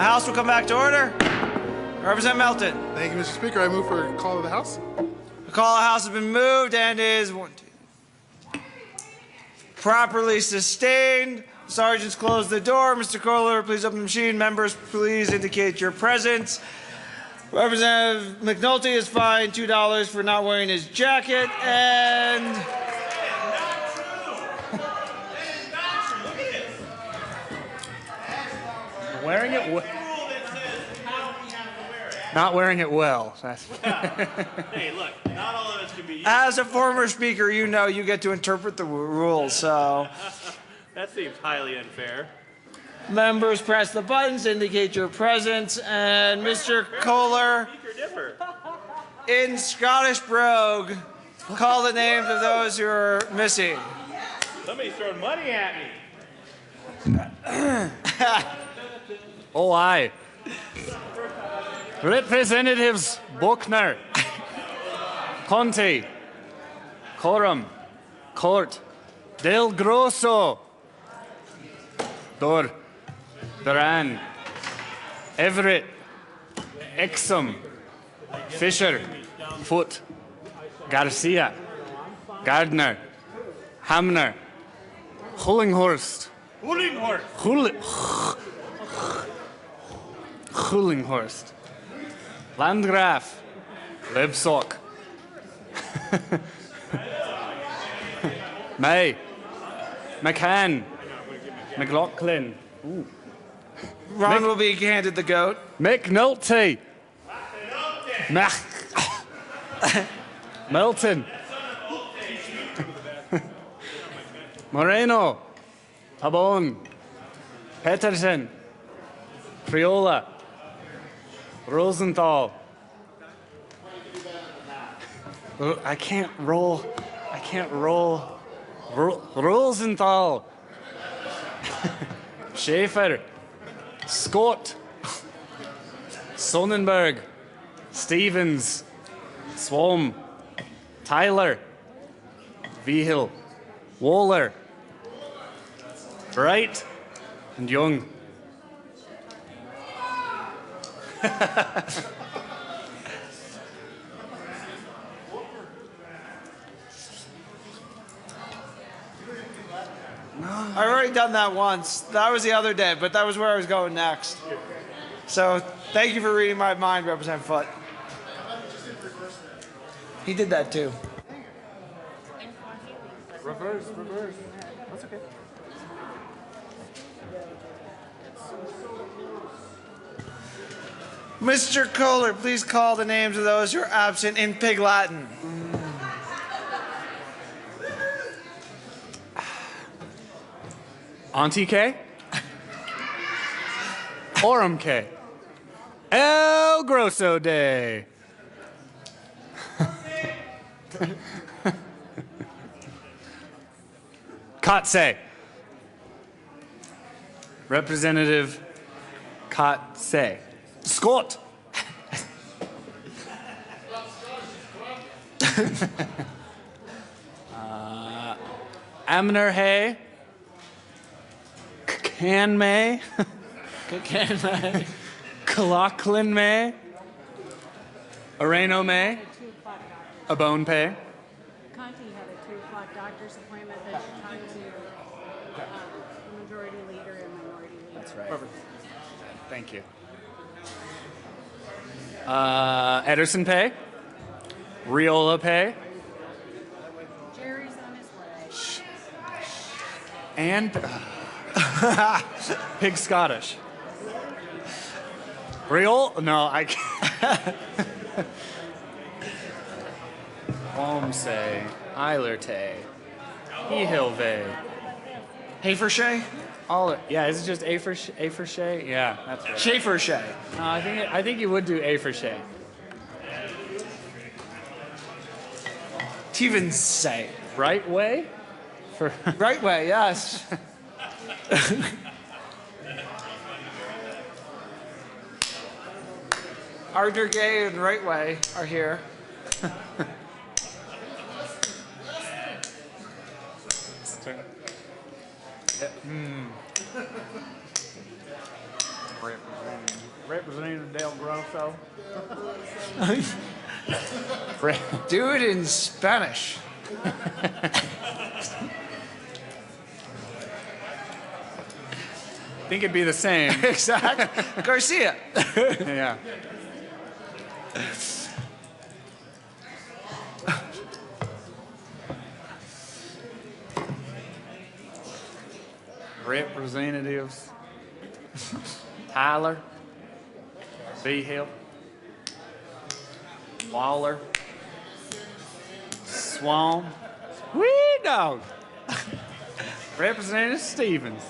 The House will come back to order. Representative Melton. Thank you, Mr. Speaker. I move for a call of the House. The call of the House has been moved and is properly sustained. Sergeants, close the door. Mr. Kohler, please open the machine. Members, please indicate your presence. Representative McNulty is fined $2 for not wearing his jacket. And wearing it not wearing it well. Hey, look, not all of us can be. as a former speaker, you know you get to interpret the rules. So That seems highly unfair. members, press the buttons to indicate your presence. And Mr. Kohler, Speaker differ. in Scottish brogue, call the names of those who are missing. Somebody's throwing money at me. Oh, aye. Representatives Buckner, Conte, Coram, Court, Del Grosso, Duran, Everett, Exum, Fisher, Foot, Garcia, Gardner, Hamner, Hullinghorst, Hullinghorst, Landgraf, Lebsock, May, McCann, McLaughlin, Ron will be handed the goat. McNulty, Melton, Moreno, Pabon, Peterson, Priola, Rosenthal. I can't roll. Rosenthal, Schaefer, Scott, Sonnenberg, Stevens, Swam, Tyler, Vigil, Waller, Wright, and Young. I've already done that once. That was the other day, but that was where I was going next. So thank you for reading my mind, Representative Foote. He did that too. Reverse. That's okay. Mr. Kohler, please call the names of those who are absent in Pig Latin. Auntie K, Orem K, El Grosso Day. Kotse. Representative Kotse. Scott. Amner Hay. Can May. Kalachlin May. Areno May. A bone pay. Conti had a 2 o'clock doctor's appointment that she talked to the majority leader and minority leader. That's right. Perfect. Thank you. Ederson pay. Riola pay. Jerry's on his way. And Pig Scottish. Riol? No, I can't. Omse, Eilerte, Ehilve. Hey for Shay? All yeah, is it just A for Shay? Yeah, that's right. Shay for Shay. No, I think you would do A for Shay. Stevens say. Right way? For Right way, yes. Arthur Gay and Right Way are here. Representative Del Grosso. Do it in Spanish. Think it'd be the same. Exactly. Garcia. Yeah. Representatives Tyler, Behill, Waller, Swan, Wee Dog, Representative Stevens.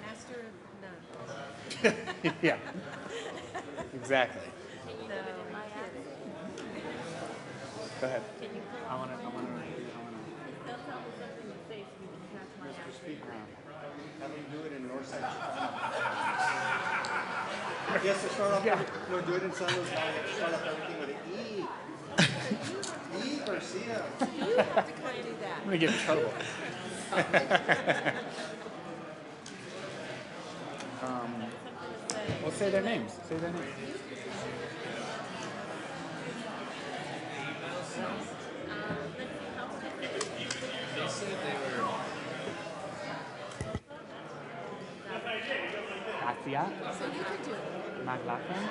Master of none. Yeah, exactly. So, Go ahead. can you pull I want to. they'll tell me something to say so you can catch my eye. Have them do it in Northside Chicago. Yes, to start off, no, do it in San Luis Valley. Start off everything with an E. E, Garcia. You have to kind of do that. I'm gonna get in trouble. Well, say their names. Say their names. Kasia, So you can do it. McLaughlin,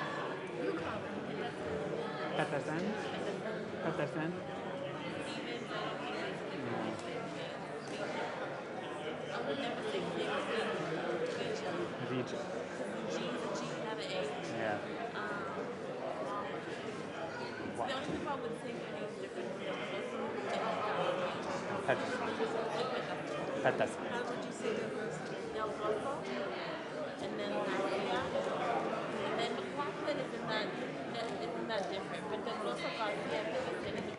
You call it. Peterson, Peterson. Vijay. Yeah. Peterson. Peterson. And then McLaughlin isn't that different, but then also Garcia is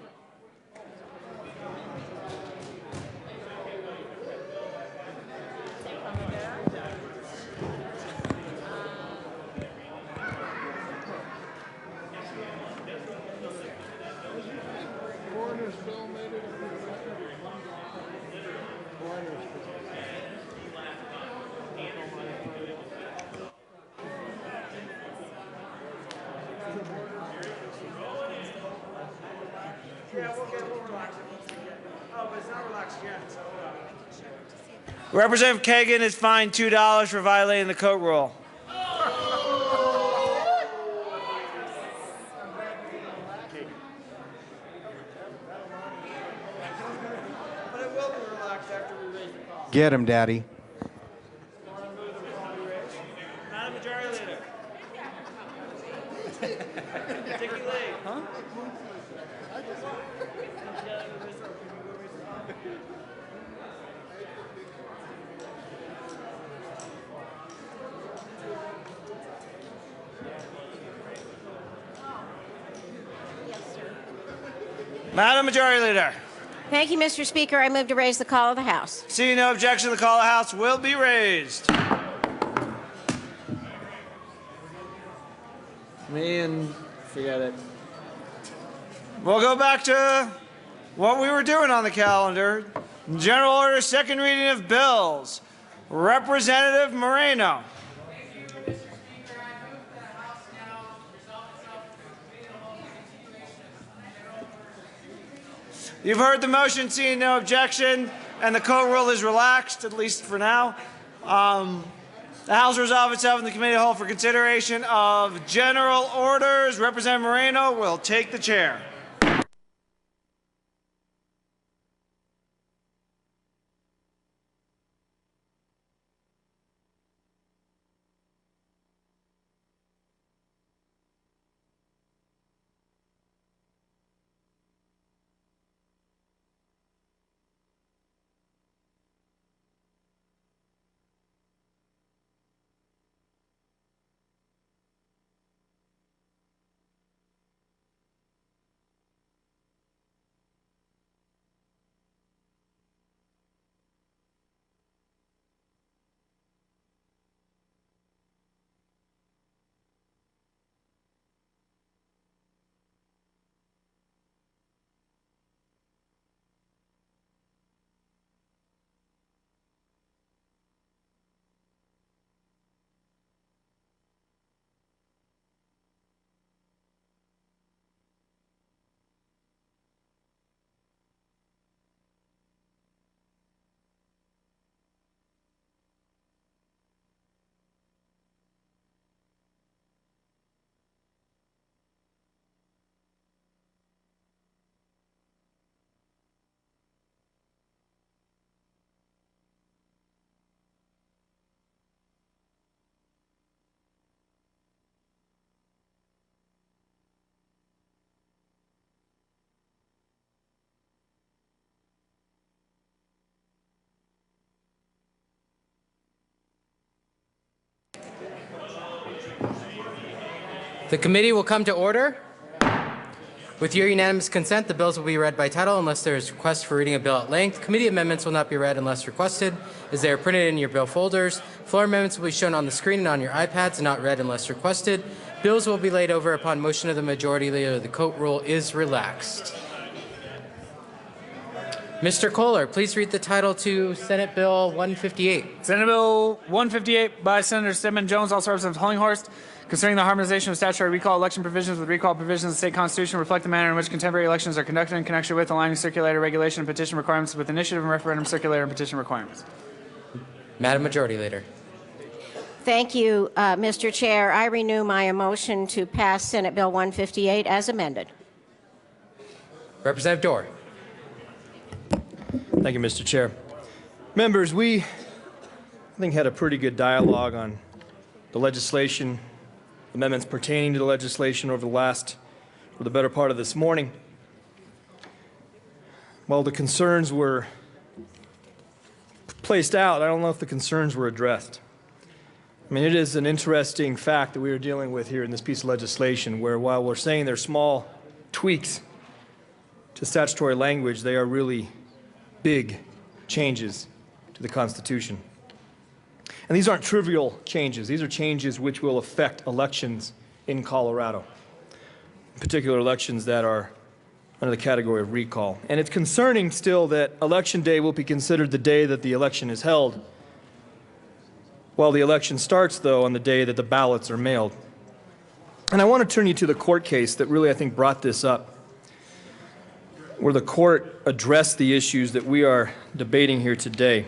Representative Kagan is fined $2 for violating the coat rule. Get him, Daddy. Madam Majority Leader. Dickie Lee. Huh? Madam Majority Leader. Thank you, Mr. Speaker. I move to raise the call of the House. Seeing no objection, the call of the House will be raised. Me and forget it. We'll go back to what we were doing on the calendar. General order, second reading of bills. Representative Moreno. You've heard the motion, seeing no objection, and the court rule is relaxed, at least for now. The House resolves itself in the committee of the whole for consideration of general orders. Representative Moreno will take the chair. The committee will come to order. With your unanimous consent, the bills will be read by title unless there is request for reading a bill at length. Committee amendments will not be read unless requested, as they are printed in your bill folders. Floor amendments will be shown on the screen and on your iPads and not read unless requested. Bills will be laid over upon motion of the majority leader. The coat rule is relaxed. Mr. Kohler, please read the title to Senate Bill 158. Senate Bill 158 by Senator Stedman Jones, also Representative Hollinghorst, concerning the harmonization of statutory recall election provisions with recall provisions of the state constitution, reflect the manner in which contemporary elections are conducted in connection with aligning circulator regulation and petition requirements with initiative and referendum circulator and petition requirements. Madam Majority Leader. Thank you, Mr. Chair. I renew my motion to pass Senate Bill 158 as amended. Representative Dorr. Thank you, Mr. Chair. Members, we, I think, had a pretty good dialogue on the legislation, amendments pertaining to the legislation over the better part of this morning. While the concerns were placed out, I don't know if the concerns were addressed. I mean, it is an interesting fact that we are dealing with here in this piece of legislation where while we're saying they're small tweaks to statutory language, they are really big changes to the Constitution. And these aren't trivial changes. These are changes which will affect elections in Colorado, in particular elections that are under the category of recall. And it's concerning still that Election Day will be considered the day that the election is held, while the election starts, though, on the day that the ballots are mailed. And I want to turn you to the court case that really, I think, brought this up, where the court addressed the issues that we are debating here today.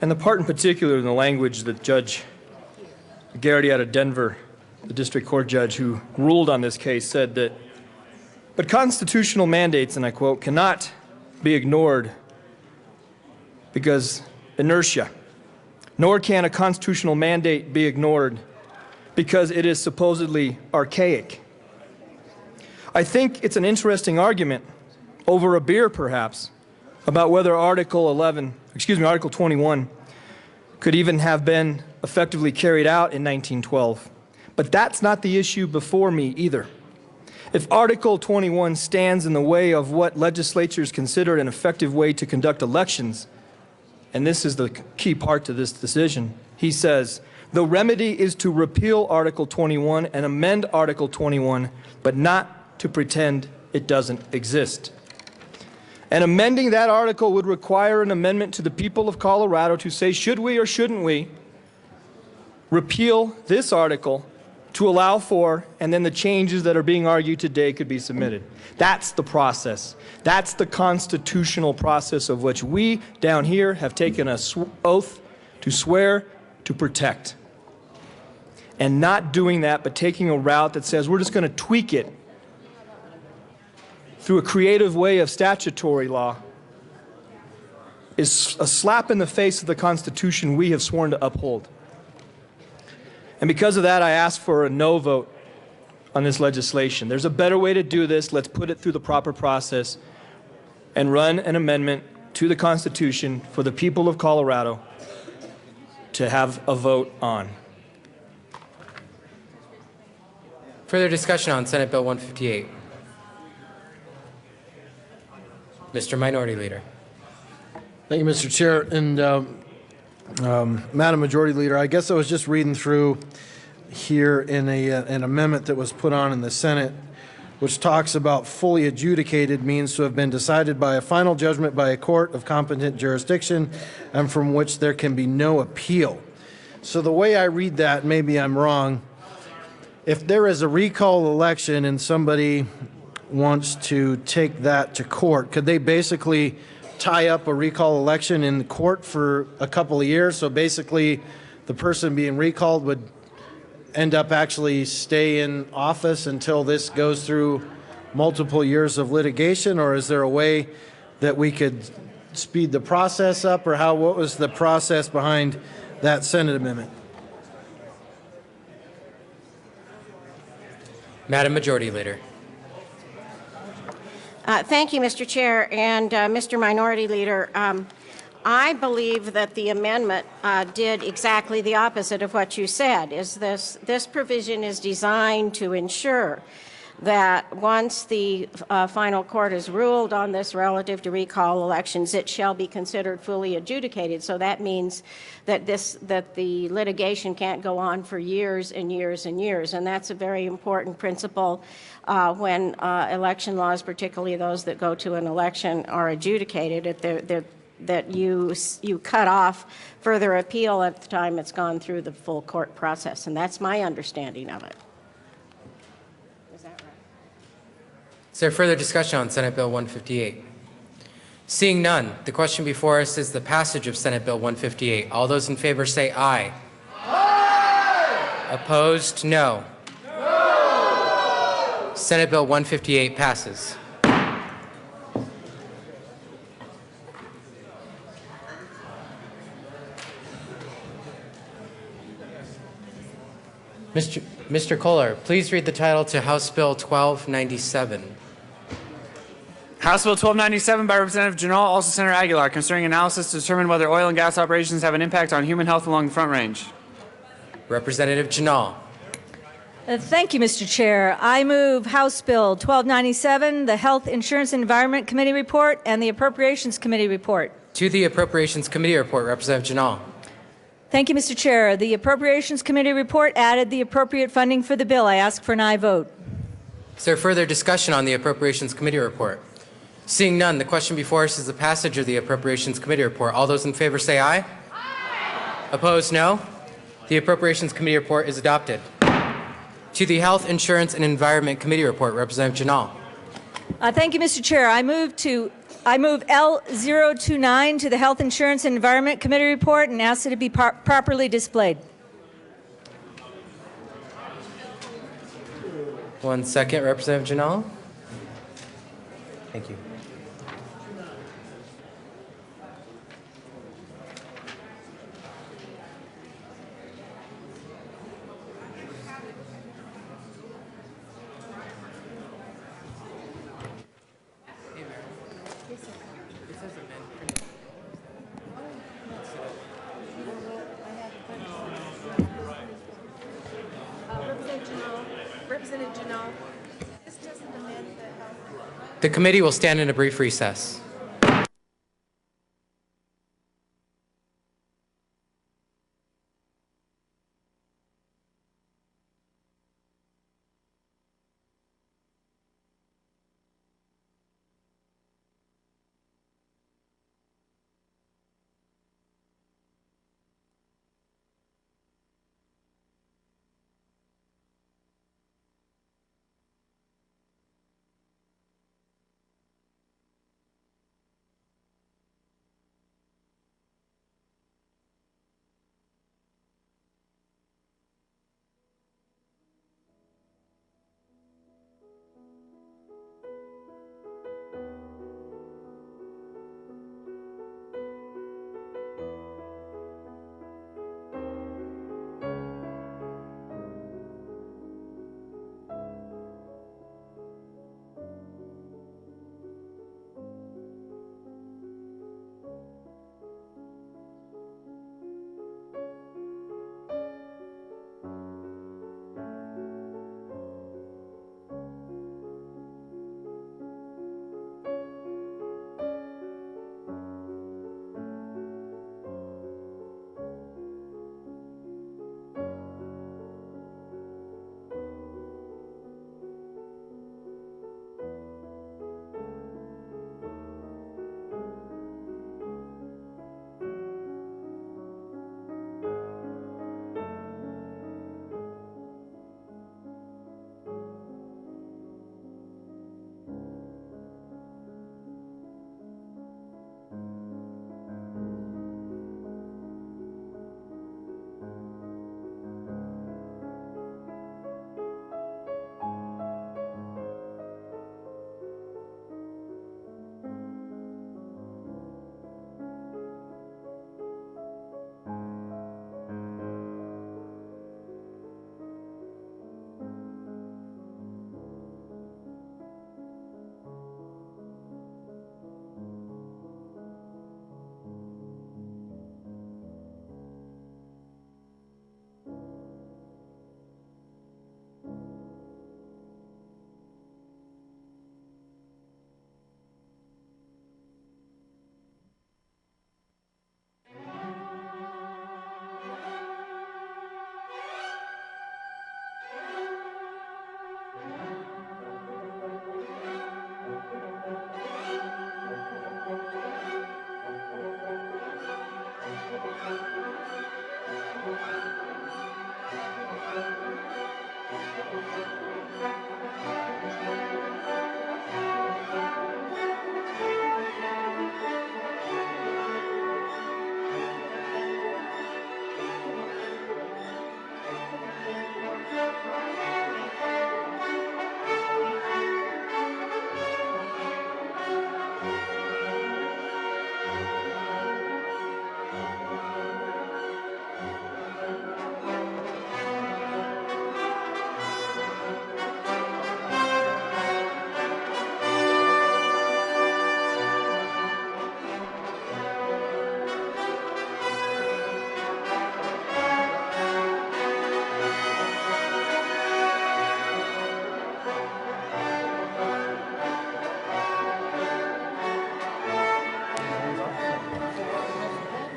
And the part in particular in the language that Judge Garrity out of Denver, the district court judge who ruled on this case, said that, but constitutional mandates, and I quote, cannot be ignored because inertia, nor can a constitutional mandate be ignored because it is supposedly archaic. I think it's an interesting argument over a beer, perhaps, about whether Article 21 could even have been effectively carried out in 1912. But that's not the issue before me either. If Article 21 stands in the way of what legislatures consider an effective way to conduct elections, and this is the key part to this decision, he says, the remedy is to repeal Article 21 and amend Article 21, but not to pretend it doesn't exist. And amending that article would require an amendment to the people of Colorado to say, should we or shouldn't we repeal this article to allow for, and then the changes that are being argued today could be submitted. That's the process. That's the constitutional process of which we down here have taken an oath to swear to protect. And not doing that, but taking a route that says we're just going to tweak it through a creative way of statutory law is a slap in the face of the Constitution we have sworn to uphold. And because of that, I ask for a no vote on this legislation. There's a better way to do this. Let's put it through the proper process and run an amendment to the Constitution for the people of Colorado to have a vote on. Further discussion on Senate Bill 158. Mr. Minority Leader. Thank you, Mr. Chair. And Madam Majority Leader, I guess I was just reading through here in an amendment that was put on in the Senate, which talks about fully adjudicated means to have been decided by a final judgment by a court of competent jurisdiction and from which there can be no appeal. So the way I read that, maybe I'm wrong, if there is a recall election and somebody wants to take that to court, could they basically tie up a recall election in court for a couple of years? So basically the person being recalled would end up actually stay in office until this goes through multiple years of litigation? Or is there a way that we could speed the process up, or what was the process behind that Senate amendment? Madam Majority Leader. Thank you, Mr. Chair and Mr. Minority Leader. I believe that the amendment did exactly the opposite of what you said. Is this provision is designed to ensure that once the final court has ruled on this relative to recall elections, it shall be considered fully adjudicated. So that means that the litigation can't go on for years and years and years, and that's a very important principle when election laws, particularly those that go to an election, are adjudicated. That you cut off further appeal at the time it's gone through the full court process, and that's my understanding of it. Is that right? Is there further discussion on Senate Bill 158? Seeing none, the question before us is the passage of Senate Bill 158. All those in favor say aye. Aye! Opposed, no. No! Senate Bill 158 passes. Mr. Kohler, please read the title to House Bill 1297. House Bill 1297 by Representative Janal, also Senator Aguilar, concerning analysis to determine whether oil and gas operations have an impact on human health along the Front Range. Representative Janal. Thank you, Mr. Chair. I move House Bill 1297, the Health Insurance and Environment Committee report, and the Appropriations Committee report. To the Appropriations Committee report, Representative Janal. Thank you, Mr. Chair. The Appropriations Committee report added the appropriate funding for the bill. I ask for an aye vote. Is there further discussion on the Appropriations Committee report? Seeing none, the question before us is the passage of the Appropriations Committee report. All those in favor say aye. Aye. Opposed, no. The Appropriations Committee report is adopted. To the Health Insurance and Environment Committee report, Representative Janal. Thank you, Mr. Chair. I move L029 to the Health Insurance and Environment Committee report and ask it to be properly displayed. 1 second, Representative Janal. Thank you. Representative Janal, this doesn't amend the health. The committee will stand in a brief recess.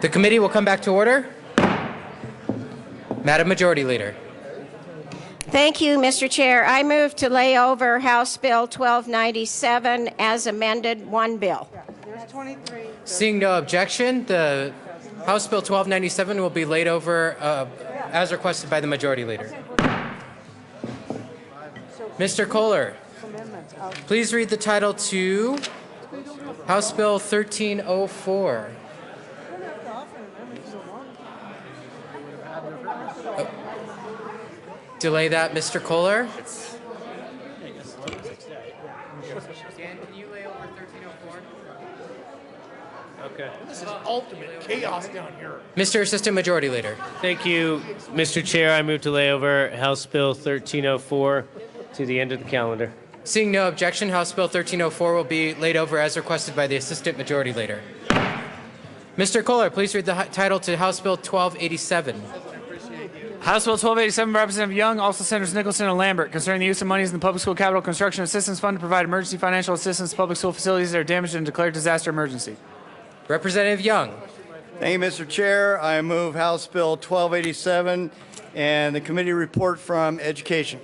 The committee will come back to order. Madam Majority Leader. Thank you, Mr. Chair. I move to lay over House Bill 1297 as amended, one bill. There's 23. Seeing no objection, the House Bill 1297 will be laid over as requested by the Majority Leader. Mr. Kohler, please read the title to House Bill 1304. Delay that, Mr. Kohler. Dan, can you lay over 1304? Okay. This is ultimate chaos down here. Mr. Assistant Majority Leader. Thank you, Mr. Chair. I move to lay over House Bill 1304 to the end of the calendar. Seeing no objection, House Bill 1304 will be laid over as requested by the Assistant Majority Leader. Mr. Kohler, please read the title to House Bill 1287. House Bill 1287, Representative Young, also Senators Nicholson and Lambert, concerning the use of monies in the Public School Capital Construction Assistance Fund to provide emergency financial assistance to public school facilities that are damaged in a declared disaster emergency. Representative Young. Thank you, Mr. Chair. I move House Bill 1287 and the committee report from Education.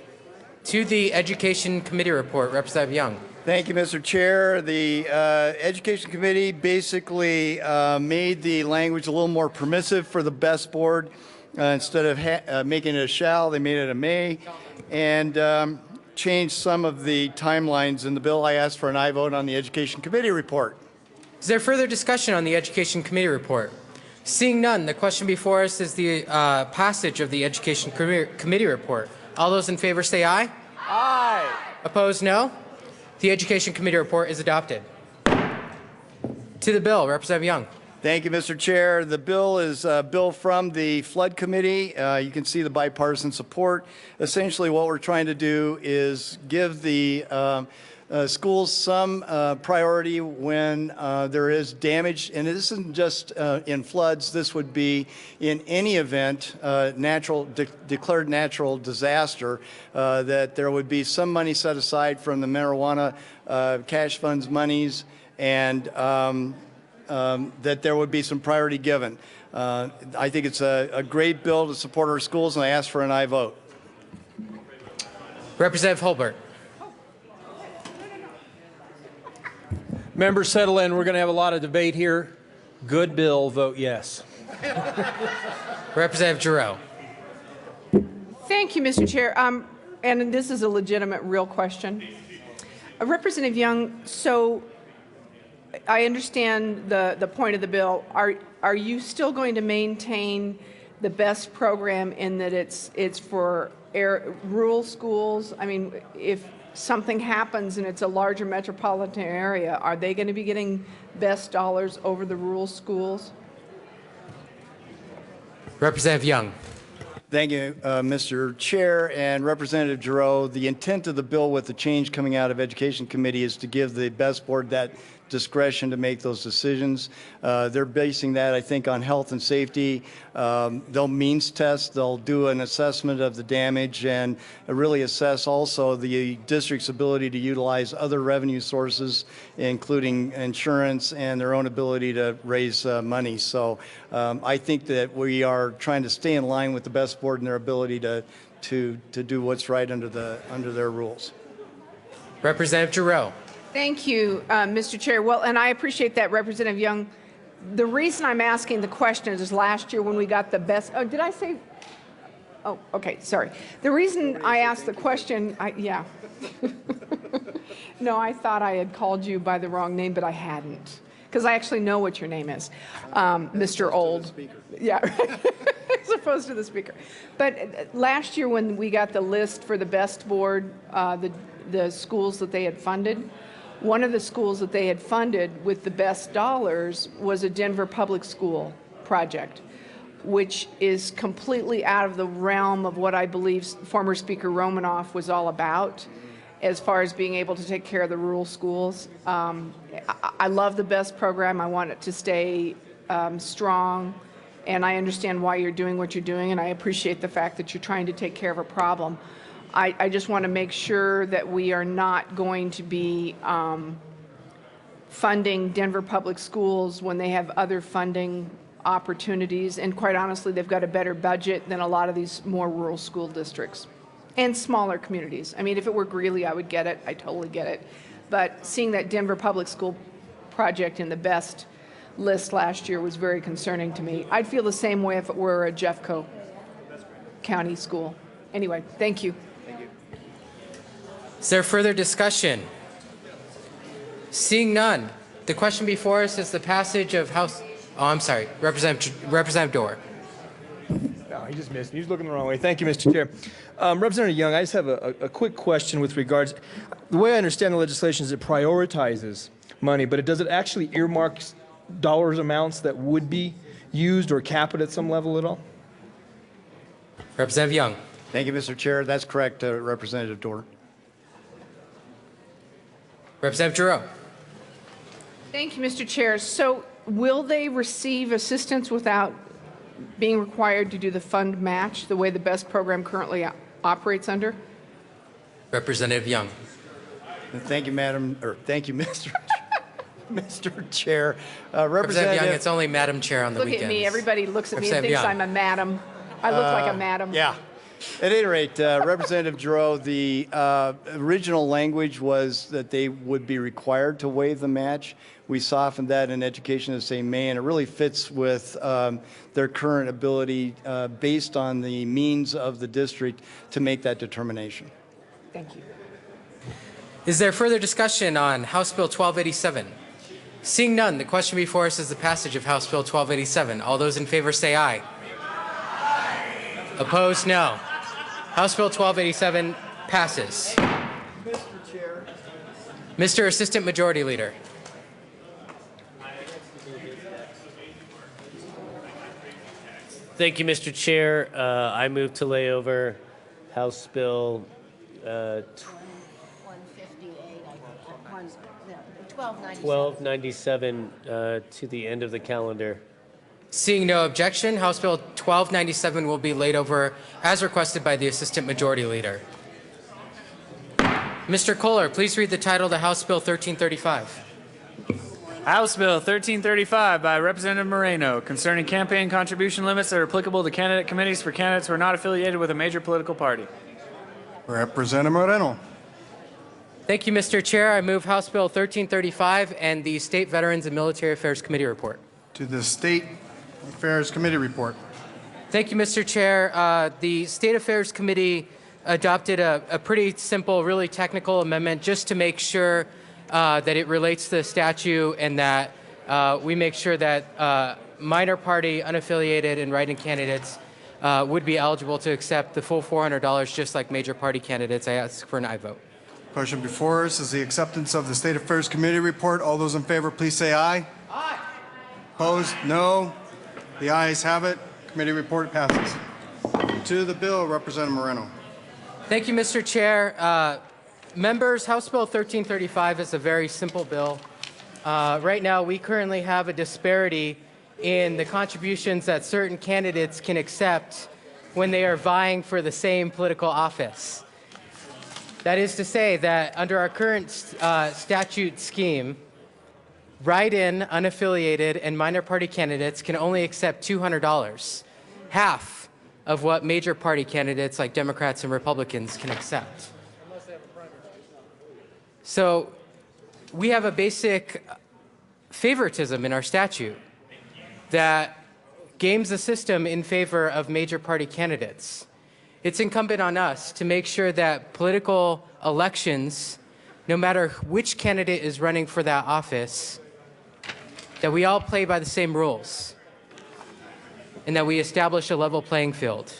To the Education Committee report, Representative Young. Thank you, Mr. Chair. The Education Committee basically made the language a little more permissive for the BEST board. Instead of making it a shall, they made it a may, and changed some of the timelines in the bill. I asked for an aye vote on the Education Committee report. Is there further discussion on the Education Committee report? Seeing none, the question before us is the passage of the Education Committee report. All those in favor say aye. Aye. Opposed, no. The Education Committee report is adopted. To the bill, Representative Young. Thank you, Mr. Chair. The bill is a bill from the Flood Committee. You can see the bipartisan support. Essentially, what we're trying to do is give the schools some priority when there is damage. And this isn't just in floods. This would be in any event, declared natural disaster, that there would be some money set aside from the marijuana cash funds monies, and that there would be some priority given. I think it's a great bill to support our schools, and I ask for an aye vote. Representative Holbert. Members, settle in. We're going to have a lot of debate here. Good bill, vote yes. Representative Giroux. Thank you, Mr. Chair. And this is a legitimate, real question. Representative Young, so I understand the point of the bill. Are you still going to maintain the BEST program in that it's for rural schools? I mean, if something happens and it's a larger metropolitan area, are they going to be getting BEST dollars over the rural schools? Representative Young. Thank you, Mr. Chair and Representative Giroux. The intent of the bill with the change coming out of Education Committee is to give the BEST board that discretion to make those decisions. They're basing that, I think, on health and safety. They'll means test. They'll do an assessment of the damage and really assess also the district's ability to utilize other revenue sources, including insurance and their own ability to raise money. So I think that we are trying to stay in line with the BEST board and their ability to do what's right under their rules. Representative Giroux. Thank you, Mr. Chair. Well, and I appreciate that, Representative Young. The reason I'm asking the question is last year when we got the best. Oh, did I say? Oh, okay. Sorry. The reason I asked the question, yeah. No, I thought I had called you by the wrong name, but I hadn't, because I actually know what your name is, Mr. Old. Yeah, as opposed to the speaker. But last year when we got the list for the BEST board, the schools that they had funded. One of the schools that they had funded with the BEST dollars was a Denver public school project, which is completely out of the realm of what I believe former Speaker Romanoff was all about, as far as being able to take care of the rural schools. I love the BEST program. I want it to stay strong, and I understand why you're doing what you're doing, and I appreciate the fact that you're trying to take care of a problem. I just want to make sure that we are not going to be funding Denver Public Schools when they have other funding opportunities, and quite honestly, they've got a better budget than a lot of these more rural school districts and smaller communities. I mean, if it were Greeley, I would get it. I totally get it. But seeing that Denver Public School project in the best list last year was very concerning to me. I'd feel the same way if it were a Jeffco County school. Anyway, thank you. Is there further discussion? Seeing none, the question before us is the passage of House. Oh, I'm sorry, Representative Dorr. No, he just missed me. He's looking the wrong way. Thank you, Mr. Chair. Representative Young, I just have a quick question with regards. The way I understand the legislation is it prioritizes money, but does it actually earmark dollars amounts that would be used or cap it at some level at all? Representative Young. Thank you, Mr. Chair. That's correct, Representative Dorr. Representative Giroux. Thank you, Mr. Chair. So will they receive assistance without being required to do the fund match the way the BEST program currently operates under? Representative Young. Thank you, thank you, Mr. Mr. Chair. Representative Young, it's only Madam Chair on the Look weekends. at me. Everybody looks at me and thinks Young. I'm a madam. I look like a madam. Yeah. At any rate, Representative Giroux, the original language was that they would be required to waive the match. We softened that in education to say may, and it really fits with their current ability based on the means of the district to make that determination. Thank you. Is there further discussion on House Bill 1287? Seeing none, the question before us is the passage of House Bill 1287. All those in favor say aye. Opposed, no. House Bill 1287 passes. Mr. Chair. Mr. Assistant Majority Leader. Thank you, Mr. Chair. I move to lay over House Bill 1297 to the end of the calendar. Seeing no objection, House Bill 1297 will be laid over as requested by the Assistant Majority Leader. Mr. Kohler, please read the title to House Bill 1335. House Bill 1335 by Representative Moreno concerning campaign contribution limits that are applicable to candidate committees for candidates who are not affiliated with a major political party. Representative Moreno. Thank you, Mr. Chair. I move House Bill 1335 and the State Veterans and Military Affairs Committee report. To the State Affairs Committee report. Thank you, Mr. Chair. The State Affairs Committee adopted a pretty simple, really technical amendment just to make sure that it relates to the statute and that we make sure that minor party, unaffiliated, and write-in candidates would be eligible to accept the full $400 just like major party candidates. I ask for an aye vote. Question before us is the acceptance of the State Affairs Committee report. All those in favor, please say aye. Aye. Opposed? No. The ayes have it. Committee report passes. To the bill, Representative Moreno. Thank you, Mr. Chair. Members, House Bill 1335 is a very simple bill. Right now, we currently have a disparity in the contributions that certain candidates can accept when they are vying for the same political office. That is to say that under our current statute scheme, write-in, unaffiliated, and minor party candidates can only accept $200, half of what major party candidates like Democrats and Republicans can accept. So we have a basic favoritism in our statute that games the system in favor of major party candidates. It's incumbent on us to make sure that political elections, no matter which candidate is running for that office, that we all play by the same rules and that we establish a level playing field.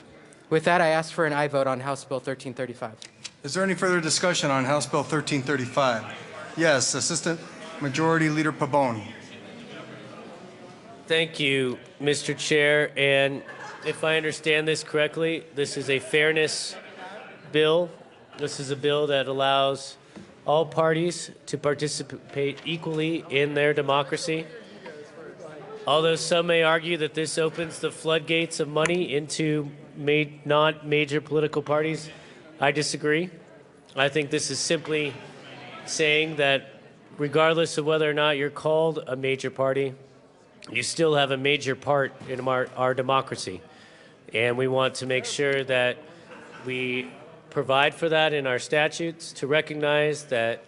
With that, I ask for an aye vote on House Bill 1335. Is there any further discussion on House Bill 1335? Yes, Assistant Majority Leader Pabon. Thank you, Mr. Chair. And if I understand this correctly, this is a fairness bill. This is a bill that allows all parties to participate equally in their democracy. Although some may argue that this opens the floodgates of money into not major political parties, I disagree. I think this is simply saying that regardless of whether or not you're called a major party, you still have a major part in our democracy. And we want to make sure that we provide for that in our statutes to recognize that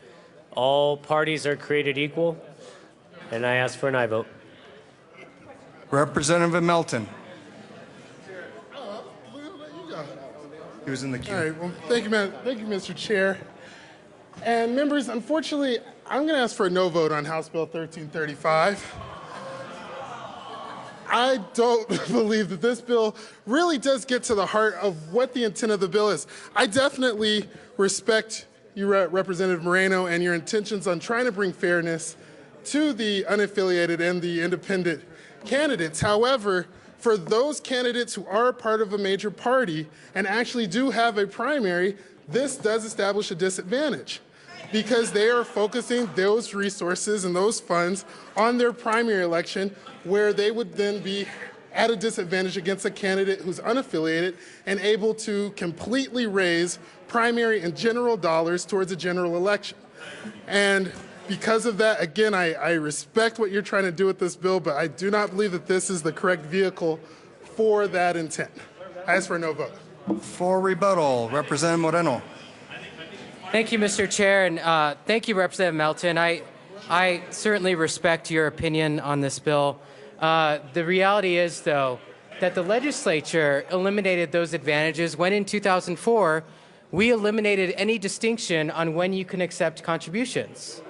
all parties are created equal. And I ask for an aye vote. Representative Melton. He was in the queue. All right. Well, thank you, Mr. Chair. And members, unfortunately, I'm going to ask for a no vote on House Bill 1335. I don't believe that this bill really does get to the heart of what the intent of the bill is. I definitely respect you, Representative Moreno, and your intentions on trying to bring fairness to the unaffiliated and the independent candidates. However, for those candidates who are part of a major party and actually do have a primary, this does establish a disadvantage because they are focusing those resources and those funds on their primary election, where they would then be at a disadvantage against a candidate who's unaffiliated and able to completely raise primary and general dollars towards a general election. And because of that, again, I respect what you're trying to do with this bill, but I do not believe that this is the correct vehicle for that intent. I ask for a no vote. For rebuttal, Representative Moreno. Thank you, Mr. Chair, and thank you, Representative Melton. I certainly respect your opinion on this bill. The reality is, though, that the legislature eliminated those advantages when in 2004 we eliminated any distinction on when you can accept contributions.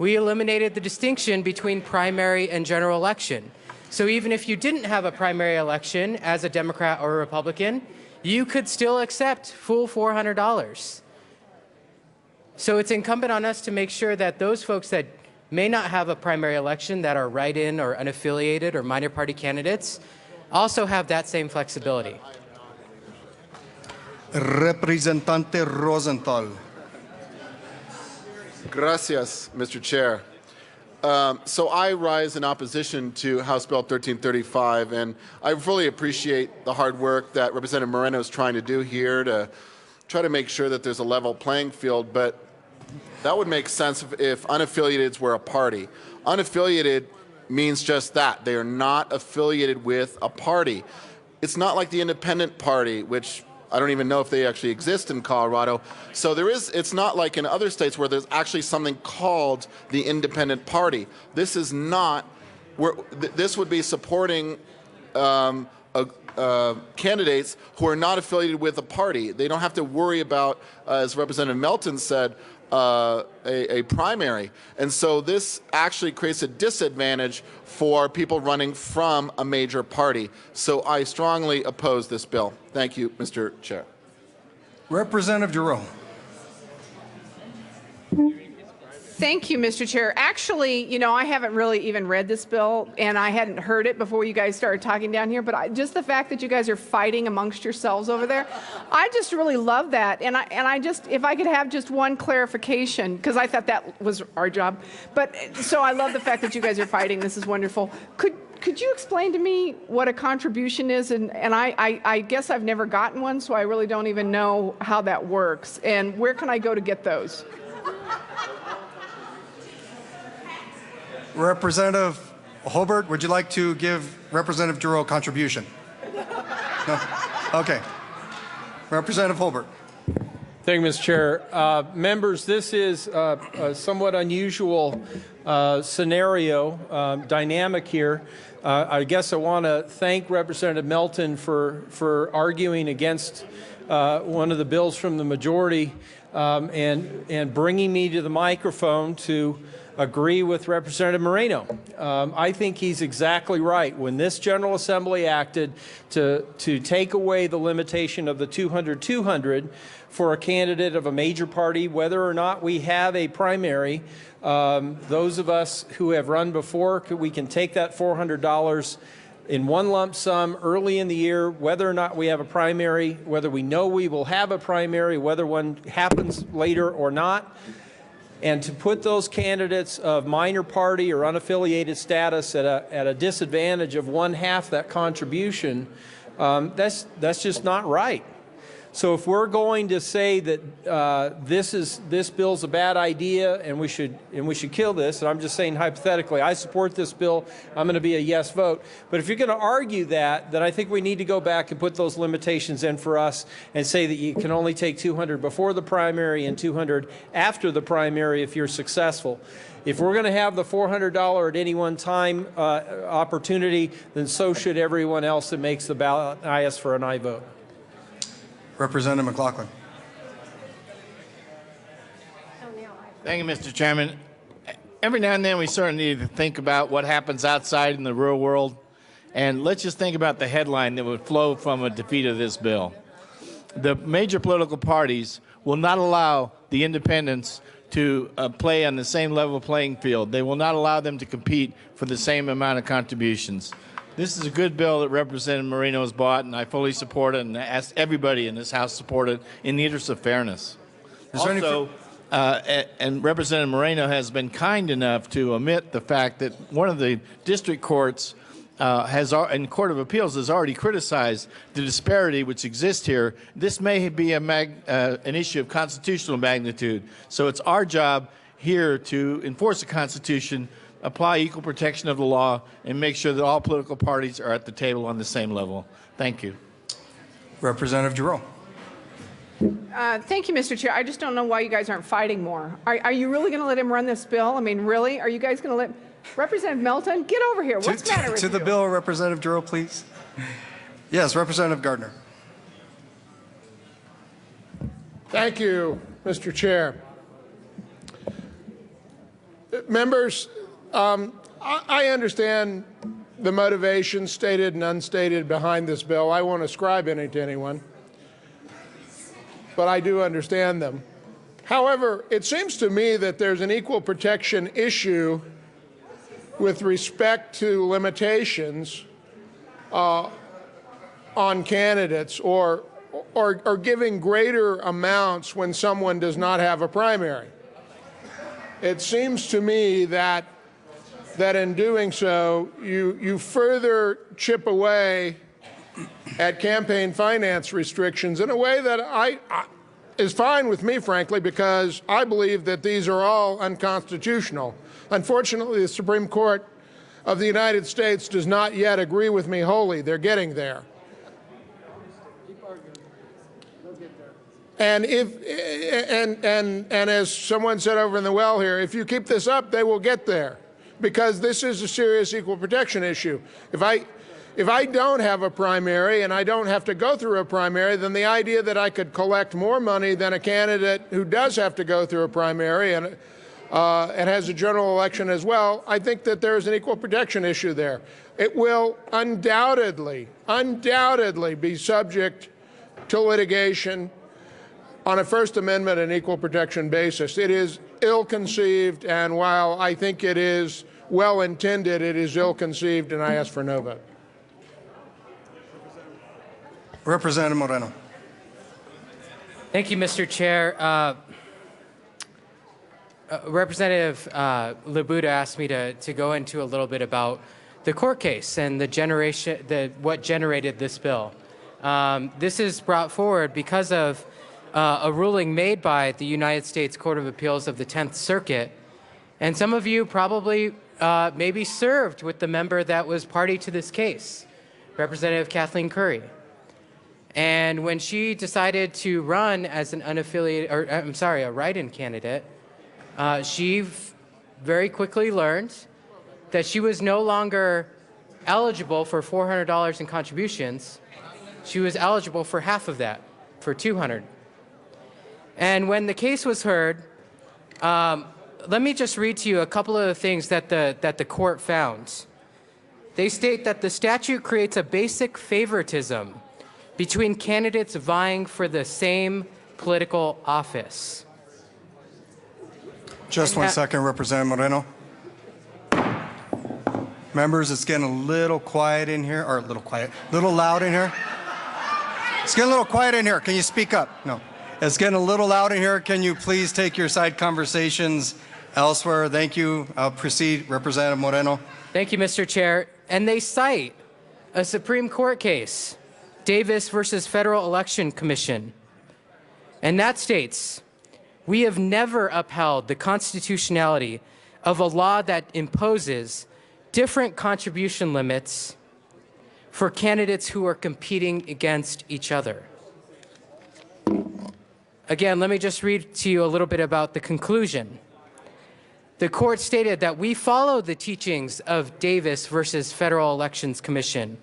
We eliminated the distinction between primary and general election. So even if you didn't have a primary election as a Democrat or a Republican, you could still accept full $400. So it's incumbent on us to make sure that those folks that may not have a primary election, that are write-in or unaffiliated or minor party candidates, also have that same flexibility. Representante Rosenthal. Gracias, Mr. Chair. So I rise in opposition to House Bill 1335, and I fully appreciate the hard work that Representative Moreno is trying to do here to try to make sure that there's a level playing field, but that would make sense if unaffiliateds were a party. Unaffiliated means just that. They are not affiliated with a party. It's not like the independent party, which I don't even know if they actually exist in Colorado. So it's not like in other states where there's actually something called the independent party. This is not, this would be supporting candidates who are not affiliated with a party. They don't have to worry about, as Representative Melton said, a primary. And so this actually creates a disadvantage for people running from a major party. So I strongly oppose this bill. Thank you, Mr. Chair. Representative Giroux. Thank you, Mr. Chair. Actually, you know, I haven't really even read this bill, and I hadn't heard it before you guys started talking down here, but just the fact that you guys are fighting amongst yourselves over there, I just really love that. And I just, if I could have just one clarification, because I thought that was our job. But so I love the fact that you guys are fighting. This is wonderful. Could you explain to me what a contribution is? And I guess I've never gotten one, so I really don't even know how that works. And where can I go to get those? Representative Hobart, would you like to give Representative Giroux a contribution? No? Okay. Representative Hobart. Thank you, Mr. Chair. Members, this is a somewhat unusual scenario, dynamic here. I guess I want to thank Representative Melton for arguing against one of the bills from the majority and bringing me to the microphone to agree with Representative Moreno. I think he's exactly right. When this General Assembly acted to take away the limitation of the 200-200 for a candidate of a major party, whether or not we have a primary, those of us who have run before, we can take that $400 in one lump sum early in the year, whether or not we have a primary, whether we know we will have a primary, whether one happens later or not. And to put those candidates of minor party or unaffiliated status at a disadvantage of one half that contribution, that's just not right. So if we're going to say that this bill's a bad idea and we should kill this, and I'm just saying hypothetically, I support this bill, I'm going to be a yes vote. But if you're going to argue that, then I think we need to go back and put those limitations in for us and say that you can only take 200 before the primary and 200 after the primary if you're successful. If we're going to have the $400 at any one time opportunity, then so should everyone else that makes the ballot. I ask for an aye vote. Representative McLaughlin. Thank you, Mr. Chairman. Every now and then we certainly need to think about what happens outside in the real world. And let's just think about the headline that would flow from a defeat of this bill. The major political parties will not allow the independents to play on the same level playing field. They will not allow them to compete for the same amount of contributions. This is a good bill that Representative Moreno has bought, and I fully support it, and I ask everybody in this House to support it in the interest of fairness. Also, and Representative Moreno has been kind enough to omit the fact that one of the district courts and Court of Appeals has already criticized the disparity which exists here. This may be an issue of constitutional magnitude, so it's our job here to enforce the Constitution, apply equal protection of the law, and make sure that all political parties are at the table on the same level. Thank you. Representative Giroux. Thank you, Mr. Chair. I just don't know why you guys aren't fighting more. Are you really going to let him run this bill? I mean, really? Are you guys going to let Representative Melton get over here? What's the matter with you? To the bill, Representative Giroux, please. Yes, Representative Gardner. Thank you, Mr. Chair. Members, I understand the motivations stated and unstated behind this bill. I won't ascribe any to anyone, but I do understand them. However, it seems to me that there's an equal protection issue with respect to limitations on candidates or giving greater amounts when someone does not have a primary. It seems to me that in doing so, you further chip away at campaign finance restrictions in a way that is fine with me, frankly, because I believe that these are all unconstitutional. Unfortunately, the Supreme Court of the United States does not yet agree with me wholly. They're getting there. And as someone said over in the well here, if you keep this up, they will get there, because this is a serious equal protection issue. If I don't have a primary and I don't have to go through a primary, then the idea that I could collect more money than a candidate who does have to go through a primary and has a general election as well, I think that there is an equal protection issue there. It will undoubtedly be subject to litigation on a First Amendment and equal protection basis. It is ill-conceived, and while I think it is well-intended, it is ill-conceived, and I ask for no vote. Representative Moreno. Thank you, Mr. Chair. Representative Labuda asked me to go into a little bit about the court case and what generated this bill. This is brought forward because of a ruling made by the United States Court of Appeals of the 10th Circuit. And some of you probably maybe served with the member that was party to this case, Representative Kathleen Curry. And when she decided to run as an unaffiliated, or I'm sorry, a write-in candidate, she very quickly learned that she was no longer eligible for $400 in contributions. She was eligible for half of that, for $200. And when the case was heard, let me just read to you a couple of the things that the court found. They state that the statute creates a basic favoritism between candidates vying for the same political office. Just 1 second, Representative Moreno. Members, it's getting a little quiet in here, or a little loud in here. It's getting a little quiet in here. Can you speak up? No. It's getting a little loud in here. Can you please take your side conversations elsewhere? Thank you. I'll proceed. Representative Moreno. Thank you, Mr. Chair. And they cite a Supreme Court case, Davis versus Federal Election Commission, And that states, we have never upheld the constitutionality of a law that imposes different contribution limits for candidates who are competing against each other. Again, let me just read to you a little bit about the conclusion. The court stated that we follow the teachings of Davis versus Federal Elections Commission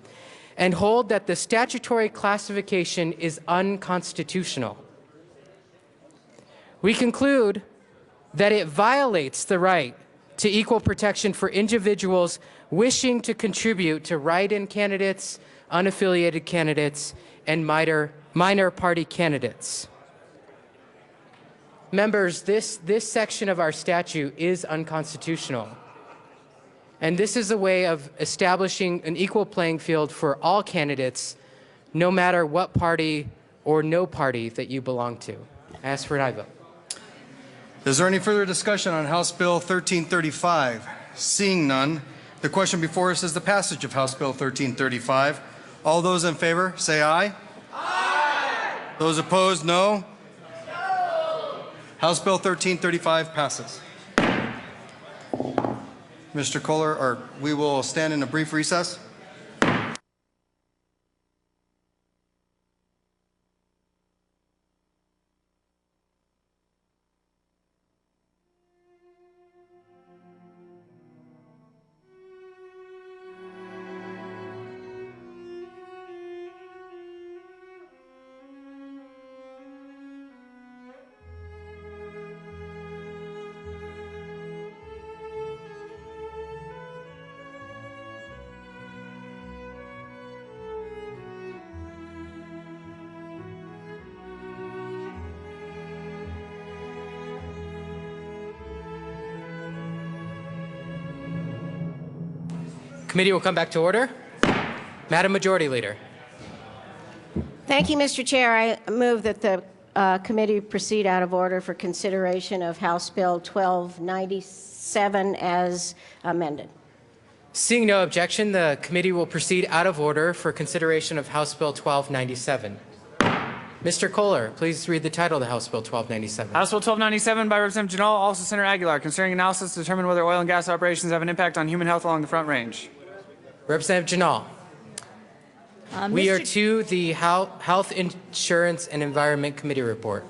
and hold that the statutory classification is unconstitutional. We conclude that it violates the right to equal protection for individuals wishing to contribute to write-in candidates, unaffiliated candidates, and minor party candidates. Members, this section of our statute is unconstitutional. And this is a way of establishing an equal playing field for all candidates, no matter what party or no party that you belong to. I ask for an aye vote. Is there any further discussion on House Bill 1335? Seeing none, the question before us is the passage of House Bill 1335. All those in favor, say aye. Aye. Those opposed, no. House Bill 1335 passes. Mr. Kohler, we will stand in a brief recess. Committee will come back to order. Madam Majority Leader. Thank you, Mr. Chair. I move that the committee proceed out of order for consideration of House Bill 1297 as amended. Seeing no objection, the committee will proceed out of order for consideration of House Bill 1297. Mr. Kohler, please read the title of the House Bill 1297. House Bill 1297 by Representative Janal, also Senator Aguilar, concerning analysis to determine whether oil and gas operations have an impact on human health along the Front Range. Representative Janal. We are to the Health Insurance and Environment Committee report.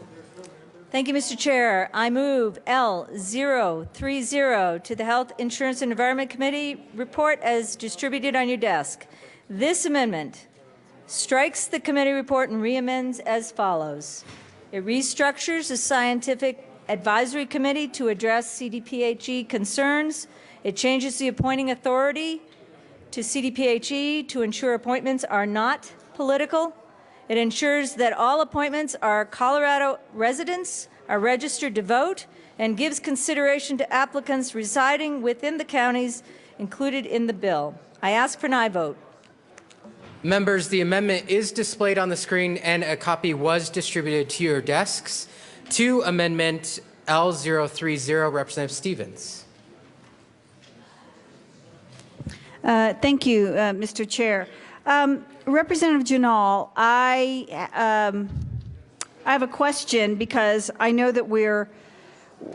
Thank you, Mr. Chair. I move L030 to the Health Insurance and Environment Committee report as distributed on your desk. This amendment strikes the committee report and reamends as follows. It restructures the Scientific Advisory Committee to address CDPHE concerns. It changes the appointing authority to CDPHE to ensure appointments are not political. It ensures that all appointments are Colorado residents, are registered to vote, and gives consideration to applicants residing within the counties included in the bill. I ask for an aye vote. Members, the amendment is displayed on the screen and a copy was distributed to your desks. To Amendment L030, Representative Stevens. Thank you, Mr. Chair. Representative Janal, I have a question because I know that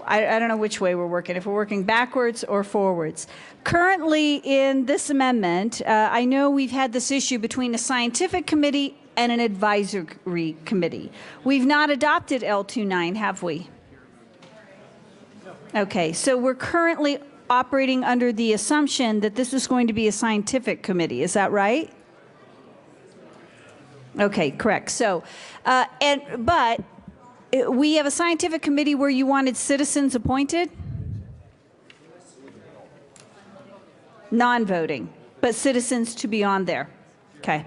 I don't know which way we're working, if we're working backwards or forwards. Currently in this amendment, I know we've had this issue between a scientific committee and an advisory committee. We've not adopted L29, have we? Okay, so we're currently operating under the assumption that this is going to be a scientific committee. Is that right? Okay, correct. So, but we have a scientific committee where you wanted citizens appointed? Non-voting, but citizens to be on there. Okay.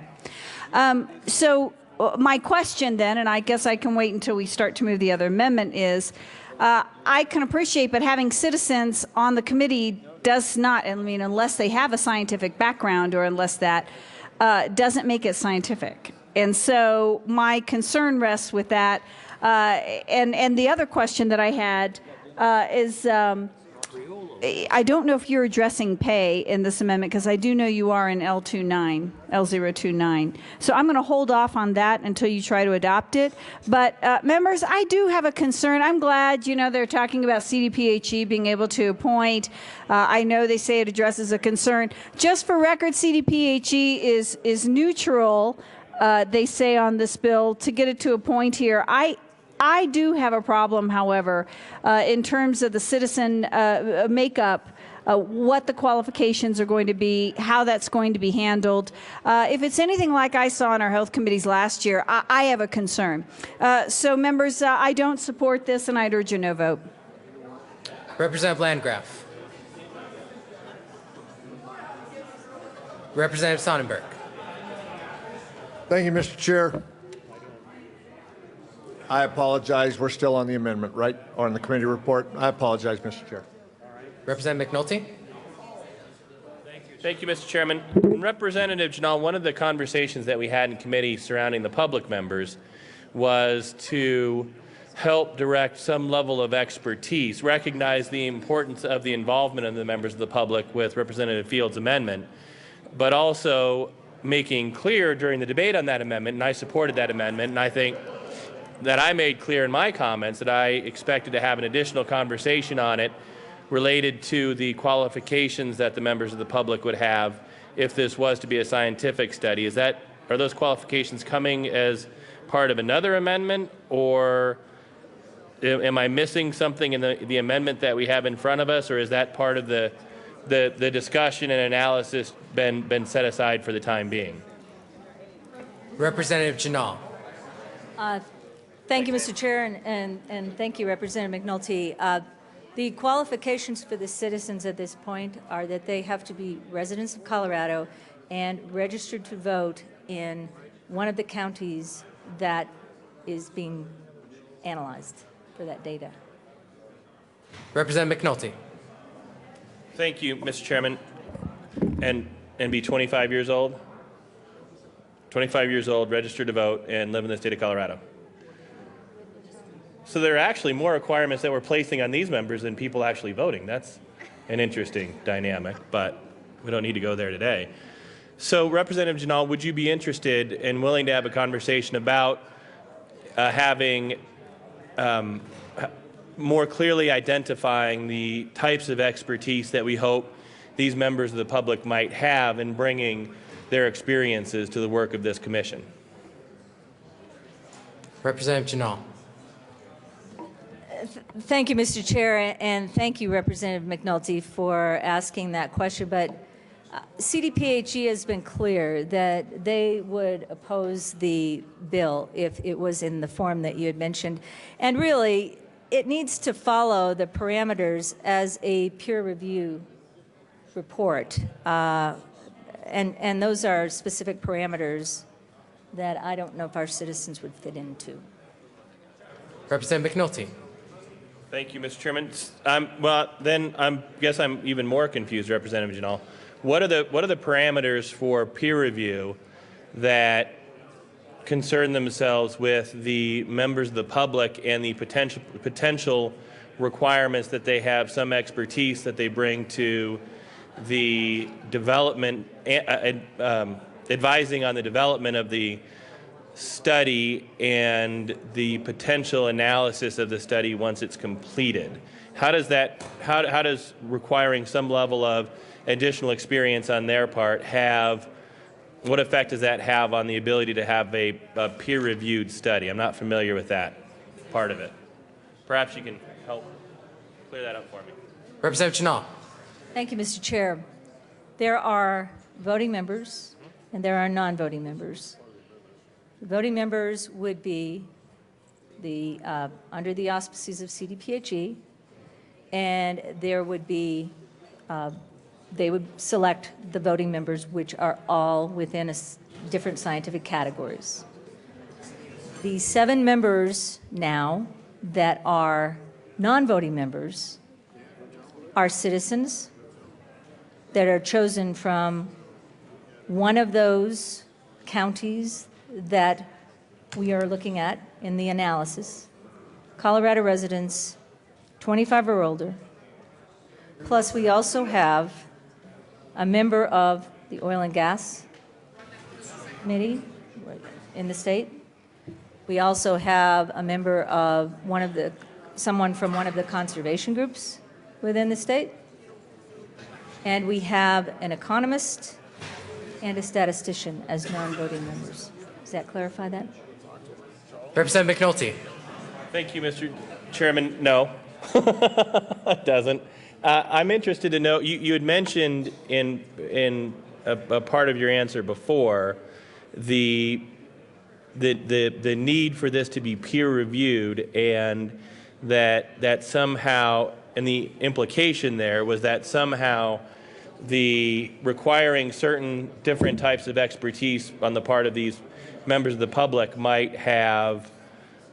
So my question then, and I guess I can wait until we start to move the other amendment, is I can appreciate, but having citizens on the committee does not, I mean, unless they have a scientific background or unless that doesn't make it scientific. And so my concern rests with that. And the other question that I had is I don't know if you're addressing pay in this amendment, because I do know you are in L029. So I'm going to hold off on that until you try to adopt it. But members, I do have a concern. I'm glad, they're talking about CDPHE being able to appoint. I know they say it addresses a concern. Just for record, CDPHE is neutral, they say on this bill, to get it to a point here. I do have a problem, however, in terms of the citizen makeup, what the qualifications are going to be, how that's going to be handled. If it's anything like I saw in our health committees last year, I have a concern. So, members, I don't support this, and I'd urge a no vote. Representative Landgraf. Representative Sonnenberg. Thank you, Mr. Chair. I apologize. We're still on the amendment, right? Or on the committee report. I apologize, Mr. Chair. Representative McNulty. Thank you, Mr. Chairman. Representative Janal, one of the conversations that we had in committee surrounding the public members was to help direct some level of expertise, recognize the importance of the involvement of the members of the public with Representative Fields' amendment, but also making clear during the debate on that amendment, and I supported that amendment, and I think that I made clear in my comments that I expected to have an additional conversation on it related to the qualifications that the members of the public would have if this was to be a scientific study. Are those qualifications coming as part of another amendment, or am I missing something in the amendment that we have in front of us, or is that part of the discussion and analysis been set aside for the time being? Representative Janal. Thank you, Mr. Chair, and thank you, Representative McNulty. The qualifications for the citizens at this point are that they have to be residents of Colorado and registered to vote in one of the counties that is being analyzed for that data. Representative McNulty. Thank you, Mr. Chairman. And be 25 years old? 25 years old, registered to vote, and live in the state of Colorado. So there are actually more requirements that we're placing on these members than people actually voting. That's an interesting dynamic, but we don't need to go there today. So, Representative Janal, would you be interested and willing to have a conversation about having more clearly identifying the types of expertise that we hope these members of the public might have in bringing their experiences to the work of this commission? Representative Janal. Thank you, Mr. Chair, and thank you, Representative McNulty, for asking that question. But CDPHE has been clear that they would oppose the bill if it was in the form that you had mentioned. And really, it needs to follow the parameters as a peer review report. And those are specific parameters that I don't know if our citizens would fit into. Representative McNulty. Thank you, Mr. Chairman. Well, then I guess I'm even more confused, Representative Janal. What are the parameters for peer review that concern themselves with the members of the public and the potential requirements that they have some expertise that they bring to the development, advising on the development of the study and the potential analysis of the study once it's completed? How does requiring some level of additional experience on their part what effect does that have on the ability to have a peer-reviewed study? I'm not familiar with that part of it. Perhaps you can help clear that up for me. Representative Janal. Thank you, Mr. Chair. There are voting members and there are non-voting members. The voting members would be under the auspices of CDPHE, and there would be they would select the voting members, which are all within different scientific categories. The 7 members now that are non-voting members are citizens that are chosen from one of those counties that we are looking at in the analysis. Colorado residents, 25 or older, Plus, we also have a member of the Oil and Gas Committee in the state. We also have a member of someone from one of the conservation groups within the state. And we have an economist and a statistician as non-voting members. Does that clarify that? Representative McNulty. Thank you, Mr. Chairman. No, it doesn't. I'm interested to know, you had mentioned in a part of your answer before the need for this to be peer-reviewed, and that somehow, and the implication there was that somehow the requiring certain different types of expertise on the part of these members of the public might have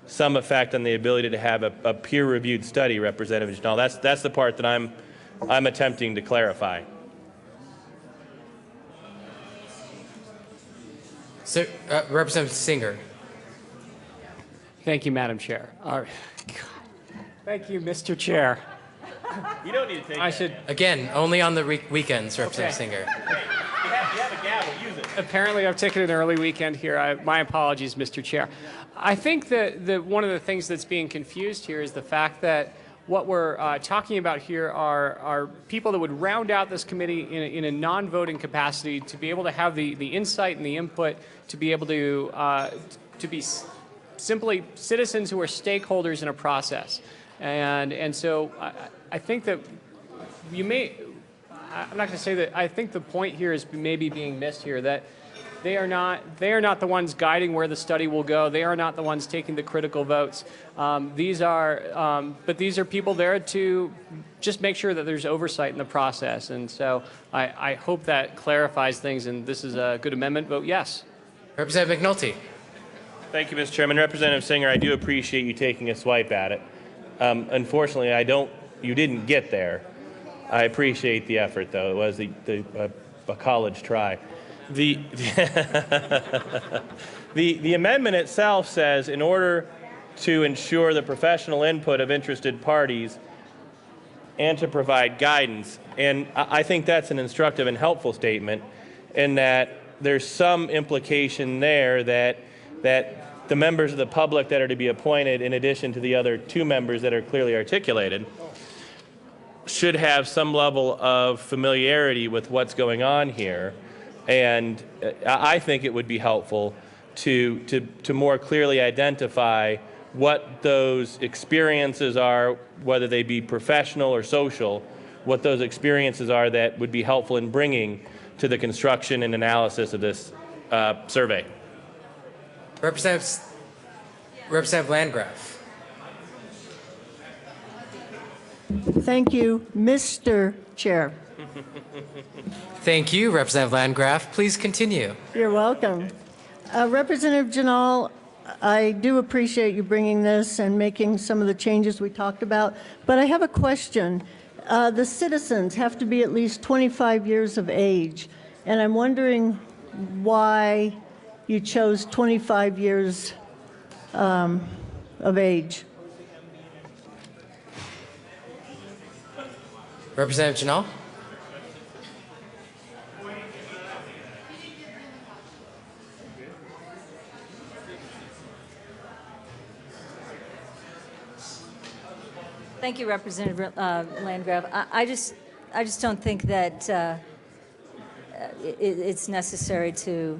some effect on the ability to have a peer-reviewed study, Representative Janal. That's the part that I'm attempting to clarify. So, Representative Singer. Thank you, Madam Chair. Thank you, Mr. Chair. You don't need to take I should again only on the weekends, Representative Singer. You have a gavel. Use it. Apparently, I've taken an early weekend here. My apologies, Mr. Chair. I think that one of the things that's being confused here is the fact that what we're talking about here are people that would round out this committee in a non-voting capacity to be able to have the insight and the input to be able to be simply citizens who are stakeholders in a process. And so I think that you may, I'm not going to say that, I think the point here is maybe being missed here, that they are not the ones guiding where the study will go. They are not the ones taking the critical votes. But these are people there to just make sure that there's oversight in the process. And so I hope that clarifies things, and this is a good amendment. Vote yes. Representative McNulty. Thank you, Mr. Chairman. Representative Singer, I do appreciate you taking a swipe at it. Unfortunately, you didn't get there. I appreciate the effort, though. It was a college try. The amendment itself says, in order to ensure the professional input of interested parties and to provide guidance, and I think that's an instructive and helpful statement, in that there's some implication there that the members of the public that are to be appointed, in addition to the other two members that are clearly articulated, should have some level of familiarity with what's going on here. And I think it would be helpful to more clearly identify what those experiences are, whether they be professional or social, what those experiences are that would be helpful in bringing to the construction and analysis of this survey. Representative Landgraf. Thank you, Mr. Chair. Thank you, Representative Landgraf. Please continue. You're welcome. Representative Janal, I do appreciate you bringing this and making some of the changes we talked about, but I have a question. The citizens have to be at least 25 years of age, and I'm wondering why you chose 25 years of age. Representative Janal. Thank you, Representative Landgraf. I just don't think that it's necessary to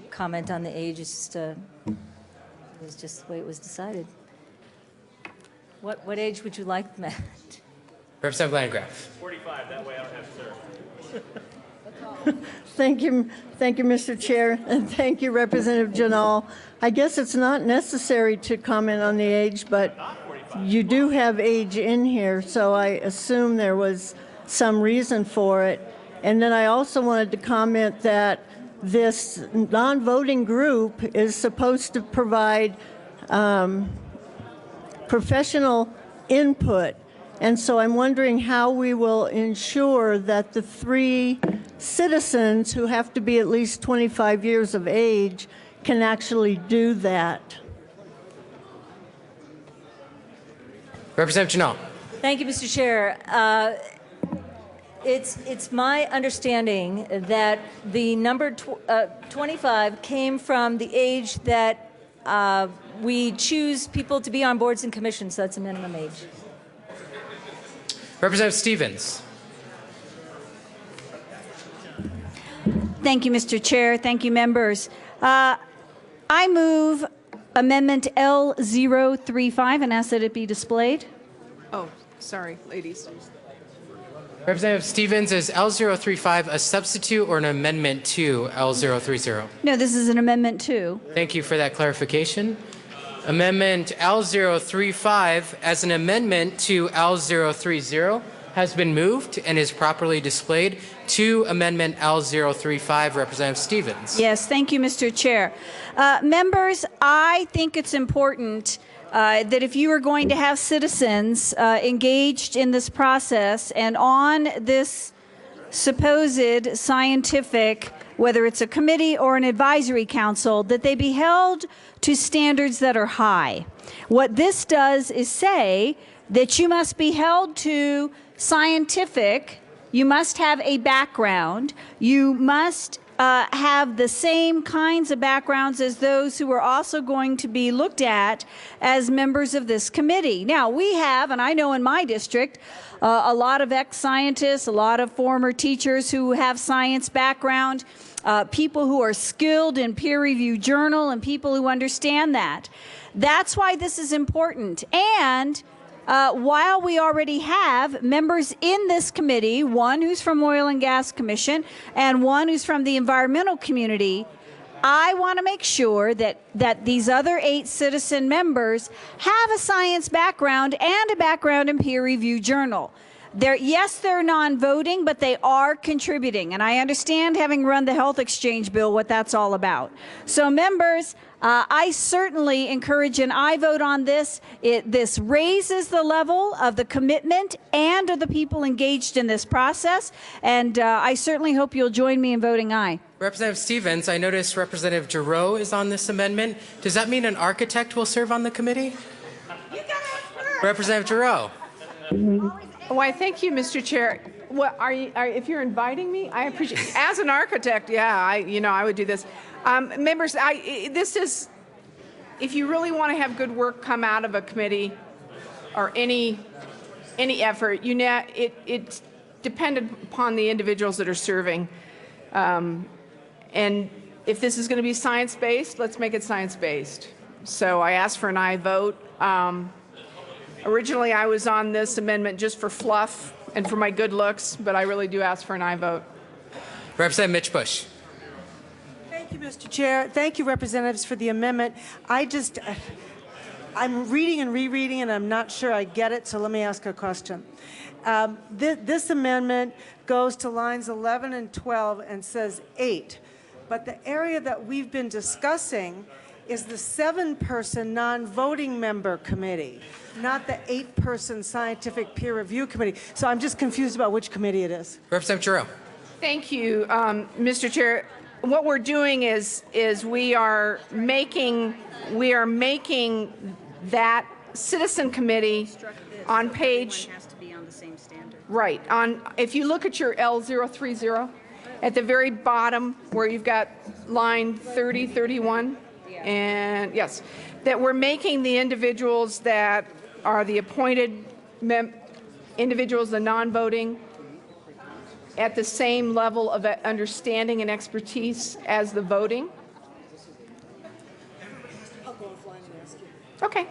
comment on the age. It's just the way it was decided. What age would you like them at? Representative Landgraf. 45. That way I don't have to serve. Thank you, Mr. Chair, and thank you, Representative Janal. I guess it's not necessary to comment on the age, but you do have age in here, so I assume there was some reason for it. And then I also wanted to comment that this non-voting group is supposed to provide professional input. And so I'm wondering how we will ensure that the three citizens who have to be at least 25 years of age can actually do that. Representative Janal. Thank you, Mr. Chair. It's my understanding that the number 25 came from the age that we choose people to be on boards and commissions. So that's a minimum age. Representative Stevens. Thank you, Mr. Chair. Thank you, members. I move Amendment L035 and ask that it be displayed. Oh, sorry, ladies. Representative Stevens, is L035 a substitute or an amendment to L030? No, this is an amendment too. Thank you for that clarification. Amendment L035 as an amendment to L030 has been moved and is properly displayed. To Amendment L035, Representative Stevens. Yes, thank you, Mr. Chair. Members, I think it's important that if you are going to have citizens engaged in this process and on this supposed scientific, whether it's a committee or an advisory council, that they be held to standards that are high. What this does is say that you must be held to scientific, you must have a background, you must have the same kinds of backgrounds as those who are also going to be looked at as members of this committee. Now, we have, and I know in my district, a lot of ex-scientists, a lot of former teachers who have science background, people who are skilled in peer-reviewed journal, and people who understand that. That's why this is important. And while we already have members in this committee, one who's from Oil and Gas Commission and one who's from the environmental community, I want to make sure that these other 8 citizen members have a science background and a background in peer-reviewed journal. Yes, they're non-voting, but they are contributing. And I understand, having run the health exchange bill, what that's all about. So members, I certainly encourage an aye vote on this. This raises the level of the commitment and of the people engaged in this process. And I certainly hope you'll join me in voting aye. Representative Stevens, I notice Representative Giroux is on this amendment. Does that mean an architect will serve on the committee? Representative Giroux. Why, thank you, Mr. Chair. What if you're inviting me, I appreciate it. As an architect, yeah, I would do this. Members, this is, if you really want to have good work come out of a committee or any effort, it's dependent upon the individuals that are serving. And if this is going to be science-based, let's make it science-based. So I ask for an aye vote. Originally, I was on this amendment just for fluff and for my good looks, but I really do ask for an aye vote. Representative Mitch Bush. Thank you, Mr. Chair. Thank you, representatives, for the amendment. I'm reading and rereading, and I'm not sure I get it, so let me ask a question. This amendment goes to lines 11 and 12 and says 8, but the area that we've been discussing is the 7-person non-voting member committee, not the 8-person scientific peer review committee. So I'm just confused about which committee it is. Representative Giroux. Thank you, Mr. Chair. What we're doing is we are making that citizen committee on page. Has to be on the same standard. Right. If you look at your L030, at the very bottom where you've got line 30, 31. And yes, that we're making the individuals that are the appointed individuals, the non-voting, at the same level of understanding and expertise as the voting. Okay.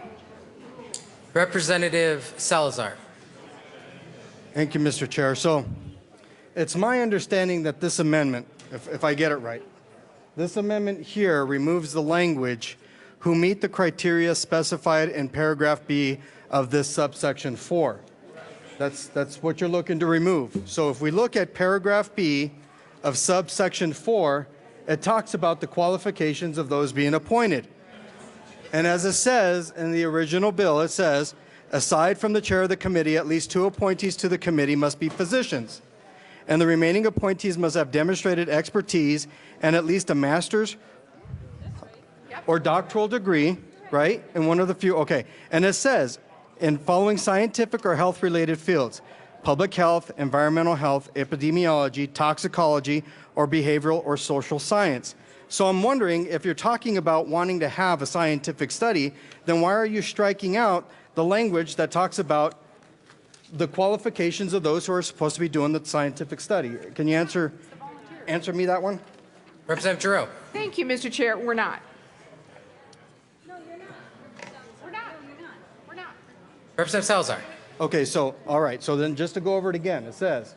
Representative Salazar. Thank you, Mr. Chair. So it's my understanding that this amendment, if I get it right, this amendment here removes the language who meet the criteria specified in paragraph B of this subsection 4. That's what you're looking to remove. So if we look at paragraph B of subsection 4, it talks about the qualifications of those being appointed. And as it says in the original bill, it says, aside from the chair of the committee, at least 2 appointees to the committee must be physicians. And the remaining appointees must have demonstrated expertise and at least a master's or doctoral degree, right? In one of the few, okay. And it says, in following scientific or health-related fields. public health, environmental health, epidemiology, toxicology, or behavioral or social science. So I'm wondering, if you're talking about wanting to have a scientific study, then why are you striking out the language that talks about the qualifications of those who are supposed to be doing the scientific study? Can you answer me that one? Representative Giroux. Thank you, Mr. Chair. We're not. Representative Salazar. Okay, so, all right, so then just to go over it again, it says,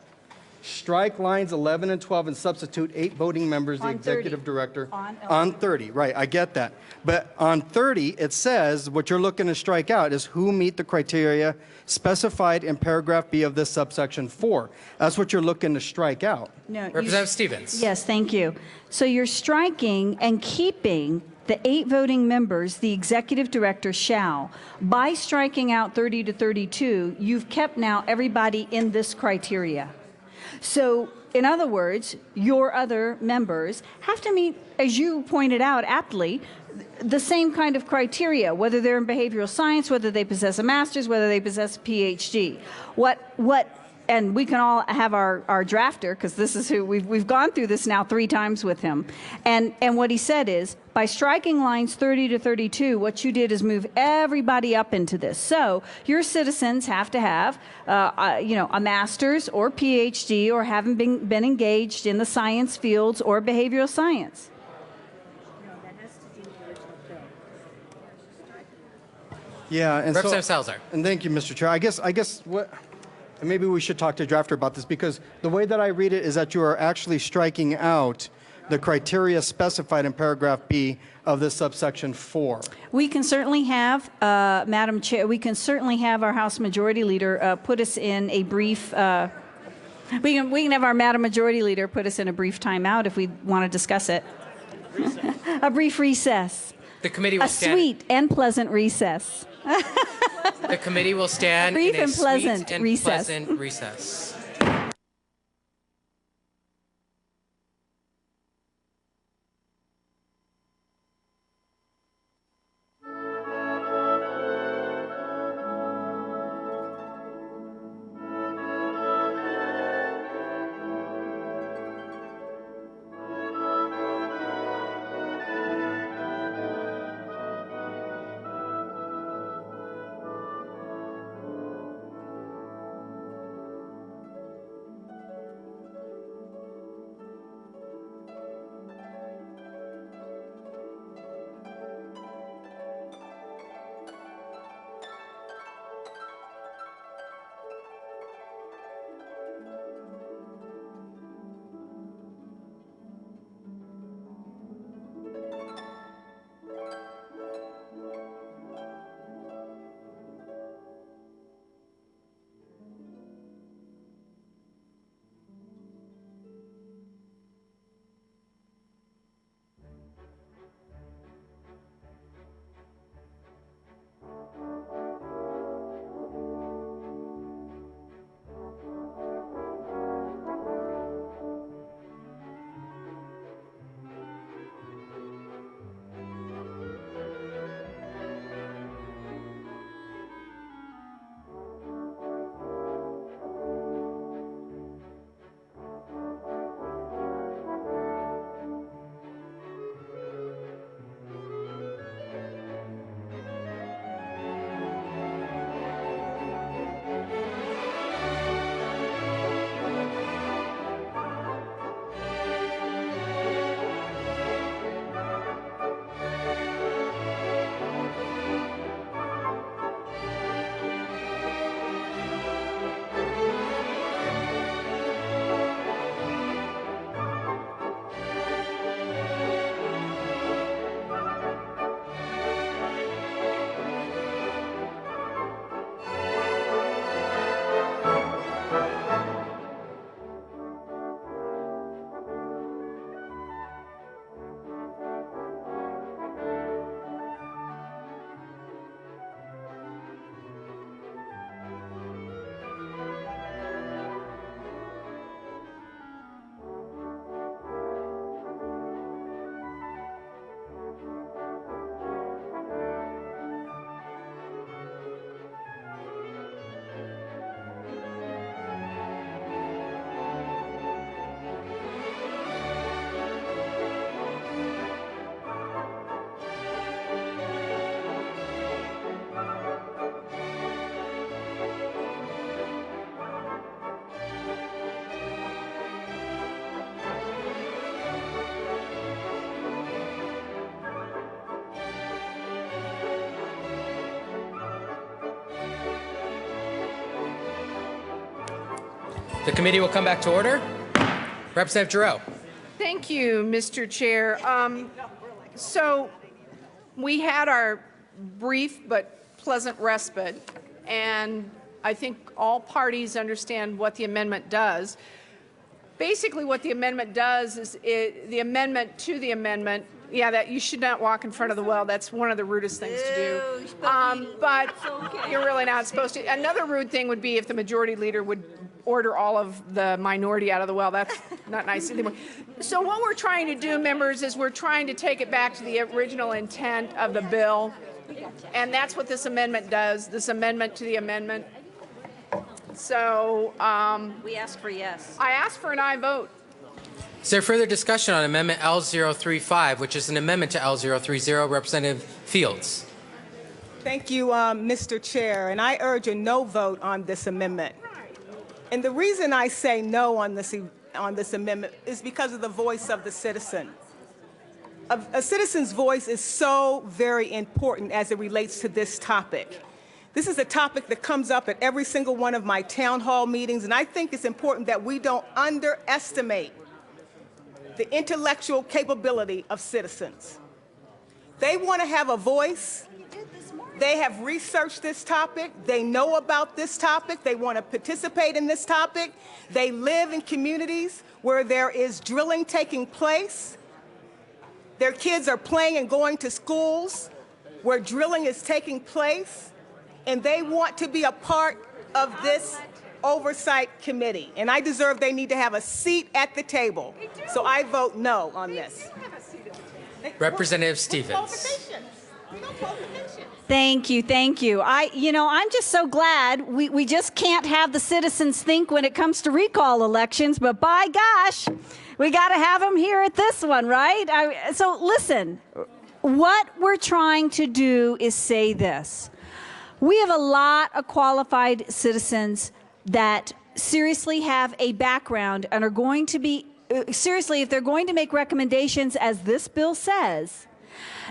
strike lines 11 and 12 and substitute 8 voting members, the On 30. executive director. On 30, right, I get that. But on 30, it says what you're looking to strike out is who meet the criteria specified in paragraph B of this subsection 4. That's what you're looking to strike out. No, Representative Stevens. Yes, thank you. So you're striking and keeping the 8 voting members, the executive director shall. By striking out 30 to 32, you've kept now everybody in this criteria. So, in other words, your other members have to meet, as you pointed out aptly, the same kind of criteria, whether they're in behavioral science, whether they possess a master's, whether they possess a PhD. And we can all have our drafter, because this is who we've gone through this now 3 times with him. And what he said is, by striking lines 30 to 32, what you did is move everybody up into this. So your citizens have to have, a master's or PhD or haven't been engaged in the science fields or behavioral science. Yeah, and Representative Salazar. And thank you, Mr. Chair. I guess what, and maybe we should talk to drafter about this, because the way that I read it is that you are actually striking out the criteria specified in paragraph B of this subsection 4. We can certainly have, Madam Chair, we can certainly have our House Majority Leader put us in a brief. We can have our Madam Majority Leader put us in a brief timeout if we want to discuss it. A brief recess. The committee will A stand. sweet and pleasant recess. The committee will stand Brief in a and pleasant sweet and recess. pleasant recess. The committee will come back to order. Representative Giroux. Thank you, Mr. Chair. So we had our brief but pleasant respite, and I think all parties understand what the amendment does. Basically, what the amendment does is the amendment to the amendment. Yeah, that you should not walk in front of the well. That's one of the rudest things to do. But you're really not supposed to. Another rude thing would be if the majority leader would order all of the minority out of the well. That's not nice anymore. So what we're trying to do, members, is we're trying to take it back to the original intent of the bill. And that's what this amendment does, this amendment to the amendment. So we ask for yes. I ask for an aye vote. Is there further discussion on Amendment L035, which is an amendment to L030? Representative Fields. Thank you, Mr. Chair, and I urge a no vote on this amendment. And the reason I say no on this amendment is because of the voice of the citizen. A citizen's voice is so very important as it relates to this topic. This is a topic that comes up at every single one of my town hall meetings, and I think it's important that we don't underestimate the intellectual capability of citizens. They want to have a voice. They have researched this topic. They know about this topic. They want to participate in this topic. They live in communities where there is drilling taking place. Their kids are playing and going to schools where drilling is taking place. And they want to be a part of this oversight committee. And I deserve they need to have a seat at the table. So I vote no on this. Representative Stevens. Thank you, thank you. I'm just so glad we just can't have the citizens think when it comes to recall elections, but by gosh, we got to have them here at this one, right? So listen, what we're trying to do is say this. We have a lot of qualified citizens that seriously have a background and are going to be, seriously, if they're going to make recommendations, as this bill says,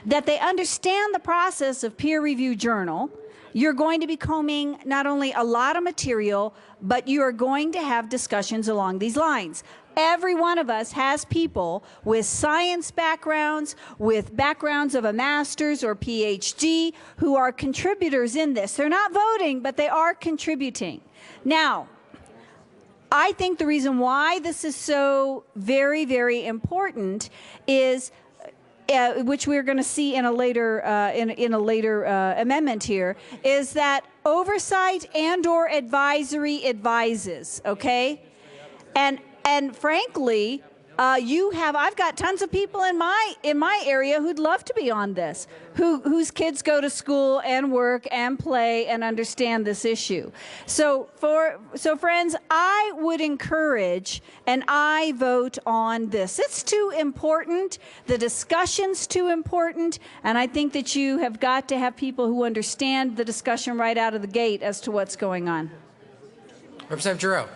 that they understand the process of peer review journal. You're going to be combing not only a lot of material, but you are going to have discussions along these lines. Every one of us has people with science backgrounds, with backgrounds of a master's or PhD, who are contributors in this. They're not voting, but they are contributing. Now, I think the reason why this is so very, very important is which we're going to see in a later amendment here, is that oversight and/or advisory advises. Okay, and frankly, I've got tons of people in my area who'd love to be on this, whose kids go to school and work and play and understand this issue. So friends, I would encourage and I vote on this. It's too important. The discussion's too important, and I think that you have got to have people who understand the discussion right out of the gate as to what's going on. Representative Giroux.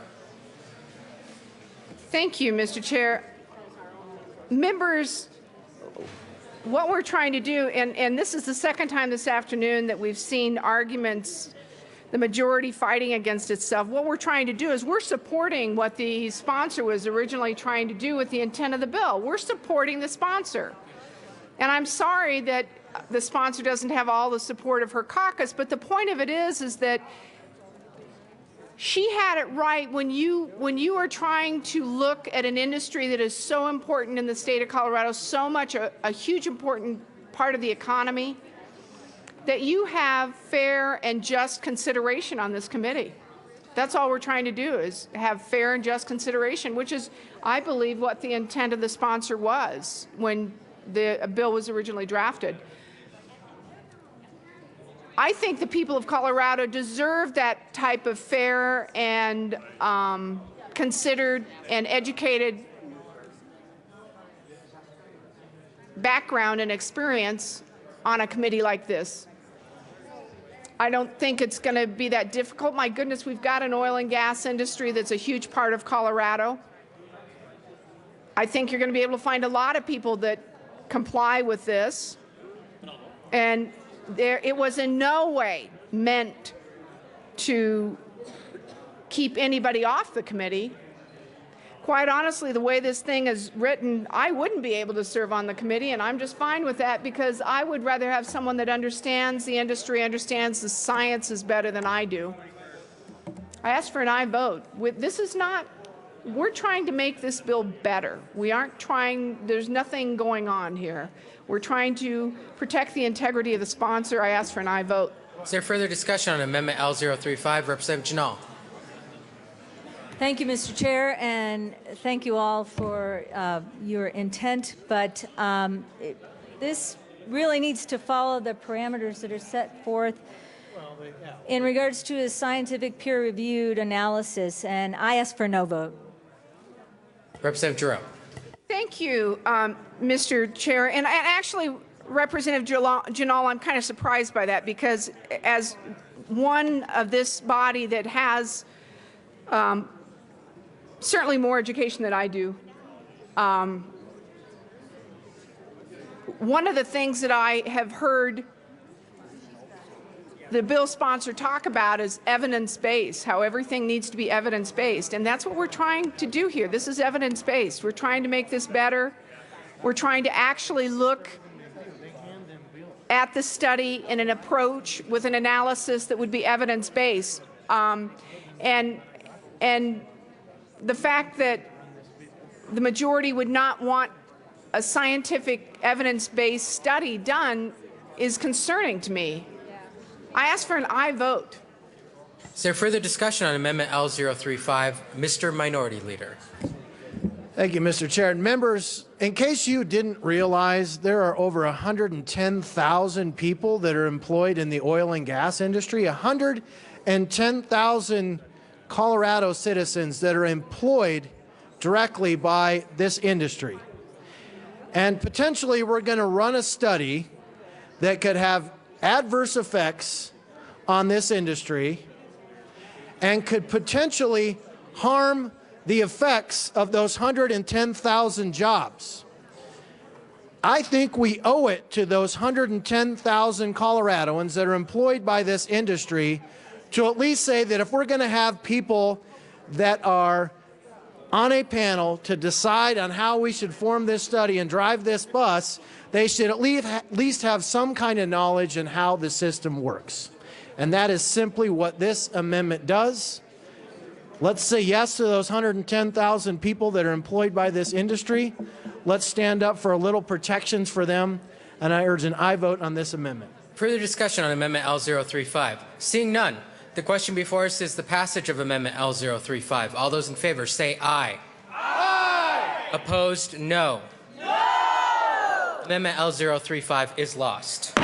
Thank you, Mr. Chair. Members, what we're trying to do, and this is the second time this afternoon that we've seen arguments, the majority fighting against itself. What we're trying to do is we're supporting what the sponsor was originally trying to do with the intent of the bill. We're supporting the sponsor. And I'm sorry that the sponsor doesn't have all the support of her caucus, but the point of it is that she had it right when you are trying to look at an industry that is so important in the state of Colorado, so much a huge important part of the economy, that you have fair and just consideration on this committee. That's all we're trying to do, is have fair and just consideration, which is, I believe, what the intent of the sponsor was when the bill was originally drafted. I think the people of Colorado deserve that type of fair and considered and educated background and experience on a committee like this. I don't think it's going to be that difficult. My goodness, we've got an oil and gas industry that's a huge part of Colorado. I think you're going to be able to find a lot of people that comply with this. And it was in no way meant to keep anybody off the committee. Quite honestly, the way this thing is written, I wouldn't be able to serve on the committee, and I'm just fine with that because I would rather have someone that understands the industry, understands the sciences better than I do. I asked for an aye vote. We're trying to make this bill better. We aren't trying, there's nothing going on here. We're trying to protect the integrity of the sponsor. I asked for an aye vote. Is there further discussion on Amendment L035? Representative Janal. Thank you, Mr. Chair, and thank you all for your intent, but this really needs to follow the parameters that are set forth in regards to a scientific peer-reviewed analysis, and I ask for no vote. Representative Jerome. Thank you, Mr. Chair. And actually, Representative Janal, I'm kind of surprised by that because as one of this body that has certainly more education than I do, one of the things that I have heard the bill sponsor talk about is evidence-based, how everything needs to be evidence-based. And that's what we're trying to do here. This is evidence-based. We're trying to make this better. We're trying to actually look at the study in an approach with an analysis that would be evidence-based. And the fact that the majority would not want a scientific evidence-based study done is concerning to me. I ask for an aye vote. Is there further discussion on Amendment L035? Mr. Minority Leader. Thank you, Mr. Chair. And members, in case you didn't realize, there are over 110,000 people that are employed in the oil and gas industry, 110,000 Colorado citizens that are employed directly by this industry. And potentially we're going to run a study that could have adverse effects on this industry and could potentially harm the effects of those 110,000 jobs. I think we owe it to those 110,000 Coloradoans that are employed by this industry to at least say that if we're going to have people that are on a panel to decide on how we should form this study and drive this bus, they should at least have some kind of knowledge in how the system works. And that is simply what this amendment does. Let's say yes to those 110,000 people that are employed by this industry. Let's stand up for a little protections for them, and I urge an aye vote on this amendment. Further discussion on Amendment L035? Seeing none, the question before us is the passage of Amendment L035. All those in favor say aye. Aye! Opposed, no. No! Amendment L035 is lost.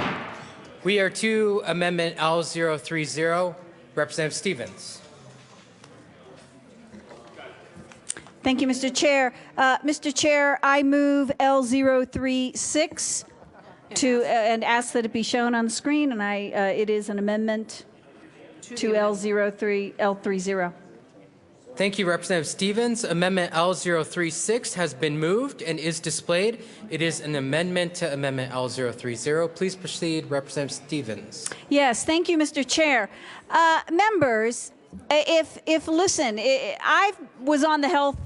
We are to Amendment L030. Representative Stevens. Thank you, Mr. Chair. Mr. Chair, I move L036 and ask that it be shown on the screen, and it is an amendment to L30. Thank you, Representative Stevens. Amendment L036 has been moved and is displayed. It is an amendment to Amendment L030. Please proceed, Representative Stevens. Yes, thank you, Mr. Chair. Members, listen, I was on the Health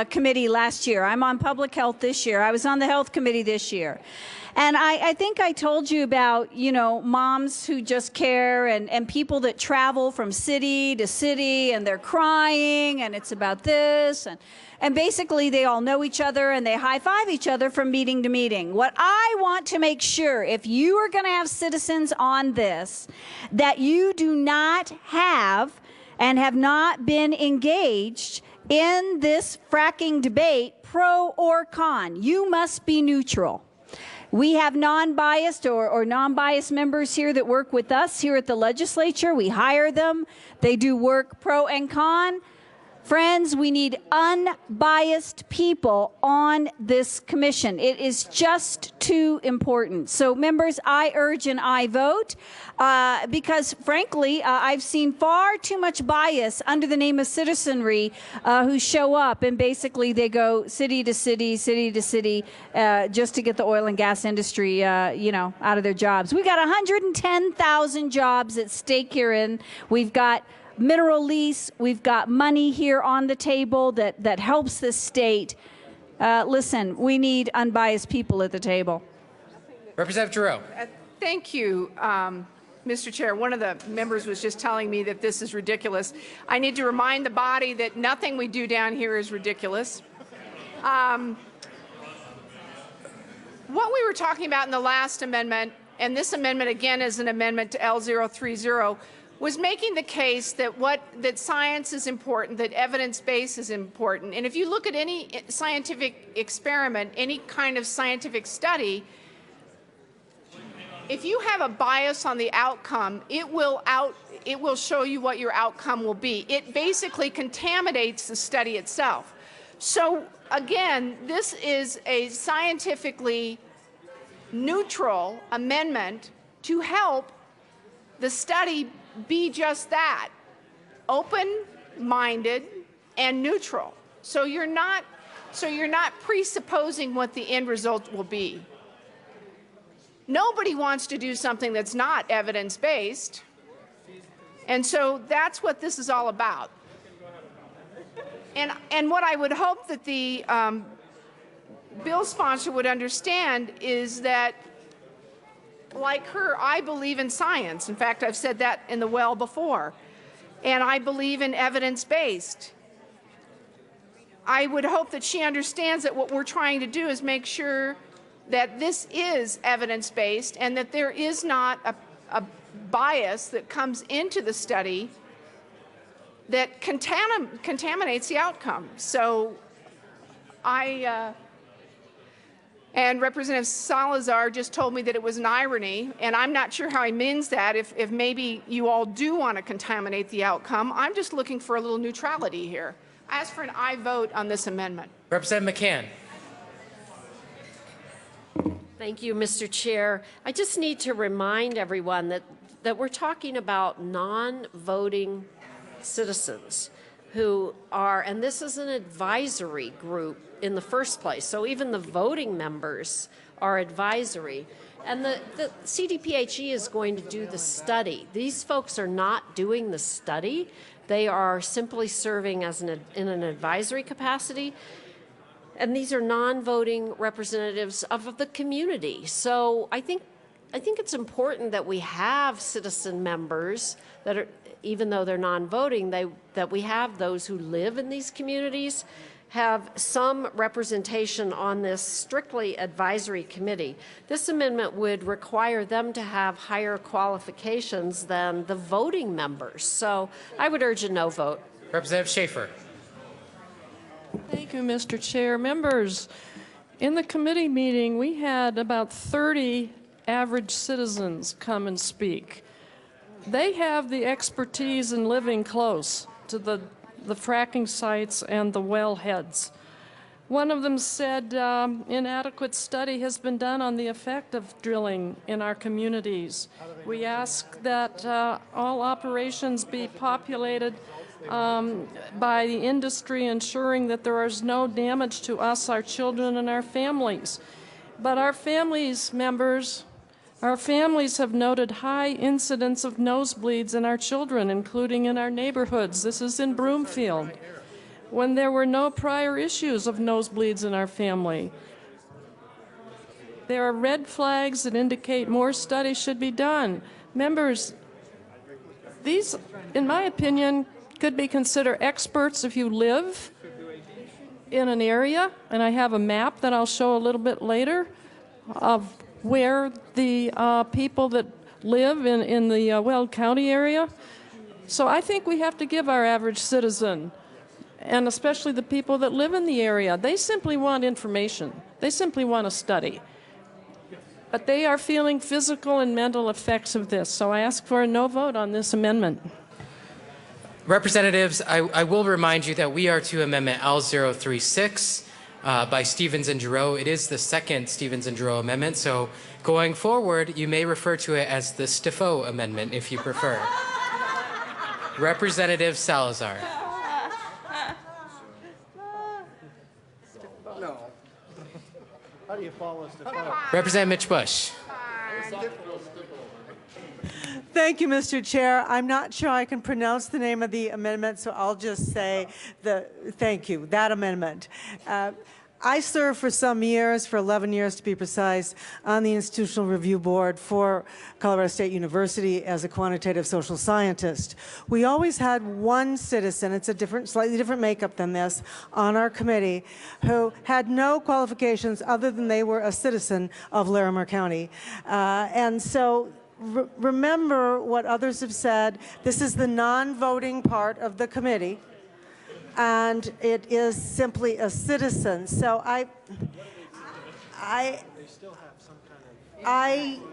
Committee last year. I'm on Public Health this year. I was on the Health Committee this year. And I think I told you about, moms who just care and people that travel from city to city and they're crying and it's about this. And basically they all know each other and they high-five each other from meeting to meeting. What I want to make sure, if you are going to have citizens on this, that you do not have and have not been engaged in this fracking debate, pro or con. You must be neutral. We have non-biased or non-biased members here that work with us here at the legislature. We hire them. They do work pro and con. Friends, we need unbiased people on this commission. It is just too important. So, members, I urge an aye vote because, frankly, I've seen far too much bias under the name of citizenry who show up and basically they go city to city, just to get the oil and gas industry, out of their jobs. We've got 110,000 jobs at stake here, and we've got mineral lease. We've got money here on the table that helps the state. Listen, we need unbiased people at the table. Representative Giroux. Thank you, Mr. Chair. One of the members was just telling me that this is ridiculous. I need to remind the body that nothing we do down here is ridiculous. What we were talking about in the last amendment, and this amendment again is an amendment to L030, was making the case that science is important, that evidence-based is important. And if you look at any scientific experiment, any kind of scientific study, if you have a bias on the outcome, it will show you what your outcome will be. It basically contaminates the study itself. So again, this is a scientifically neutral amendment to help the study be just that, open-minded and neutral. So you're not presupposing what the end result will be. Nobody wants to do something that's not evidence-based. And so that's what this is all about. And what I would hope that the bill sponsor would understand is that, like her, I believe in science. In fact, I've said that in the well before. And I believe in evidence-based. I would hope that she understands that what we're trying to do is make sure that this is evidence-based and that there is not a bias that comes into the study that contaminates the outcome. So and Representative Salazar just told me that it was an irony, and I'm not sure how he means that, if maybe you all do want to contaminate the outcome. I'm just looking for a little neutrality here. I ask for an aye vote on this amendment. Representative McCann. Thank you, Mr. Chair. I just need to remind everyone that we're talking about non-voting citizens who are, and this is an advisory group in the first place, so even the voting members are advisory. And the CDPHE is going to do the study. These folks are not doing the study. They are simply serving as in an advisory capacity. And these are non-voting representatives of the community. So I think it's important that we have citizen members that are, even though they're non-voting, that we have those who live in these communities, have some representation on this strictly advisory committee. This amendment would require them to have higher qualifications than the voting members. So I would urge a no vote. Representative Schaefer. Thank you, Mr. Chair. Members, in the committee meeting, we had about 30 average citizens come and speak. They have the expertise in living close to the fracking sites and the wellheads. One of them said inadequate study has been done on the effect of drilling in our communities. We ask that all operations be populated by the industry, ensuring that there is no damage to us, our children, and our families. But our families, members, our families have noted high incidence of nosebleeds in our children, including in our neighborhoods. This is in Broomfield, when there were no prior issues of nosebleeds in our family. There are red flags that indicate more studies should be done. Members, these, in my opinion, could be considered experts if you live in an area, and I have a map that I'll show a little bit later of where the people that live in the Weld County area. So I think we have to give our average citizen, and especially the people that live in the area, they simply want information. They simply want a study. But they are feeling physical and mental effects of this. So I ask for a no vote on this amendment. Representatives, I will remind you that we are to Amendment L036 by Stevens and Giroux. It is the second Stevens and Giroux amendment, so going forward, you may refer to it as the Stifo amendment if you prefer. Representative Salazar. No. How do you follow Stifo? Representative Mitch Bush. Thank you, Mr. Chair. I'm not sure I can pronounce the name of the amendment, so I'll just say thank you, that amendment. I served for some years, for 11 years to be precise, on the Institutional Review Board for Colorado State University as a quantitative social scientist. We always had one citizen, it's a slightly different makeup than this, on our committee who had no qualifications other than they were a citizen of Larimer County. And so remember what others have said. This is the non-voting part of the committee, and it is simply a citizen. So I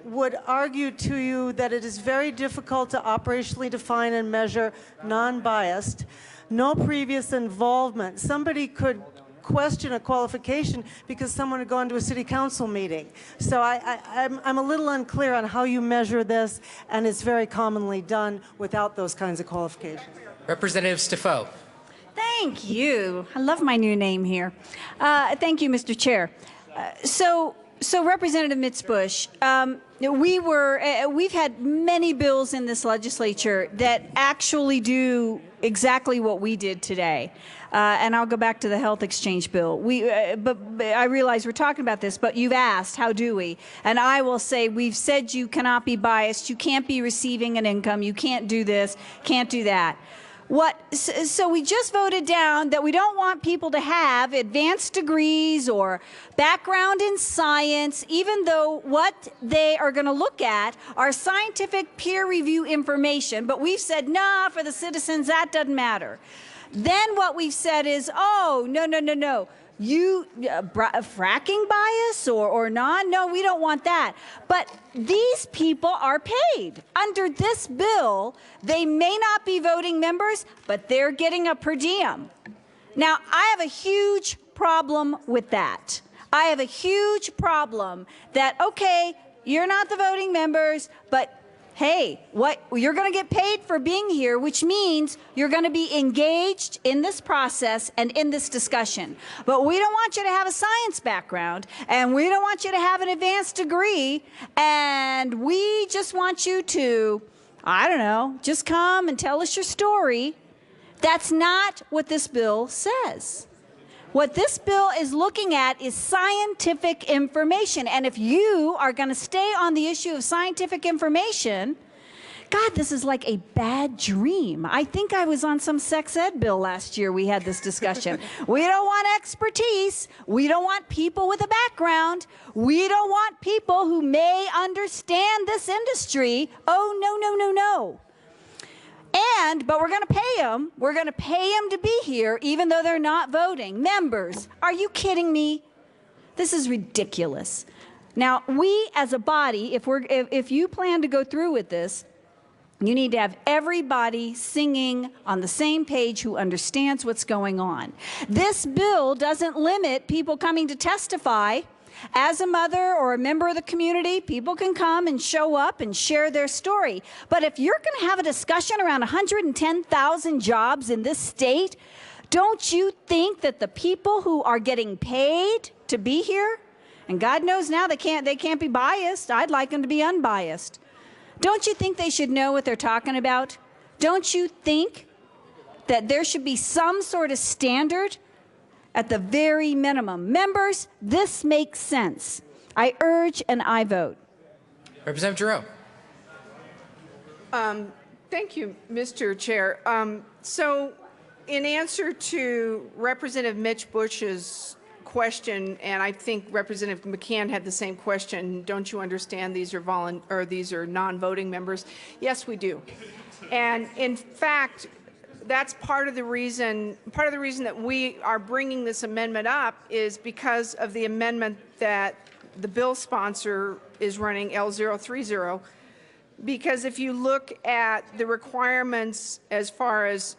would argue to you that it is very difficult to operationally define and measure non-biased, no previous involvement. Somebody could question a qualification because someone had gone to a city council meeting. So I'm a little unclear on how you measure this, and it's very commonly done without those kinds of qualifications. Representative Stefoe. Thank you. I love my new name here. Thank you, Mr. Chair. So Representative Mitz-Bush, we've had many bills in this legislature that actually do exactly what we did today. And I'll go back to the health exchange bill. But I realize we're talking about this, but you've asked, how do we? And I will say, we've said you cannot be biased, you can't be receiving an income, you can't do this, can't do that. So we just voted down that we don't want people to have advanced degrees or background in science, even though what they are going to look at are scientific peer review information. But we've said, nah, for the citizens, that doesn't matter. Then what we've said is, oh, no. You fracking bias or non? No, we don't want that. But these people are paid. Under this bill, they may not be voting members, but they're getting a per diem. Now, I have a huge problem with that. I have a huge problem that, okay, you're not the voting members, but hey, you're going to get paid for being here, which means you're going to be engaged in this process and in this discussion. But we don't want you to have a science background, and we don't want you to have an advanced degree, and we just want you to, I don't know, just come and tell us your story. That's not what this bill says. What this bill is looking at is scientific information. And if you are going to stay on the issue of scientific information, God, this is like a bad dream. I think I was on some sex ed bill last year. We had this discussion. We don't want expertise. We don't want people with a background. We don't want people who may understand this industry. Oh, no. But we're going to pay them. We're going to pay them to be here, even though they're not voting. Members, are you kidding me? This is ridiculous. Now, we as a body, if you plan to go through with this, you need to have everybody singing on the same page who understands what's going on. This bill doesn't limit people coming to testify. As a mother or a member of the community, people can come and show up and share their story. But if you're going to have a discussion around 110,000 jobs in this state, don't you think that the people who are getting paid to be here, and God knows now they can't be biased. I'd like them to be unbiased. Don't you think they should know what they're talking about? Don't you think that there should be some sort of standard? At the very minimum. Members, this makes sense. I urge and I vote. Representative Giroux. Thank you, Mr. Chair. So in answer to Representative Mitz-Bush's question, and I think Representative McCann had the same question, don't you understand these are non-voting members? Yes, we do. And in fact, that's part of the reason that we are bringing this amendment up is because of the amendment that the bill sponsor is running, L030. Because if you look at the requirements as far as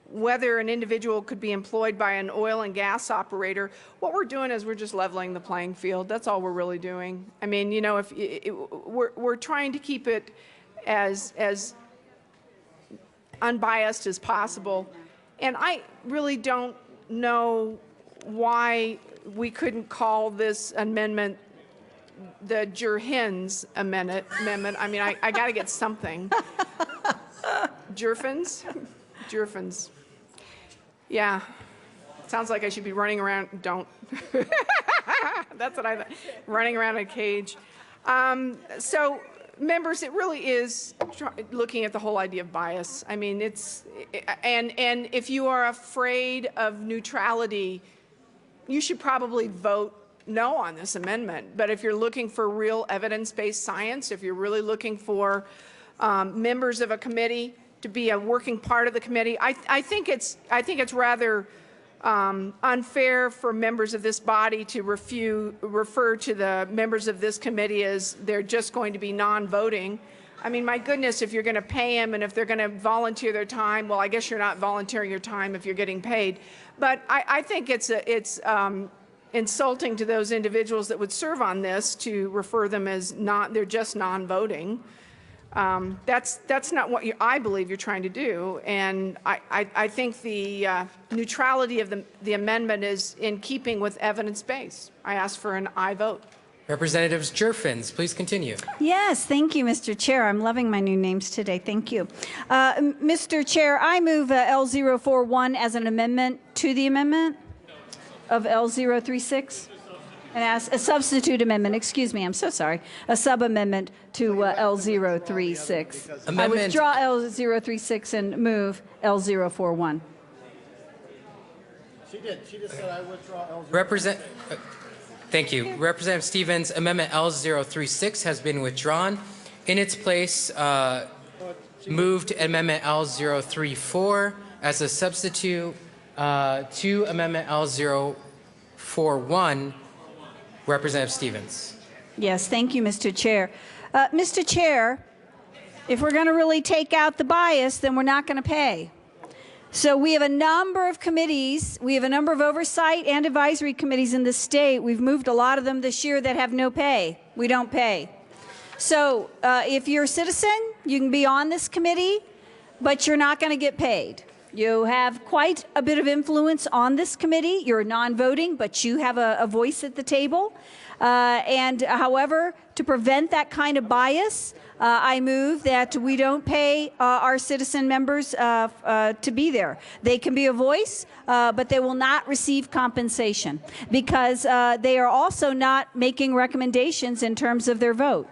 whether an individual could be employed by an oil and gas operator, what we're doing is we're just leveling the playing field. That's all we're really doing. I mean, you know, we're trying to keep it as unbiased as possible. And I really don't know why we couldn't call this amendment the Jurhins amendment. I mean, I got to get something. Jurfins. Yeah. Sounds like I should be running around. Don't. That's what I thought. Running around in a cage. So, members, it really is looking at the whole idea of bias. I mean, and if you are afraid of neutrality, you should probably vote no on this amendment. But if you're looking for real evidence-based science, if you're really looking for members of a committee to be a working part of the committee, I think it's rather unfair for members of this body to refer to the members of this committee as they're just going to be non-voting. I mean, my goodness, if you're going to pay them and if they're going to volunteer their time, well, I guess you're not volunteering your time if you're getting paid. But I think it's insulting to those individuals that would serve on this to refer them as they're just non-voting. That's not what I believe you're trying to do, and I think the neutrality of the amendment is in keeping with evidence-based. I ask for an aye vote. Representatives Jurfins, please continue. Yes, thank you, Mr. Chair. I'm loving my new names today. Thank you. Mr. Chair, I move L041 as an amendment to the amendment of L036. And as a substitute amendment, excuse me, I'm so sorry, a sub-amendment to L036. I withdraw L036 and move L041. She did. She just said I withdraw L036. Thank you. Representative Stevens, Amendment L036 has been withdrawn. In its place, moved Amendment L034 as a substitute to Amendment L041. Representative Stevens. Yes, thank you, Mr. Chair. Mr. Chair, if we're going to really take out the bias, then we're not going to pay. So we have a number of committees. We have a number of oversight and advisory committees in the state. We've moved a lot of them this year that have no pay. We don't pay. So if you're a citizen, you can be on this committee, but you're not going to get paid. You have quite a bit of influence on this committee. You're non-voting, but you have a voice at the table. And however, to prevent that kind of bias, I move that we don't pay our citizen members to be there. They can be a voice, but they will not receive compensation because they are also not making recommendations in terms of their vote.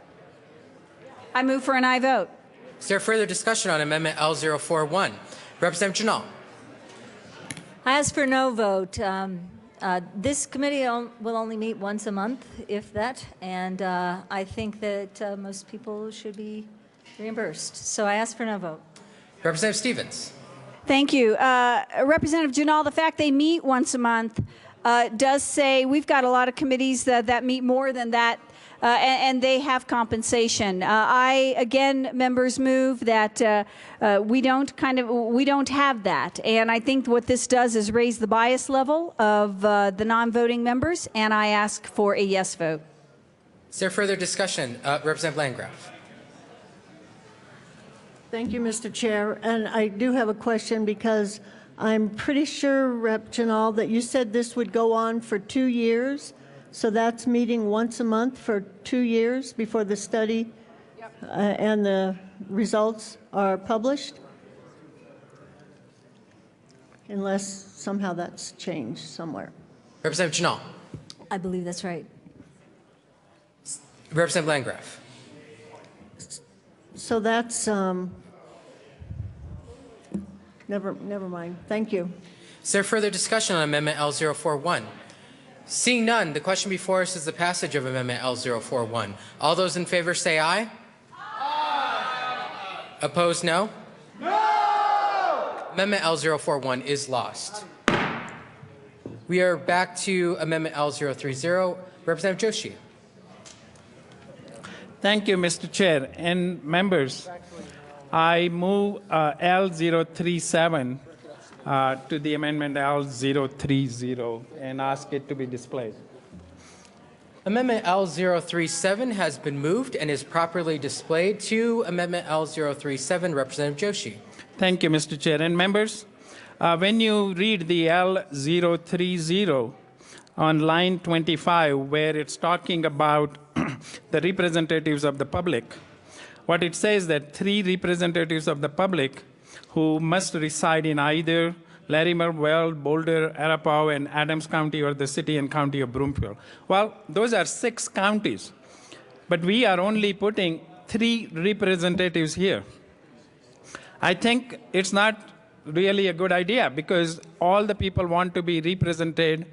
I move for an aye vote. Is there further discussion on Amendment L041? Representative Janal. I ask for no vote. This committee will only meet once a month, if that, and I think that most people should be reimbursed. So I ask for no vote. Representative Stevens. Thank you. Representative Janal, the fact they meet once a month does say we've got a lot of committees that meet more than that. And they have compensation. I, again, members move that we don't have that. And I think what this does is raise the bias level of the non-voting members, and I ask for a yes vote. Is there further discussion? Representative Landgraf. Thank you, Mr. Chair. And I do have a question because I'm pretty sure, Rep. Janal, that you said this would go on for 2 years. So that's meeting once a month for 2 years before the study and the results are published? Unless somehow that's changed somewhere. Representative Janal. I believe that's right. Representative Landgraf. So that's, never mind. Thank you. Is there further discussion on Amendment L041? Seeing none, the question before us is the passage of Amendment L041. All those in favor say aye. Aye. Opposed, no? No! Amendment L041 is lost. We are back to Amendment L030. Representative Joshi. Thank you, Mr. Chair. And members, I move L037 to the amendment L030 and ask it to be displayed. Amendment L037 has been moved and is properly displayed to Amendment L037. Representative Joshi. Thank you, Mr. Chair. And members, when you read the L030 on line 25, where it's talking about the representatives of the public. What it says that 3 representatives of the public who must reside in either Larimer, Weld, Boulder, Arapahoe, and Adams County, or the city and county of Broomfield. Well, those are 6 counties, but we are only putting 3 representatives here. I think it's not really a good idea because all the people want to be represented.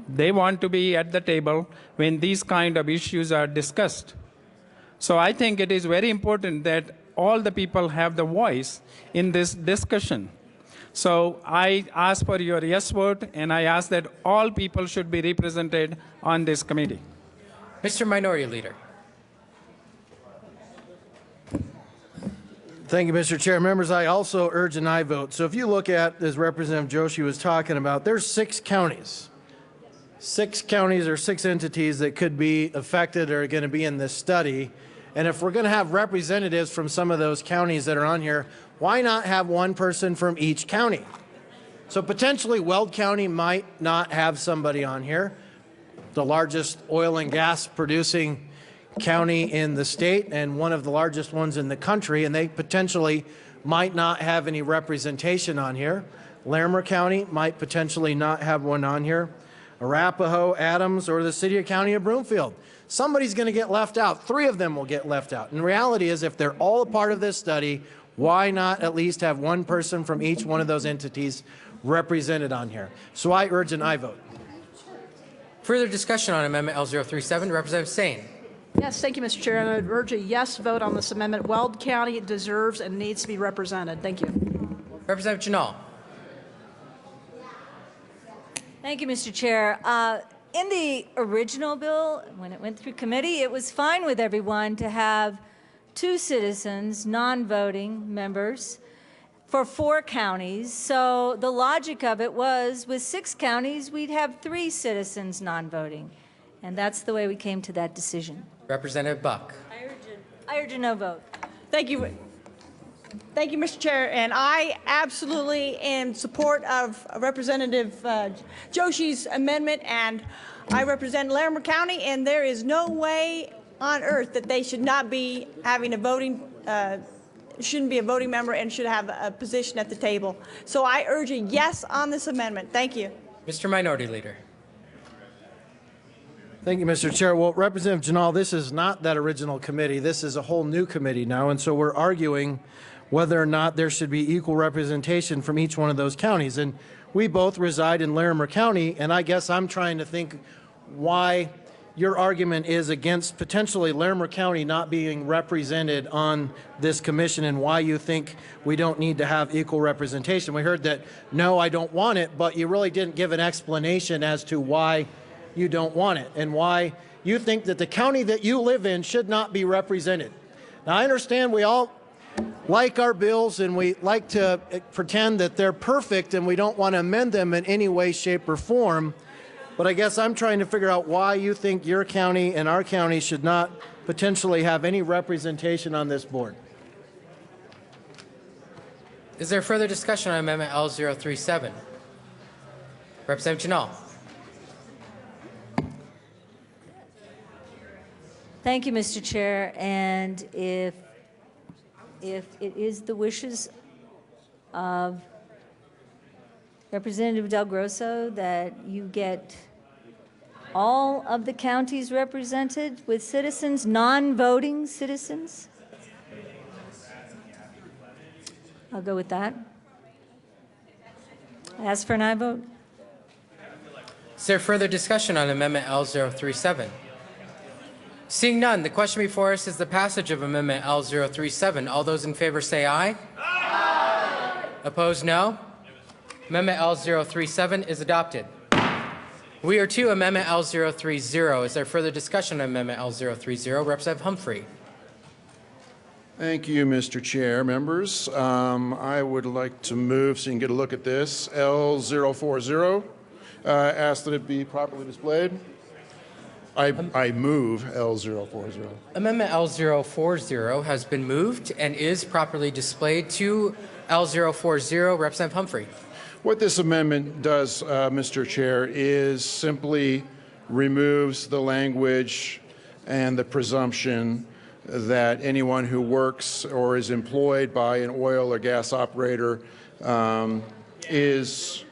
They want to be at the table when these kind of issues are discussed. So I think it is very important that all the people have the voice in this discussion. So I ask for your yes vote, and I ask that all people should be represented on this committee. Mr. Minority Leader. Thank you, Mr. Chair. Members, I also urge an aye vote. So if you look at, as Representative Joshi was talking about, there's 6 counties. 6 counties or 6 entities that could be affected or are going to be in this study. And if we're going to have representatives from some of those counties that are on here, why not have one person from each county? So potentially Weld County might not have somebody on here, the largest oil and gas producing county in the state and one of the largest ones in the country, and they potentially might not have any representation on here. Larimer County might potentially not have one on here. Arapahoe, Adams, or the city or county of Broomfield. Somebody's going to get left out. 3 of them will get left out. And the reality is, if they're all a part of this study, why not at least have one person from each one of those entities represented on here? So I urge an aye vote. Further discussion on Amendment L037, Representative Sane. Yes, thank you, Mr. Chair. And I would urge a yes vote on this amendment. Weld County deserves and needs to be represented. Thank you. Representative Janal. Thank you, Mr. Chair. In the original bill, when it went through committee, it was fine with everyone to have 2 citizens, non-voting members, for 4 counties. So the logic of it was, with 6 counties, we'd have 3 citizens non-voting. And that's the way we came to that decision. Representative Buck. I urge a no vote. Thank you. Thank you, Mr. Chair. And I absolutely am in support of Representative Joshi's amendment, and I represent Larimer County, and there is no way on earth that they should not be having a voting, shouldn't be a voting member and should have a position at the table. So I urge a yes on this amendment. Thank you. Mr. Minority Leader. Thank you, Mr. Chair. Well, Representative Janal, this is not that original committee. This is a whole new committee now, and so we're arguing whether or not there should be equal representation from each one of those counties. And we both reside in Larimer County, and I guess I'm trying to think why your argument is against potentially Larimer County not being represented on this commission, and why you think we don't need to have equal representation. We heard that, no, I don't want it, but you really didn't give an explanation as to why you don't want it and why you think that the county that you live in should not be represented. Now, I understand we all like our bills and we like to pretend that they're perfect and we don't want to amend them in any way, shape, or form. But I guess I'm trying to figure out why you think your county and our county should not potentially have any representation on this board. Is there further discussion on Amendment L037? Representative Janal. Thank you, Mr. Chair. And if it is the wishes of Representative Del Grosso that you get all of the counties represented with citizens, non-voting citizens, I'll go with that. I ask for an aye vote. Is there further discussion on Amendment L037? Seeing none, the question before us is the passage of Amendment L037. All those in favor say aye. Aye. Opposed, no. Amendment L037 is adopted. We are to Amendment L030. Is there further discussion on Amendment L030? Representative Humphrey. Thank you, Mr. Chair. Members, I would like to move, so you can get a look at this, L040. Ask that it be properly displayed. I move L040. Amendment L040 has been moved and is properly displayed to L040. Representative Humphrey. What this amendment does, Mr. Chair, is simply removes the language and the presumption that anyone who works or is employed by an oil or gas operator is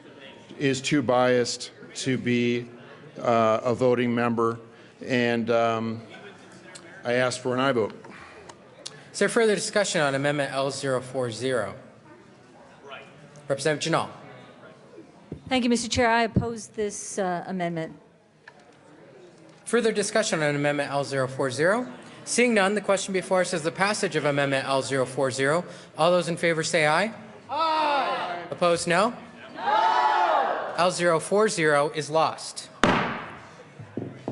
too biased to be a voting member, and I ask for an aye vote. Is there further discussion on Amendment L040? Representative Janal. Thank you, Mr. Chair. I oppose this amendment. Further discussion on Amendment L040? Seeing none, the question before us is the passage of Amendment L040. All those in favor say aye. Aye. Opposed, no? No. L040 is lost.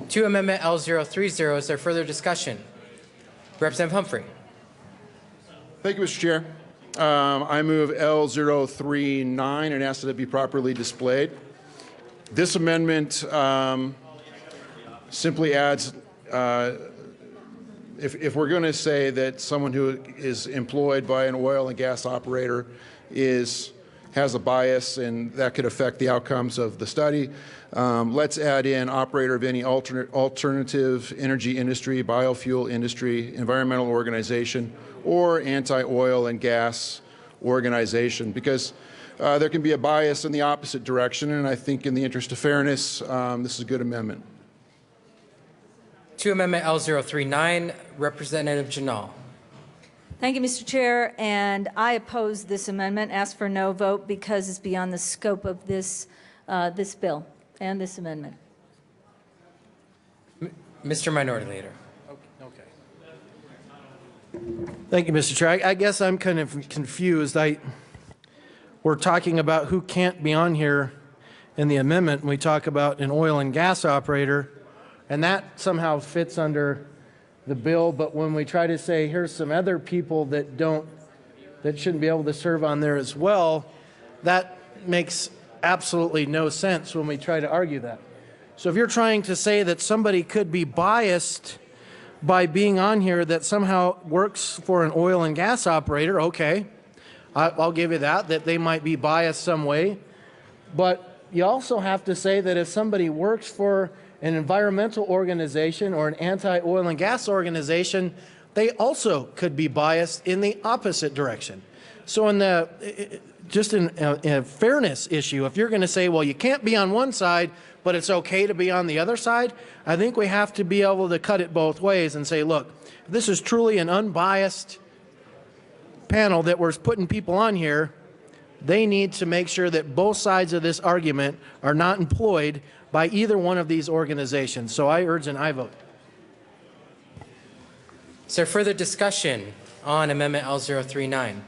To Amendment L030, is there further discussion? Representative Humphrey. Thank you, Mr. Chair. I move L039 and ask that it be properly displayed. This amendment simply adds, if we're going to say that someone who is employed by an oil and gas operator has a bias and that could affect the outcomes of the study, let's add in operator of any alternative energy industry, biofuel industry, environmental organization, or anti-oil and gas organization, because there can be a bias in the opposite direction, and I think in the interest of fairness, this is a good amendment. To Amendment L039, Representative Janal. Thank you, Mr. Chair, and I oppose this amendment. Ask for no vote because it's beyond the scope of this this bill and this amendment. Mr. Minority Leader. Thank you, Mr. Chair. I guess I'm kind of confused. We're talking about who can't be on here in the amendment, and we talk about an oil and gas operator, and that somehow fits under the bill. But when we try to say here's some other people that shouldn't be able to serve on there as well, that makes absolutely no sense when we try to argue that. So if you're trying to say that somebody could be biased by being on here that somehow works for an oil and gas operator, okay, I'll give you that they might be biased some way. But you also have to say that if somebody works for an environmental organization or an anti-oil and gas organization, they also could be biased in the opposite direction. So in a fairness issue, if you're going to say, well, you can't be on one side, but it's okay to be on the other side, I think we have to be able to cut it both ways and say, look, this is truly an unbiased panel that we're putting people on here. They need to make sure that both sides of this argument are not employed by either one of these organizations. So I urge an aye vote. Is there further discussion on Amendment L039?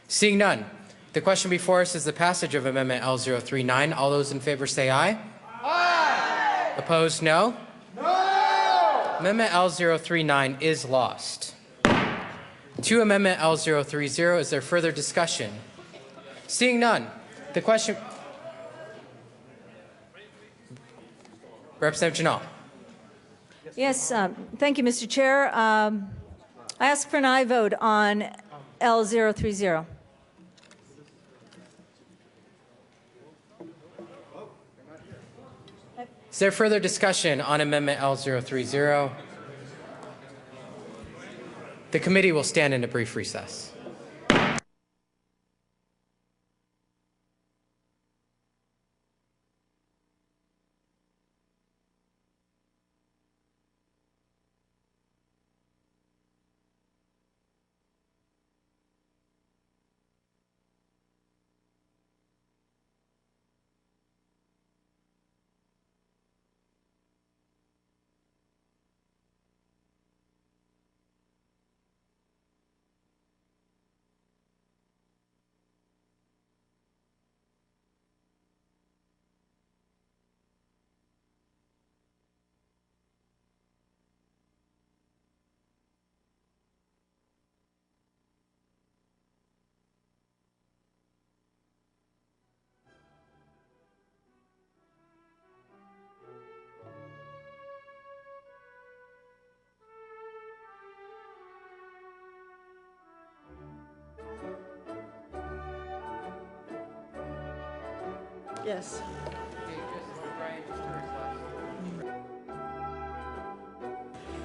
Seeing none, the question before us is the passage of Amendment L039. All those in favor say aye. Aye. Opposed, no? No. Amendment L039 is lost. To Amendment L030, is there further discussion? Seeing none, the question... Representative Janal. Yes, thank you, Mr. Chair. I ask for an aye vote on L030. Is there further discussion on Amendment L030? The committee will stand in a brief recess. Yes.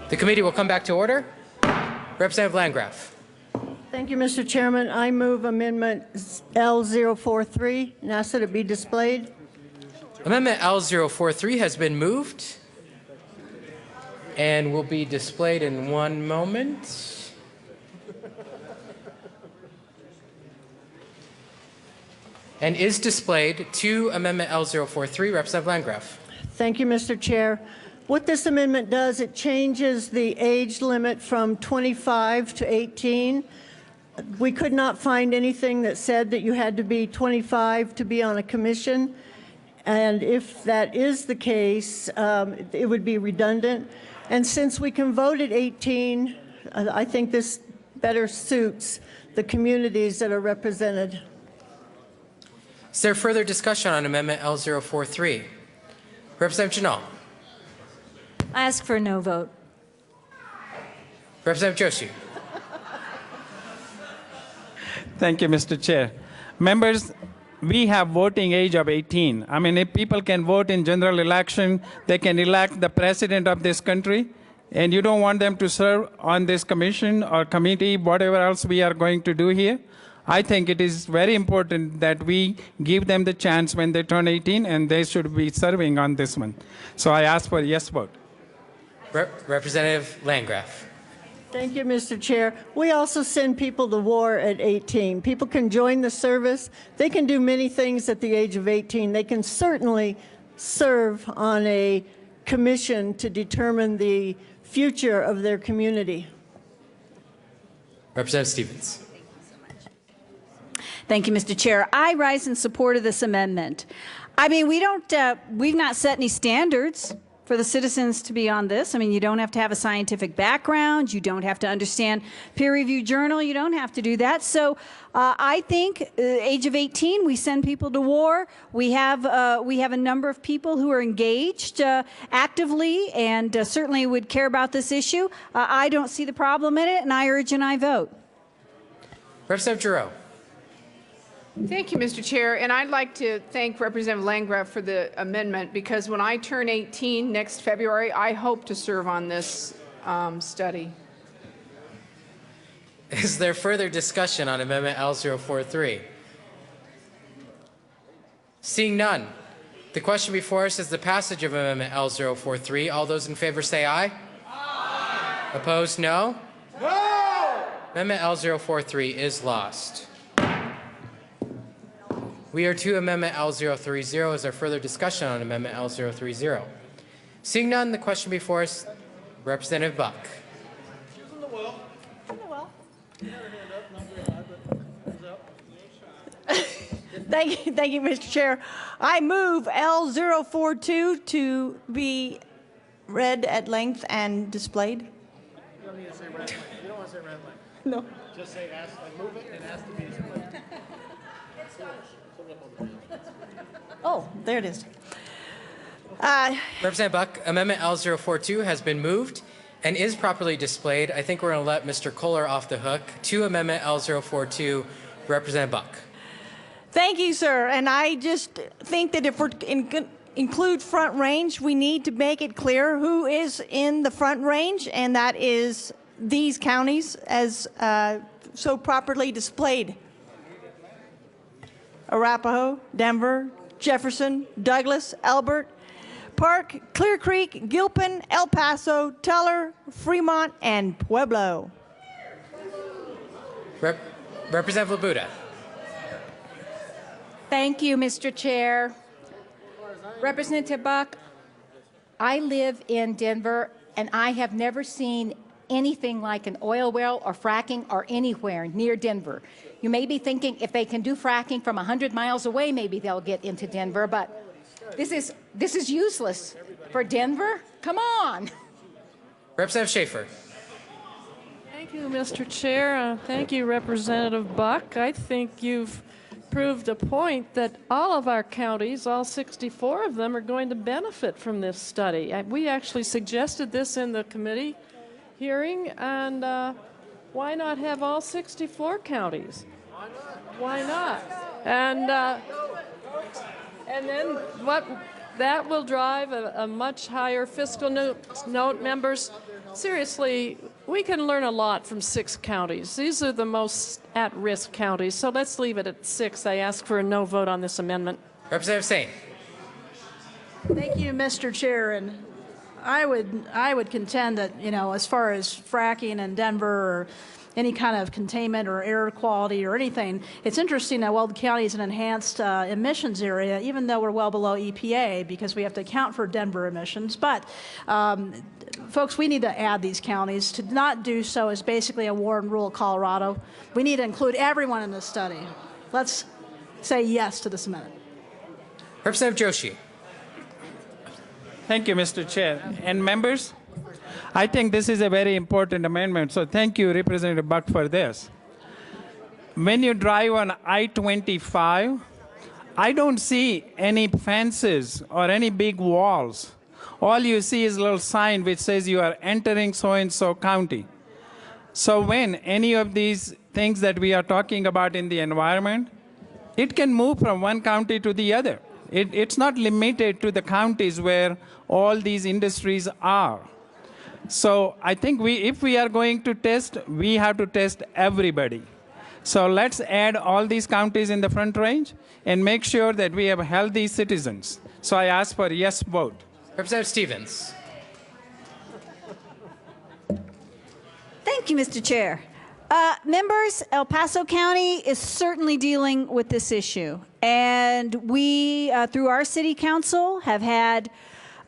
The committee will come back to order. Representative Landgraf. Thank you, Mr. Chairman. I move Amendment L043 and ask that it be displayed. Amendment L043 has been moved and will be displayed in 1 moment. And is displayed to Amendment L043. Representative Landgraf. Thank you, Mr. Chair. What this amendment does, it changes the age limit from 25 to 18. We could not find anything that said that you had to be 25 to be on a commission. And if that is the case, it would be redundant. And since we can vote at 18, I think this better suits the communities that are represented. Is there further discussion on Amendment L043? Representative Janal. I ask for a no vote. Representative Joshi. Thank you, Mr. Chair. Members, we have voting age of 18. I mean, if people can vote in general election, they can elect the president of this country, and you don't want them to serve on this commission or committee, whatever else we are going to do here. I think it is very important that we give them the chance when they turn 18, and they should be serving on this one. So I ask for a yes vote. Representative Landgraf. Thank you, Mr. Chair. We also send people to war at 18. People can join the service. They can do many things at the age of 18. They can certainly serve on a commission to determine the future of their community. Representative Stevens. Thank you, Mr. Chair. I rise in support of this amendment. I mean, we've not set any standards for the citizens to be on this. I mean, you don't have to have a scientific background. You don't have to understand peer-reviewed journal. You don't have to do that. So I think age of 18, we send people to war. We have a number of people who are engaged actively and certainly would care about this issue. I don't see the problem in it, and I urge an aye vote. Representative Giroux. Thank you, Mr. Chair. And I'd like to thank Representative Landgraf for the amendment, because when I turn 18 next February, I hope to serve on this study. Is there further discussion on Amendment L043? Seeing none, the question before us is the passage of Amendment L043. All those in favor say aye. Aye. Opposed, no? No! Amendment L043 is lost. We are to Amendment L030. Is there further discussion on Amendment L030? Seeing none, the question before us, Representative Buck. Thank you, Mr. Chair. I move L042 to be read at length and displayed. You don't need to say red line. You don't want to say red line. No. Just say move it and ask to be displayed. Oh, there it is. Representative Buck, Amendment L042 has been moved and is properly displayed. I think we're going to let Mr. Kohler off the hook. To Amendment L042, Representative Buck. Thank you, sir. And I just think that if we're include front range, we need to make it clear who is in the front range, and that is these counties as so properly displayed. Arapahoe, Denver, Jefferson, Douglas, Elbert, Park, Clear Creek, Gilpin, El Paso, Teller, Fremont, and Pueblo. Representative Labuda. Thank you, Mr. Chair. Representative Buck, I live in Denver, and I have never seen anything like an oil well or fracking or anywhere near Denver. You may be thinking if they can do fracking from 100 miles away, maybe they'll get into Denver, but this is useless for Denver. Come on. Representative Schaefer. Thank you, Mr. Chair. Thank you, Representative Buck. I think you've proved a point that all of our counties, all 64 of them, are going to benefit from this study. We actually suggested this in the committee hearing, and why not have all 64 counties? Why not? And then that will drive a much higher fiscal note, members. seriously, we can learn a lot from 6 counties. These are the most at-risk counties, so let's leave it at 6. I ask for a no vote on this amendment. Representative Singh. Thank you, Mr. Chair. And I would contend that, as far as fracking in Denver or any kind of containment or air quality or anything, it's interesting that Weld County is an enhanced emissions area, even though we're well below EPA because we have to account for Denver emissions. But folks, we need to add these counties. To not do so is basically a war and rule Colorado. We need to include everyone in this study. Let's say yes to this amendment. Representative Joshi. Thank you, Mr. Chair. And members, I think this is a very important amendment, so thank you, Representative Buck, for this. When you drive on I-25, I don't see any fences or any big walls. All you see is a little sign which says you are entering so-and-so county. So when any of these things that we are talking about in the environment, it can move from one county to the other. It's not limited to the counties where all these industries are. So I think if we are going to test, we have to test everybody. So let's add all these counties in the Front Range and make sure that we have healthy citizens. So I ask for a yes vote. Representative Stevens. Thank you, Mr. Chair. Members, El Paso County is certainly dealing with this issue. And we, through our city council, have had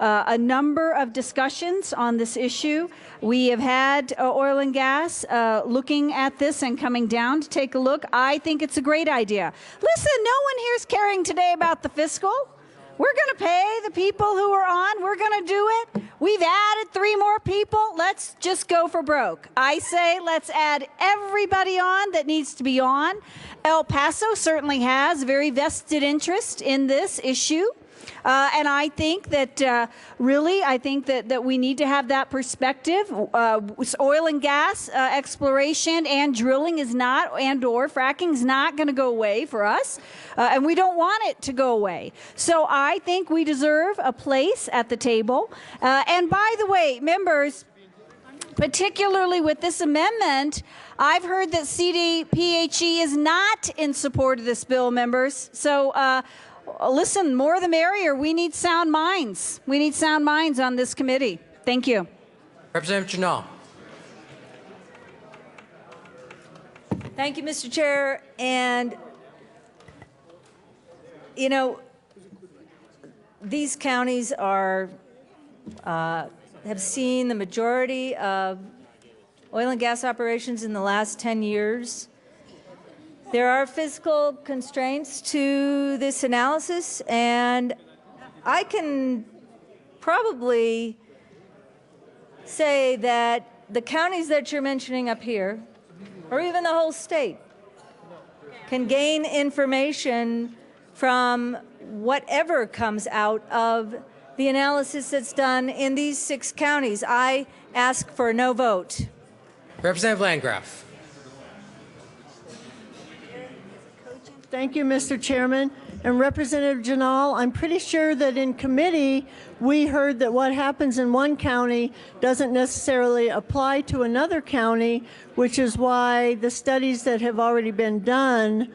a number of discussions on this issue. We have had oil and gas looking at this and coming down to take a look. I think it's a great idea. Listen, no one here is caring today about the fiscal. We're going to pay the people who are on. We're going to do it. We've added 3 more people. Let's just go for broke. I say let's add everybody on that needs to be on. El Paso certainly has a very vested interest in this issue. And I think that really, I think that we need to have that perspective. Oil and gas exploration and drilling is not, and/or fracking is not going to go away for us, and we don't want it to go away. So I think we deserve a place at the table. And by the way, members, particularly with this amendment, I've heard that CDPHE is not in support of this bill, members. So. Listen, more the merrier. We need sound minds. We need sound minds on this committee. Thank you. Representative Janal. Thank you, Mr. Chair. And, these counties are have seen the majority of oil and gas operations in the last 10 years. There are fiscal constraints to this analysis, and I can probably say that the counties that you're mentioning up here, or even the whole state, can gain information from whatever comes out of the analysis that's done in these 6 counties. I ask for a no vote. Representative Landgraf. Thank you, Mr. Chairman. And Representative Janal, I'm pretty sure that in committee we heard that what happens in one county doesn't necessarily apply to another county, which is why the studies that have already been done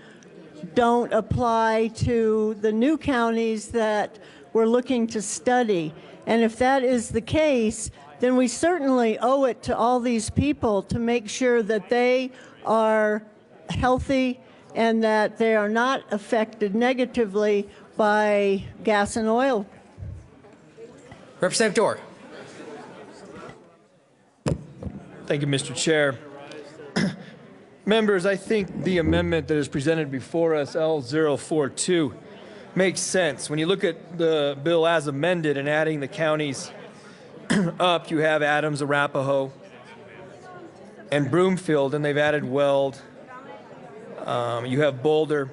don't apply to the new counties that we're looking to study. And if that is the case, then we certainly owe it to all these people to make sure that they are healthy and that they are not affected negatively by gas and oil. Representative Dorr. Thank you, Mr. Chair. Members, I think the amendment that is presented before us, L042, makes sense. When you look at the bill as amended and adding the counties up, you have Adams, Arapahoe, and Broomfield, and they've added Weld. You have Boulder.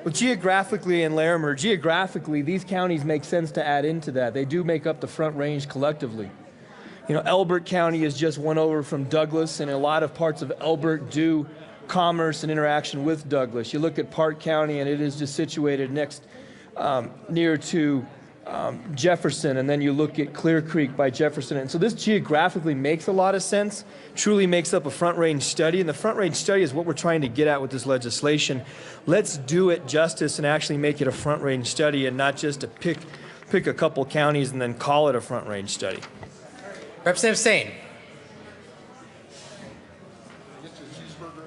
Well, geographically and Larimer, geographically, these counties make sense to add into that. They do make up the Front Range collectively. Elbert County is just one over from Douglas, and a lot of parts of Elbert do commerce and interaction with Douglas. You look at Park County, and it is just situated next, near to Jefferson, and then you look at Clear Creek by Jefferson. And so this geographically makes a lot of sense, truly makes up a front range study. And the front range study is what we're trying to get at with this legislation. Let's do it justice and actually make it a front range study and not just to pick a couple counties and then call it a front range study. Representative Sane.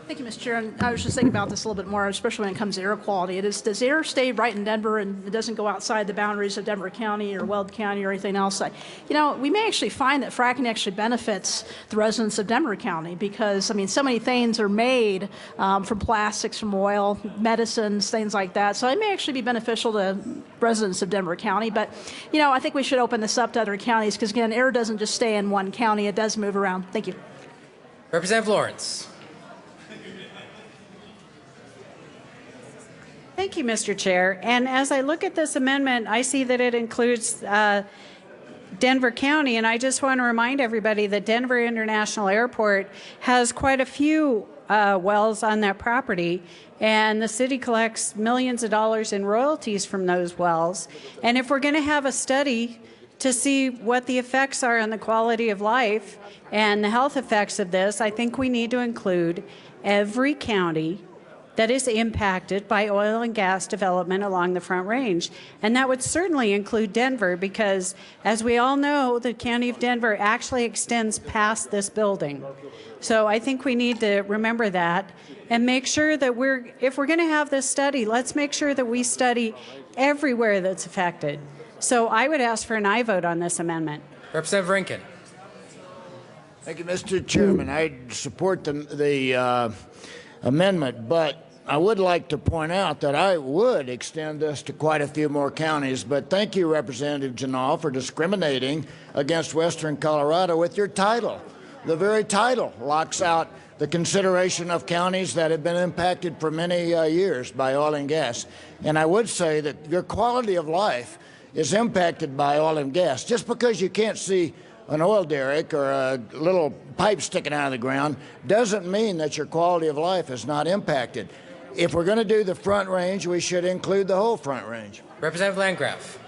Thank you, Mr. Chair. And I was just thinking about this a little bit more, especially when it comes to air quality. Does air stay right in Denver and it doesn't go outside the boundaries of Denver County or Weld County or anything else? We may actually find that fracking actually benefits the residents of Denver County because, I mean, so many things are made from plastics, from oil, medicines, things like that. So it may actually be beneficial to residents of Denver County. But, I think we should open this up to other counties because, again, air doesn't just stay in one county. It does move around. Thank you. Representative Lawrence. Thank you, Mr. Chair. And as I look at this amendment, I see that it includes Denver County, and I just want to remind everybody that Denver International Airport has quite a few wells on that property, and the city collects millions of dollars in royalties from those wells. And if we're going to have a study to see what the effects are on the quality of life and the health effects of this, I think we need to include every county that is impacted by oil and gas development along the Front Range. And that would certainly include Denver because, as we all know, the County of Denver actually extends past this building. So I think we need to remember that and make sure that if we're going to have this study, let's make sure that we study everywhere that's affected. So I would ask for an aye vote on this amendment. Representative Rankin. Thank you, Mr. Chairman. I support the amendment, but I would like to point out that I would extend this to quite a few more counties. But thank you, Representative Ginal, for discriminating against Western Colorado with your title. The very title locks out the consideration of counties that have been impacted for many years by oil and gas. And I would say that your quality of life is impacted by oil and gas. Just because you can't see an oil derrick or a little pipe sticking out of the ground doesn't mean that your quality of life is not impacted. If we're going to do the Front Range, we should include the whole Front Range. Representative Landgraf.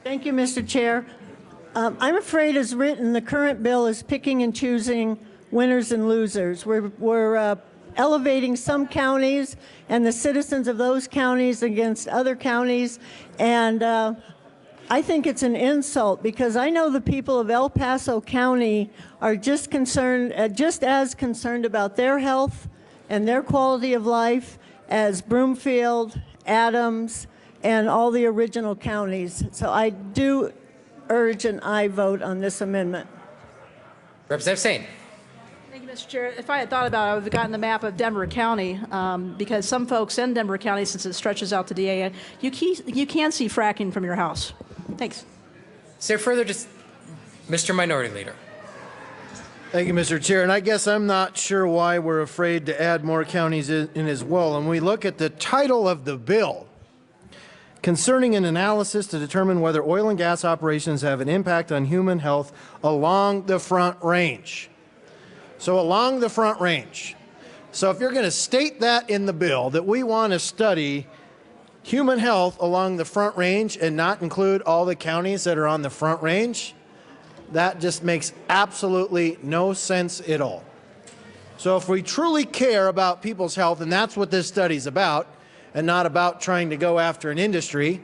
Thank you, Mr. Chair. I'm afraid as written, the current bill is picking and choosing winners and losers. We're elevating some counties and the citizens of those counties against other counties. And I think it's an insult because I know the people of El Paso County are just as concerned about their health and their quality of life as Broomfield, Adams, and all the original counties. So I do urge an aye vote on this amendment. Representative Sane. Thank you, Mr. Chair. If I had thought about it, I would have gotten the map of Denver County because some folks in Denver County, since it stretches out to DA, you can see fracking from your house. Thanks. Is there further Mr. Minority Leader? Thank you, Mr. Chair. And I guess I'm not sure why we're afraid to add more counties in as well. And we look at the title of the bill, concerning an analysis to determine whether oil and gas operations have an impact on human health along the Front Range. So along the Front Range. So if you're going to state that in the bill, that we want to study human health along the Front Range and not include all the counties that are on the Front Range, that just makes absolutely no sense at all. So if we truly care about people's health, and that's what this study's about, and not about trying to go after an industry,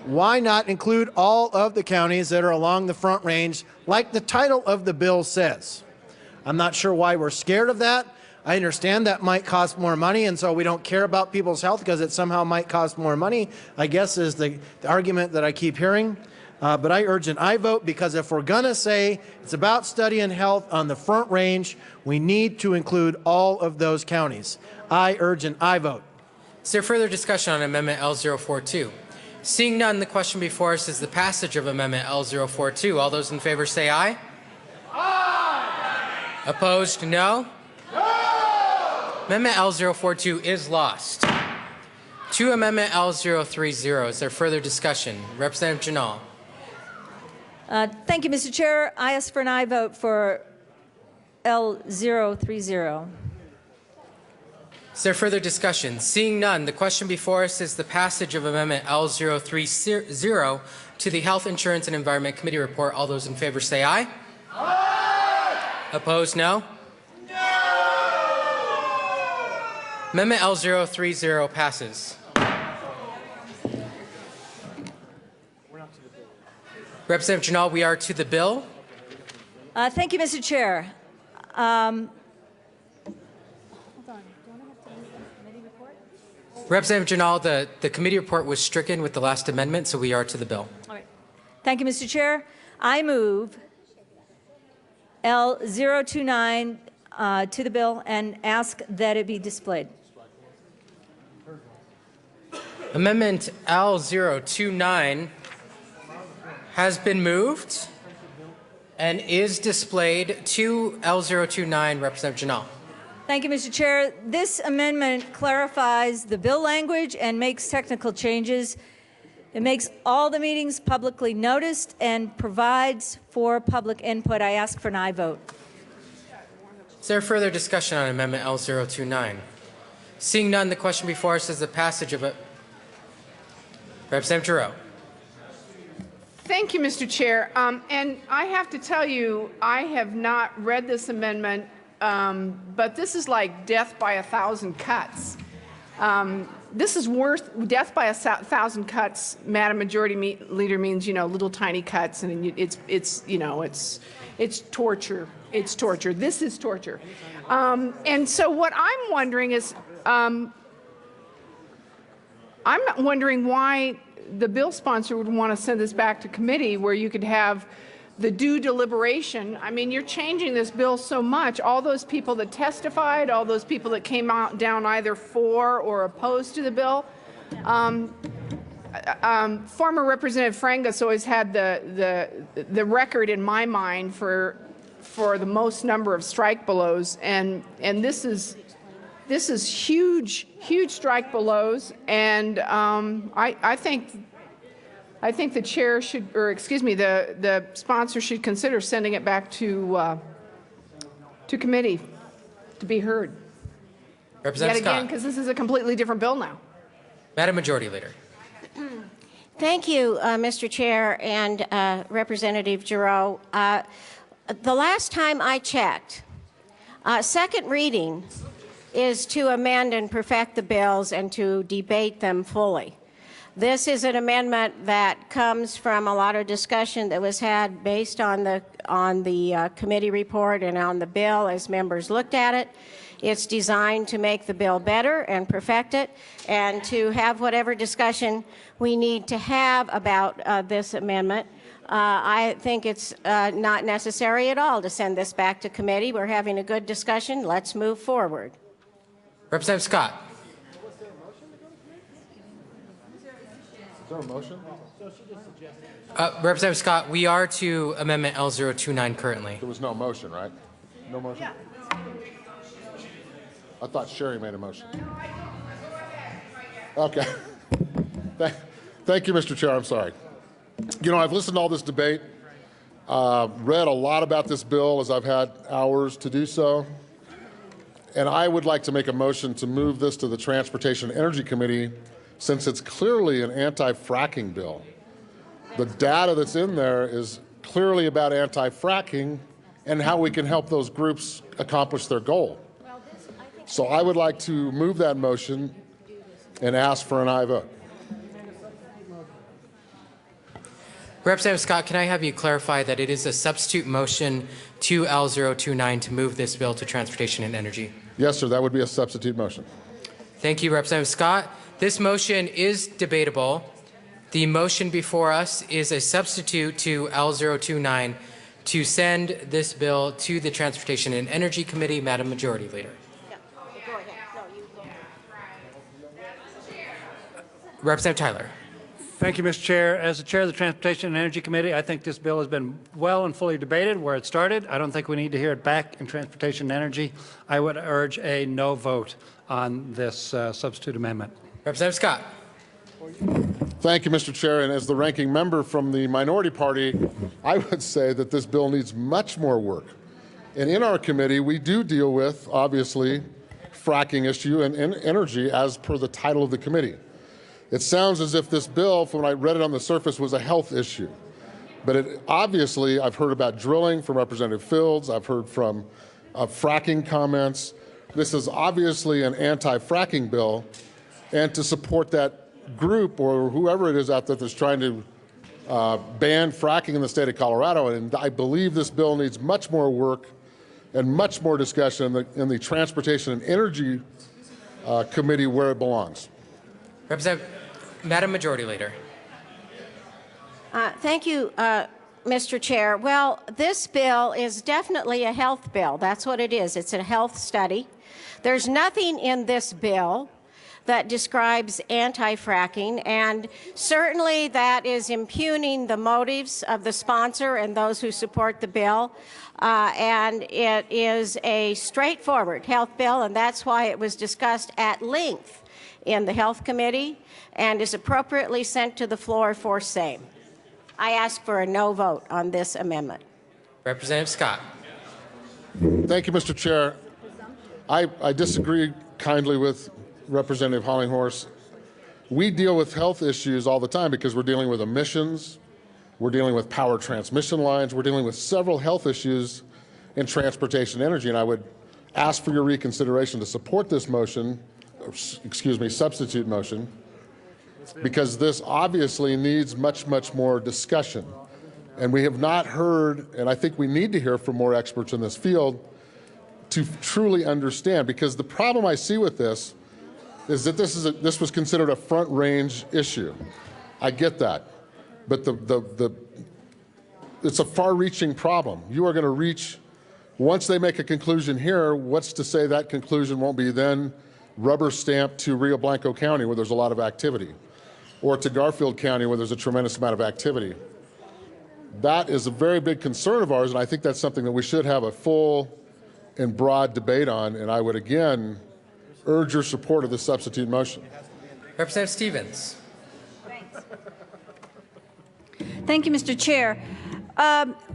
why not include all of the counties that are along the Front Range like the title of the bill says? I'm not sure why we're scared of that. I understand that might cost more money, and so we don't care about people's health because it somehow might cost more money, I guess is the argument that I keep hearing. But I urge an aye vote because if we're going to say it's about studying health on the Front Range, we need to include all of those counties. I urge an aye vote. Is there further discussion on Amendment L042? Seeing none, the question before us is the passage of Amendment L042. All those in favor say aye. Aye. Opposed, no? No. Amendment L042 is lost. To Amendment L030, is there further discussion? Representative Ginal. Thank you, Mr. Chair. I ask for an aye vote for L030. Is there further discussion? Seeing none, the question before us is the passage of Amendment L030 to the Health Insurance and Environment Committee report. All those in favor say aye. Aye. Opposed, no? Amendment L030 passes. Representative Janal, we are to the bill. Thank you, Mr. Chair. Representative Janal, the committee report was stricken with the last amendment, so we are to the bill. All right. Thank you, Mr. Chair. I move L029 to the bill and ask that it be displayed. Amendment L029 has been moved and is displayed to L029. Representative Janal. Thank you, Mr. Chair. This amendment clarifies the bill language and makes technical changes. It makes all the meetings publicly noticed and provides for public input. I ask for an aye vote. Is there further discussion on Amendment L029? Seeing none, the question before us is the passage of it. Representative Giroux. Thank you, Mr. Chair. And I have to tell you, I have not read this amendment, but this is like death by 1,000 cuts. This is worse. Death by 1,000 cuts, Madam Majority Leader, means, you know, little tiny cuts, and it's torture. It's torture. This is torture. And so what I'm wondering is, I'm wondering why the bill sponsor would want to send this back to committee where you could have the due deliberation. I mean, you're changing this bill so much. All those people that testified, all those people that came out down either for or opposed to the bill. Former Representative Frangas always had the record in my mind for the most number of strike belows, and this is huge strike belows, and I think the chair should, or excuse me, the sponsor should consider sending it back to committee to be heard. Representative Yet again, Scott. because this is a completely different bill now. Madam Majority Leader. Thank you, Mr. Chair and Representative Giroux. The last time I checked, second reading is to amend and perfect the bills and to debate them fully. This is an amendment that comes from a lot of discussion that was had based on the committee report and on the bill as members looked at it. It's designed to make the bill better and perfect it, and to have whatever discussion we need to have about this amendment. I think it's not necessary at all to send this back to committee. We're having a good discussion. Let's move forward. Representative Scott. Is there a motion? Representative Scott, we are to Amendment L029 currently. There was no motion, right? No motion? Yeah. I thought Sherry made a motion. Okay. Thank you, Mr. Chair. I'm sorry. You know, I've listened to all this debate, read a lot about this bill as I've had hours to do so, and I would like to make a motion to move this to the Transportation and Energy Committee since it's clearly an anti-fracking bill. The data that's in there is clearly about anti-fracking and how we can help those groups accomplish their goal. So I would like to move that motion and ask for an aye vote. Representative Scott, can I have you clarify that it is a substitute motion to L029 to move this bill to Transportation and Energy? Yes, sir, that would be a substitute motion. Thank you, Representative Scott. This motion is debatable. The motion before us is a substitute to L029 to send this bill to the Transportation and Energy Committee. Madam Majority Leader. Representative Tyler. Thank you, Mr. Chair. As the chair of the Transportation and Energy Committee, I think this bill has been well and fully debated where it started. I don't think we need to hear it back in Transportation and Energy. I would urge a no vote on this substitute amendment. Representative Scott. Thank you, Mr. Chair. And as the ranking member from the minority party, I would say that this bill needs much more work. And in our committee, we do deal with, obviously, fracking issue and energy as per the title of the committee. It sounds as if this bill, from when I read it on the surface, was a health issue. But obviously, I've heard about drilling from Representative Fields. I've heard from fracking comments. This is obviously an anti-fracking bill. And to support that group or whoever it is out there that's trying to ban fracking in the state of Colorado, and I believe this bill needs much more work and much more discussion in the Transportation and Energy Committee where it belongs. Madam Majority Leader. Thank you, Mr. Chair. Well, this bill is definitely a health bill. That's what it is. It's a health study. There's nothing in this bill that describes anti-fracking, and certainly that is impugning the motives of the sponsor and those who support the bill. And it is a straightforward health bill, and that's why it was discussed at length in the Health Committee and is appropriately sent to the floor for same. I ask for a no vote on this amendment. Representative Scott. Thank you, Mr. Chair. I disagree kindly with Representative Hollinghorse. We deal with health issues all the time because we're dealing with emissions, we're dealing with power transmission lines, we're dealing with several health issues in transportation energy, and I would ask for your reconsideration to support this motion, excuse me, substitute motion, because this obviously needs much, much more discussion. And we have not heard, and I think we need to hear from more experts in this field to truly understand, because the problem I see with this is that this was considered a front range issue. I get that, but it's a far-reaching problem. You are going to reach, once they make a conclusion here, what's to say that conclusion won't be then rubber stamped to Rio Blanco County where there's a lot of activity, or to Garfield County where there's a tremendous amount of activity. That is a very big concern of ours, and I think that's something that we should have a full and broad debate on, and I would again urge your support of the substitute motion. Representative Stevens. Thank you, Mr. Chair.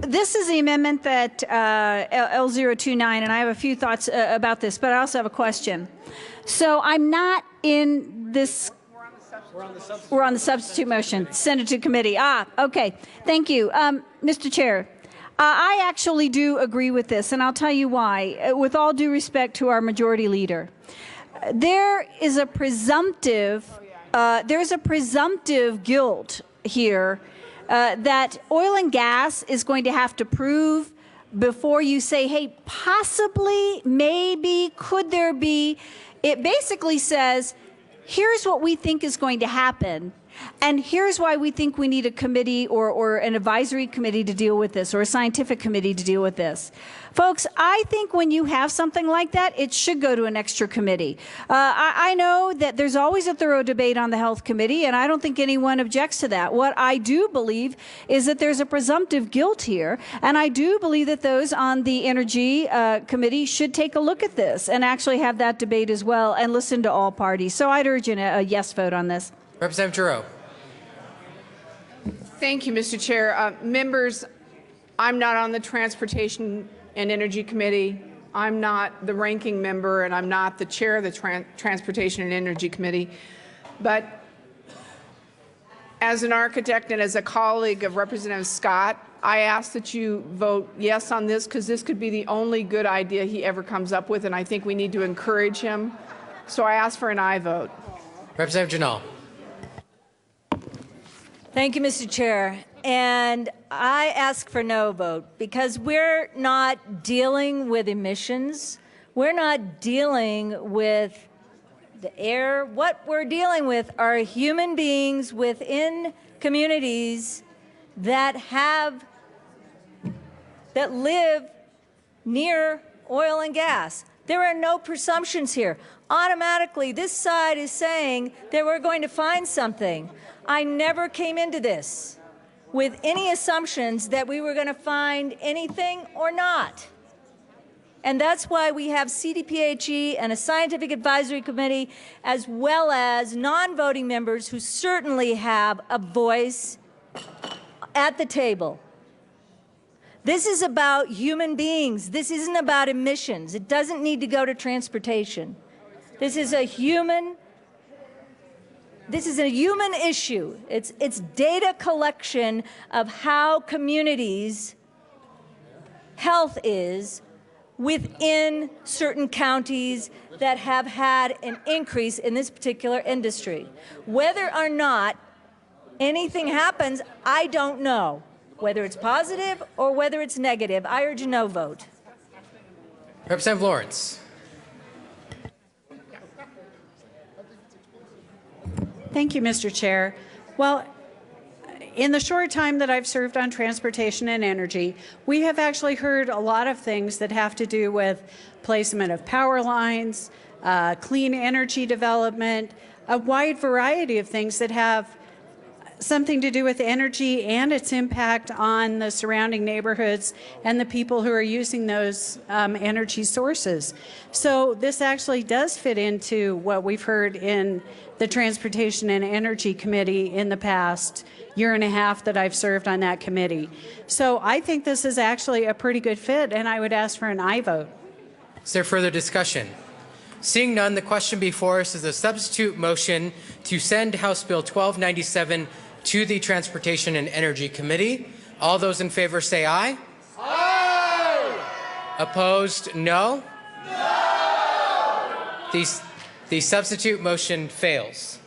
This is the amendment that L029, and I have a few thoughts about this, but I also have a question. So I'm not in this. We're on the substitute motion. Send it to committee. Okay. Thank you. Mr. Chair, I actually do agree with this, and I'll tell you why. With all due respect to our majority leader, there is a presumptive guilt here that oil and gas is going to have to prove before you say, hey, possibly, maybe, could there be. It basically says, here's what we think is going to happen, and here's why we think we need a committee or an advisory committee to deal with this, or a scientific committee to deal with this. Folks, I think when you have something like that, it should go to an extra committee. I know that there's always a thorough debate on the Health Committee, and I don't think anyone objects to that. What I do believe is that there's a presumptive guilt here, and I do believe that those on the Energy Committee should take a look at this and actually have that debate as well and listen to all parties. So I'd urge a yes vote on this. Representative Giroux. Thank you, Mr. Chair. Members, I'm not on the Transportation and Energy Committee. I'm not the ranking member, and I'm not the chair of the Transportation and Energy Committee. But as an architect and as a colleague of Representative Scott, I ask that you vote yes on this, because this could be the only good idea he ever comes up with, and I think we need to encourage him. So I ask for an aye vote. Representative Janal. Thank you, Mr. Chair. And I ask for no vote because we're not dealing with emissions. We're not dealing with the air. What we're dealing with are human beings within communities that live near oil and gas. There are no presumptions here. Automatically, this side is saying that we're going to find something. I never came into this with any assumptions that we were going to find anything or not. And that's why we have CDPHE and a scientific advisory committee, as well as non-voting members who certainly have a voice at the table. This is about human beings. This isn't about emissions. It doesn't need to go to transportation. This is a human issue. It's data collection of how communities' health is within certain counties that have had an increase in this particular industry. Whether or not anything happens, I don't know. Whether it's positive or whether it's negative, I urge a no vote. Representative Lawrence. Thank you, Mr. Chair. Well, in the short time that I've served on transportation and energy, we have actually heard a lot of things that have to do with placement of power lines, clean energy development, a wide variety of things that have something to do with energy and its impact on the surrounding neighborhoods and the people who are using those energy sources. So this actually does fit into what we've heard in the Transportation and Energy Committee in the past year and a half that I've served on that committee. So I think this is actually a pretty good fit, and I would ask for an aye vote. Is there further discussion? Seeing none, the question before us is a substitute motion to send House Bill 1297 to the Transportation and Energy Committee. All those in favor say aye. Aye. Opposed, no. No. The substitute motion fails.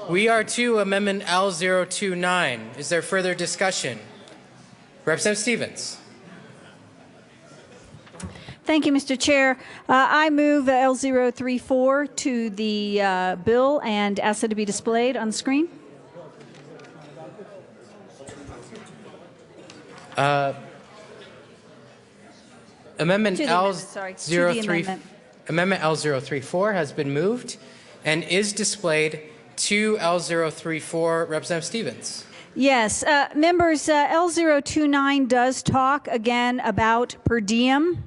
We are to Amendment L029. Is there further discussion? Representative Stevens. Thank you, Mr. Chair. I move L034 to the bill and ask it to be displayed on the screen. Amendment L034 has been moved and is displayed to L034. Representative Stevens. Yes, members, L029 does talk again about per diem.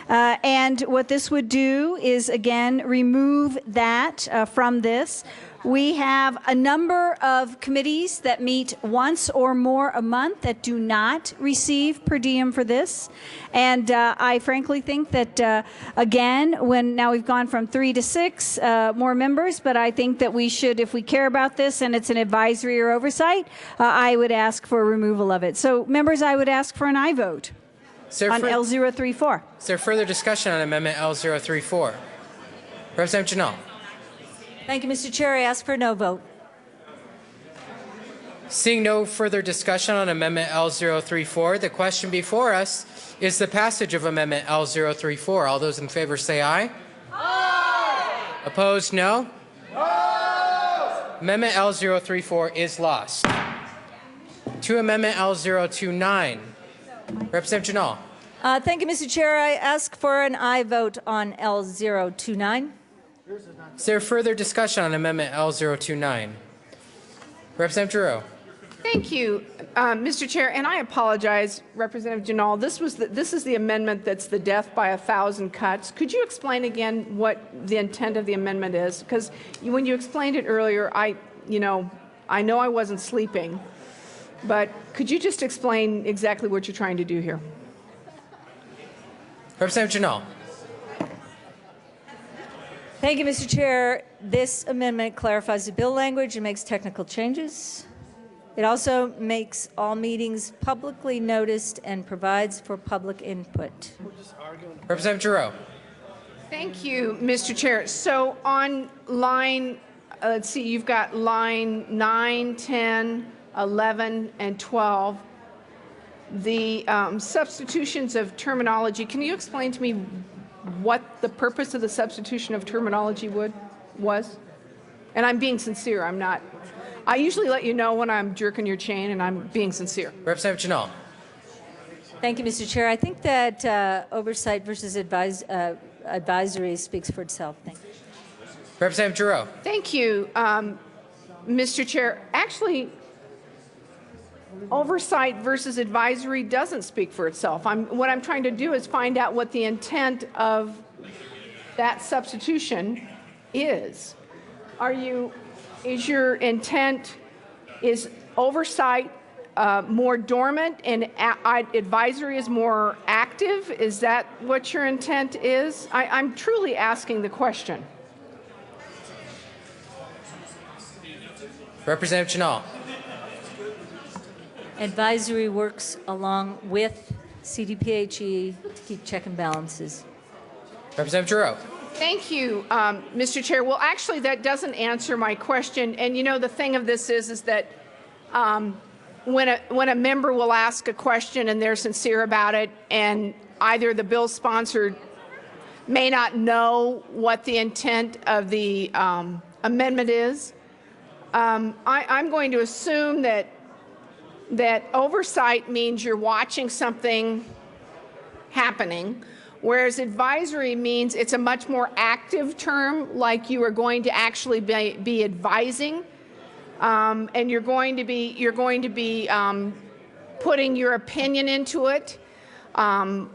And what this would do is, again, remove that from this. We have a number of committees that meet once or more a month that do not receive per diem for this. And I frankly think that, again, now we've gone from 3 to 6 more members, but I think that we should, if we care about this and it's an advisory or oversight, I would ask for removal of it. So, members, I would ask for an aye vote on L034. Is there further discussion on Amendment L034? Representative Janal. Thank you, Mr. Chair. I ask for a no vote. Seeing no further discussion on Amendment L034, the question before us is the passage of Amendment L034. All those in favor say aye. Aye. Opposed, no. No. Amendment L034 is lost. To Amendment L029. Representative Janal. Thank you, Mr. Chair. I ask for an aye vote on L029. Is there further discussion on Amendment L029? Representative Giroux. Thank you, Mr. Chair, and I apologize, Representative Janal. This is the amendment that's the death by 1,000 cuts. Could you explain again what the intent of the amendment is? Because when you explained it earlier, I know I wasn't sleeping, but could you just explain exactly what you're trying to do here? Representative Janal. Thank you, Mr. Chair. This amendment clarifies the bill language and makes technical changes. It also makes all meetings publicly noticed and provides for public input. Representative Giroux. Thank you, Mr. Chair. So on line, let's see, you've got line 9, 10, 11, and 12. The substitutions of terminology. Can you explain to me what the purpose of the substitution of terminology was? And I'm being sincere. I'm not. I usually let you know when I'm jerking your chain, and I'm being sincere. Representative Janal. Thank you, Mr. Chair. I think that oversight versus advisory speaks for itself. Thank you. Representative Giroux. Thank you, Mr. Chair. Actually, oversight versus advisory doesn't speak for itself. What I'm trying to do is find out what the intent of that substitution is. Is your intent, is oversight more dormant and advisory is more active? Is that what your intent is? I'm truly asking the question. Representative Chenal. Advisory works along with CDPHE to keep check and balances. Representative Giroux. Thank you, Mr. Chair. Well, actually, that doesn't answer my question. And you know, the thing of this is that when a member will ask a question and they're sincere about it, and either the bill sponsor may not know what the intent of the amendment is, I'm going to assume that oversight means you're watching something happening, whereas advisory means it's a much more active term, like you are going to actually be advising, and you're going to be putting your opinion into it, and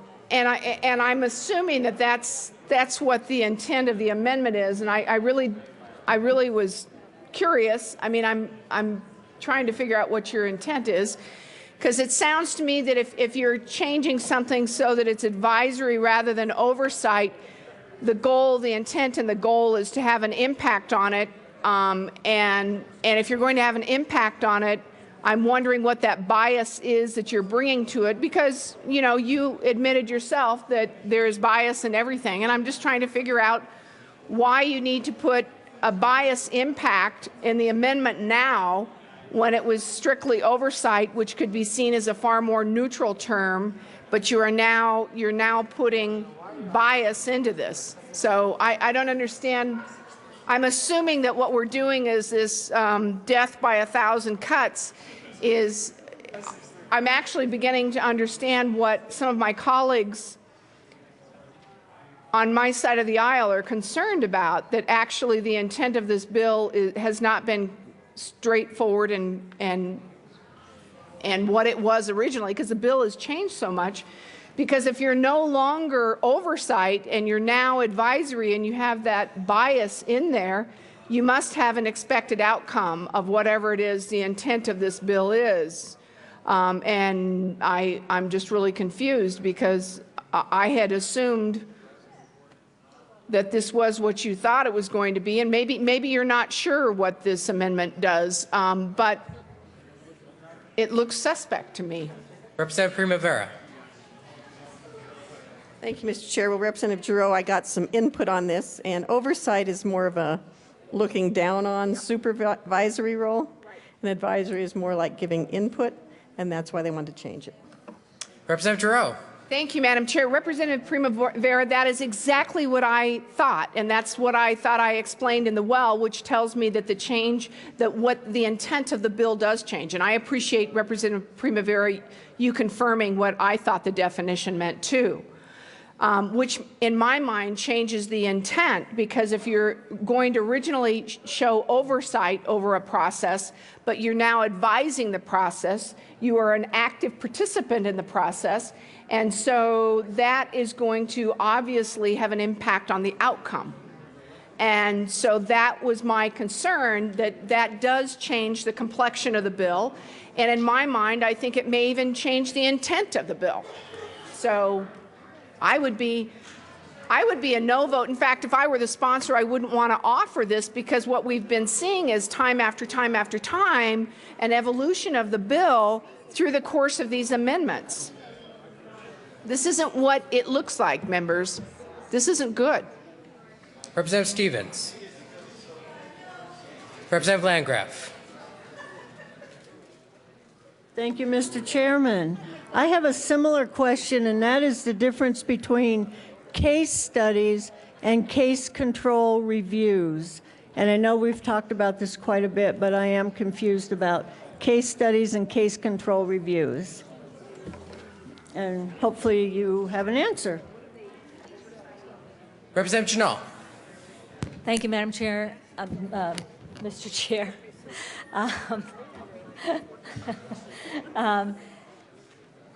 I'm assuming that that's what the intent of the amendment is, and I really was curious. I mean, I'm trying to figure out what your intent is, because it sounds to me that if you're changing something so that it's advisory rather than oversight, the intent and the goal is to have an impact on it, and if you're going to have an impact on it, I'm wondering what that bias is that you're bringing to it, because you know, you admitted yourself that there's bias in everything, and I'm just trying to figure out why you need to put a bias impact in the amendment now when it was strictly oversight, which could be seen as a far more neutral term, but you're now putting bias into this. So I don't understand. I'm assuming that what we're doing is this death by 1,000 cuts is, I'm actually beginning to understand what some of my colleagues on my side of the aisle are concerned about, that actually the intent of this bill has not been straightforward and what it was originally, because the bill has changed so much. Because if you're no longer oversight and you're now advisory and you have that bias in there, you must have an expected outcome of whatever it is the intent of this bill is. And I'm just really confused, because I had assumed that this was what you thought it was going to be, and maybe you're not sure what this amendment does, but it looks suspect to me. Representative Primavera. Thank you, Mr. Chair. Well, Representative Giroux, I got some input on this, and oversight is more of a looking down on supervisory role, and advisory is more like giving input, and that's why they wanted to change it. Representative Giroux. Thank you, Madam Chair. Representative Primavera, that is exactly what I thought, and that's what I thought I explained in the well, which tells me that what the intent of the bill does change. And I appreciate, Representative Primavera, you confirming what I thought the definition meant too, which in my mind changes the intent, because if you're going to originally show oversight over a process, but you're now advising the process, you are an active participant in the process, and so that is going to obviously have an impact on the outcome. And so that was my concern, that does change the complexion of the bill. And in my mind, I think it may even change the intent of the bill. So I would be a no vote. In fact, if I were the sponsor, I wouldn't want to offer this, because what we've been seeing is time after time after time an evolution of the bill through the course of these amendments. This isn't what it looks like, members. This isn't good. Representative Stevens. Representative Landgraf. Thank you, Mr. Chairman. I have a similar question, and that is the difference between case studies and case control reviews. And I know we've talked about this quite a bit, but I am confused about case studies and case control reviews. And hopefully you have an answer. Representative Chenal. Thank you, Madam Chair. Mr. Chair.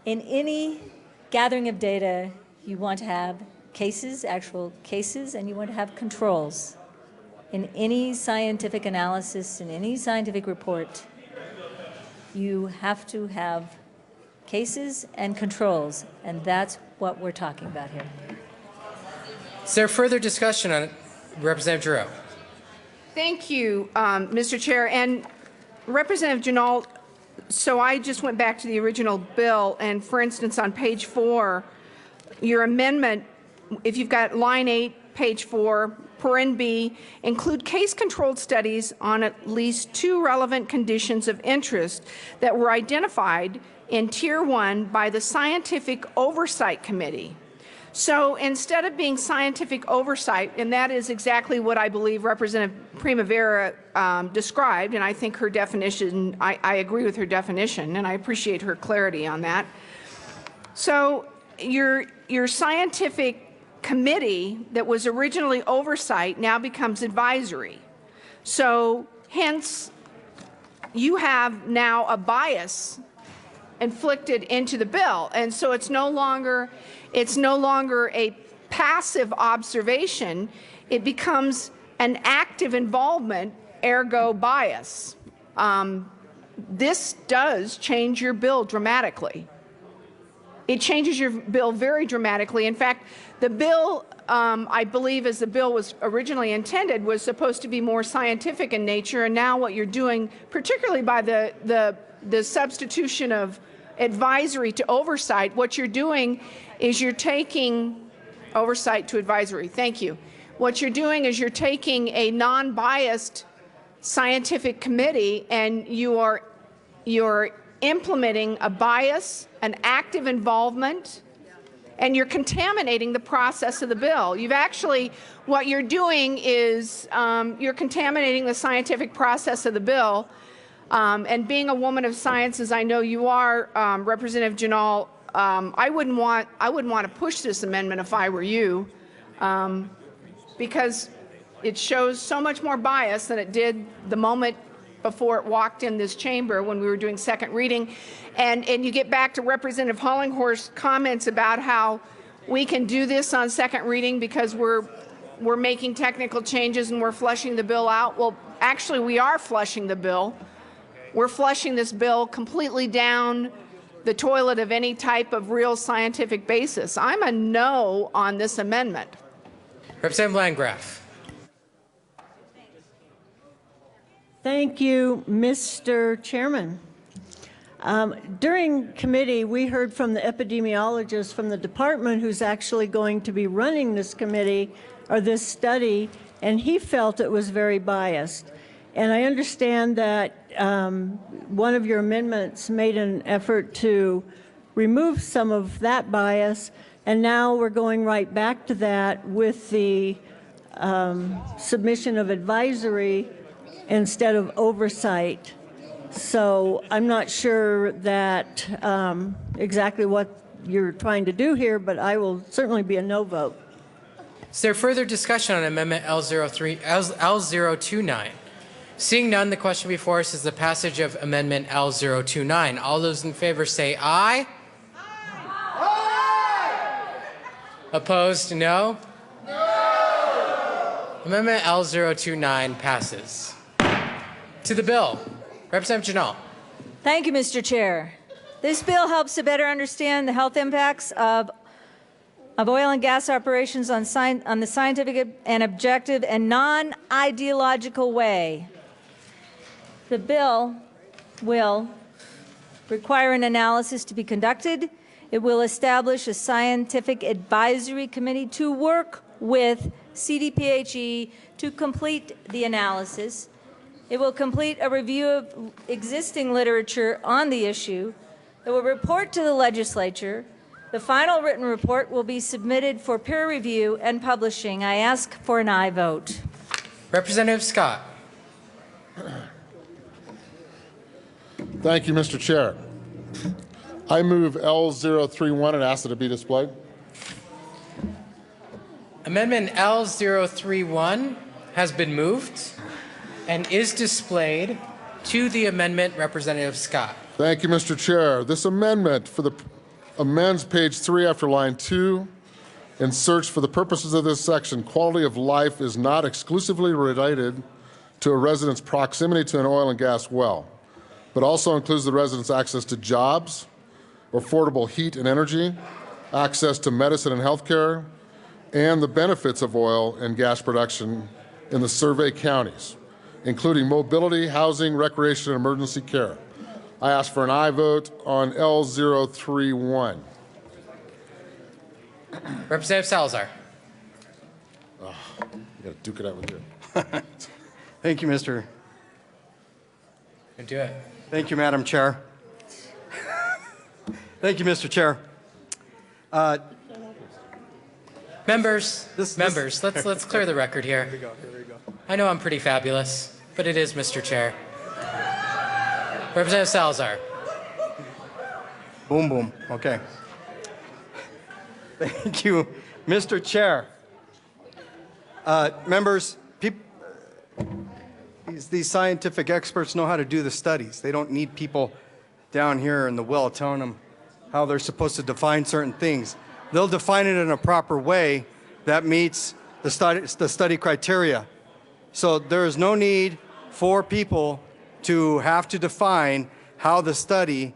In any gathering of data, you want to have cases, actual cases, and you want to have controls. In any scientific analysis, in any scientific report, You have to have cases and controls, and that's what we're talking about here. Is there further discussion on it? Representative Giroux. Thank you, Mr. Chair. And Representative Janal, so I just went back to the original bill, and for instance, on page 4, your amendment, if you've got line 8, page 4, paren B, include case-controlled studies on at least 2 relevant conditions of interest that were identified in Tier 1 by the Scientific Oversight Committee. So instead of being scientific oversight, and that is exactly what I believe Representative Primavera described, and I think her definition, I agree with her definition, and I appreciate her clarity on that. So your scientific committee that was originally oversight now becomes advisory. So hence, you have now a bias inflicted into the bill, and so it's no longer a passive observation. It becomes an active involvement, ergo bias. This does change your bill dramatically. It changes your bill very dramatically. In fact, the bill, I believe, as the bill was originally intended, was supposed to be more scientific in nature, and now what you're doing, particularly by the substitution of advisory to oversight, what you're doing is you're taking oversight to advisory. Thank you. What you're doing is you're taking a non-biased scientific committee and you're implementing a bias, an active involvement, and you're contaminating the process of the bill. You've actually, what you're doing is you're contaminating the scientific process of the bill. And being a woman of science, as I know you are, Representative Janal, I wouldn't want to push this amendment if I were you, because it shows so much more bias than it did the moment before it walked in this chamber when we were doing second reading. And you get back to Representative Hollinghorst's comments about how we can do this on second reading because we're making technical changes and we're flushing the bill out. Well, actually, we are flushing the bill. We're flushing this bill completely down the toilet of any type of real scientific basis. I'm a no on this amendment. Representative Landgraf. Thank you, Mr. Chairman. During committee, we heard from the epidemiologist from the department who's actually going to be running this committee or this study, and he felt it was very biased. And I understand that one of your amendments made an effort to remove some of that bias, and now we're going right back to that with the submission of advisory instead of oversight. So I'm not sure that exactly what you're trying to do here, but I will certainly be a no vote. Is there further discussion on Amendment L029? Seeing none, the question before us is the passage of Amendment L029. All those in favor say aye. Aye. Opposed, no? No. Amendment L029 passes. To the bill. Representative Janal. Thank you, Mr. Chair. This bill helps to better understand the health impacts of oil and gas operations on the scientific and objective and non-ideological way. The bill will require an analysis to be conducted. It will establish a scientific advisory committee to work with CDPHE to complete the analysis. It will complete a review of existing literature on the issue. It will report to the legislature. The final written report will be submitted for peer review and publishing. I ask for an aye vote. Representative Scott. Thank you, Mr. Chair. I move L031 and ask that it be displayed. Amendment L031 has been moved and is displayed to the amendment. Representative Scott. Thank you, Mr. Chair. This amendment amends page 3 after line 2 and search for the purposes of this section. Quality of life is not exclusively related to a resident's proximity to an oil and gas well. but also includes the residents' access to jobs, affordable heat and energy, access to medicine and health care, and the benefits of oil and gas production in the survey counties, including mobility, housing, recreation, and emergency care. I ask for an aye vote on L031. Representative Salazar. Oh, you got to duke it out with you. Thank you, Mr. Do it. Thank you, Madam Chair. Thank you, Mr. Chair. Members, let's clear the record here. Here we go. I know I'm pretty fabulous, but it is Mr. Chair. Representative Salazar. Boom, boom. Okay. Thank you, Mr. Chair. Members, these scientific experts know how to do the studies. They don't need people down here in the well telling them how they're supposed to define certain things. They'll define it in a proper way that meets the study criteria. So there is no need for people to have to define how the study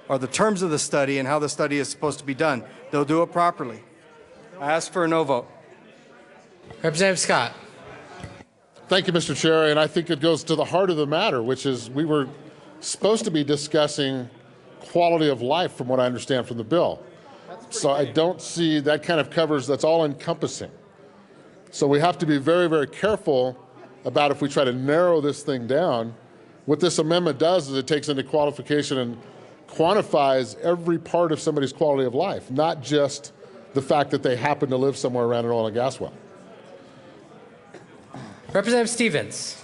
or the terms of the study and how the study is supposed to be done. They'll do it properly. I ask for a no vote. Representative Scott. Thank you, Mr. Chair, and I think it goes to the heart of the matter, which is we were supposed to be discussing quality of life from what I understand from the bill. So I don't see that kind of covers, that's all encompassing. So we have to be very, very careful about if we try to narrow this thing down. What this amendment does is it takes into qualification and quantifies every part of somebody's quality of life, not just the fact that they happen to live somewhere around an oil and gas well. Representative Stevens.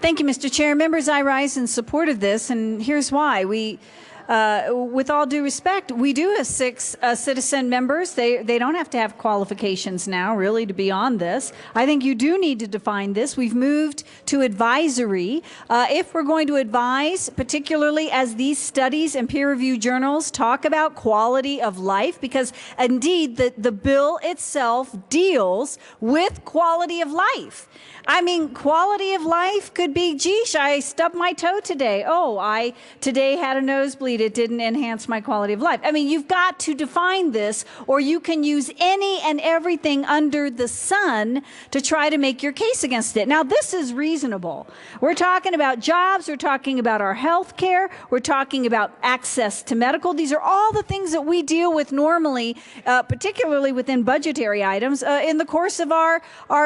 Thank you, Mr. Chair. Members, I rise in support of this, and here's why. With all due respect, we do have 6 citizen members. They don't have to have qualifications now, really, to be on this. I think you do need to define this. We've moved to advisory. If we're going to advise, particularly as these studies and peer-reviewed journals talk about quality of life, because indeed the bill itself deals with quality of life. I mean, quality of life could be, geesh, I stubbed my toe today. Oh, I today had a nosebleed. It didn't enhance my quality of life. I mean, you've got to define this, or you can use any and everything under the sun to try to make your case against it. Now, this is reasonable. We're talking about jobs. We're talking about our health care. We're talking about access to medical. These are all the things that we deal with normally, particularly within budgetary items, in the course of our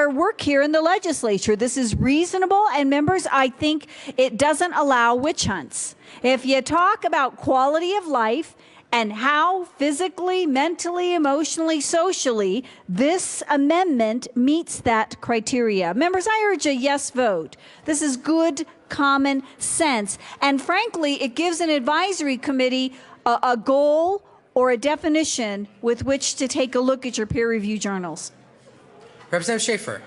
work here in the legislature. This is reasonable, and members, I think it doesn't allow witch hunts. If you talk about quality of life and how physically, mentally, emotionally, socially this amendment meets that criteria. Members, I urge a yes vote. This is good common sense. And frankly, it gives an advisory committee a goal or a definition with which to take a look at your peer review journals. Representative Schaefer.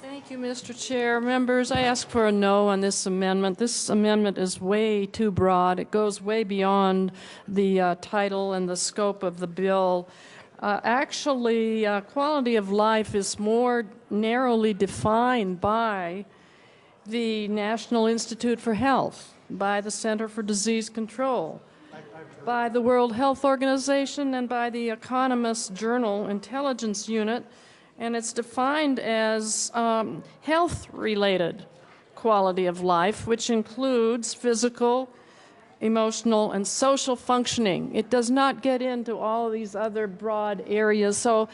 Thank you, Mr. Chair. Members, I ask for a no on this amendment. This amendment is way too broad. It goes way beyond the title and the scope of the bill. Actually, quality of life is more narrowly defined by the National Institute for Health, by the Center for Disease Control, by the World Health Organization, and by the Economist Journal Intelligence Unit. And it's defined as health-related quality of life, which includes physical, emotional, and social functioning. It does not get into all of these other broad areas. So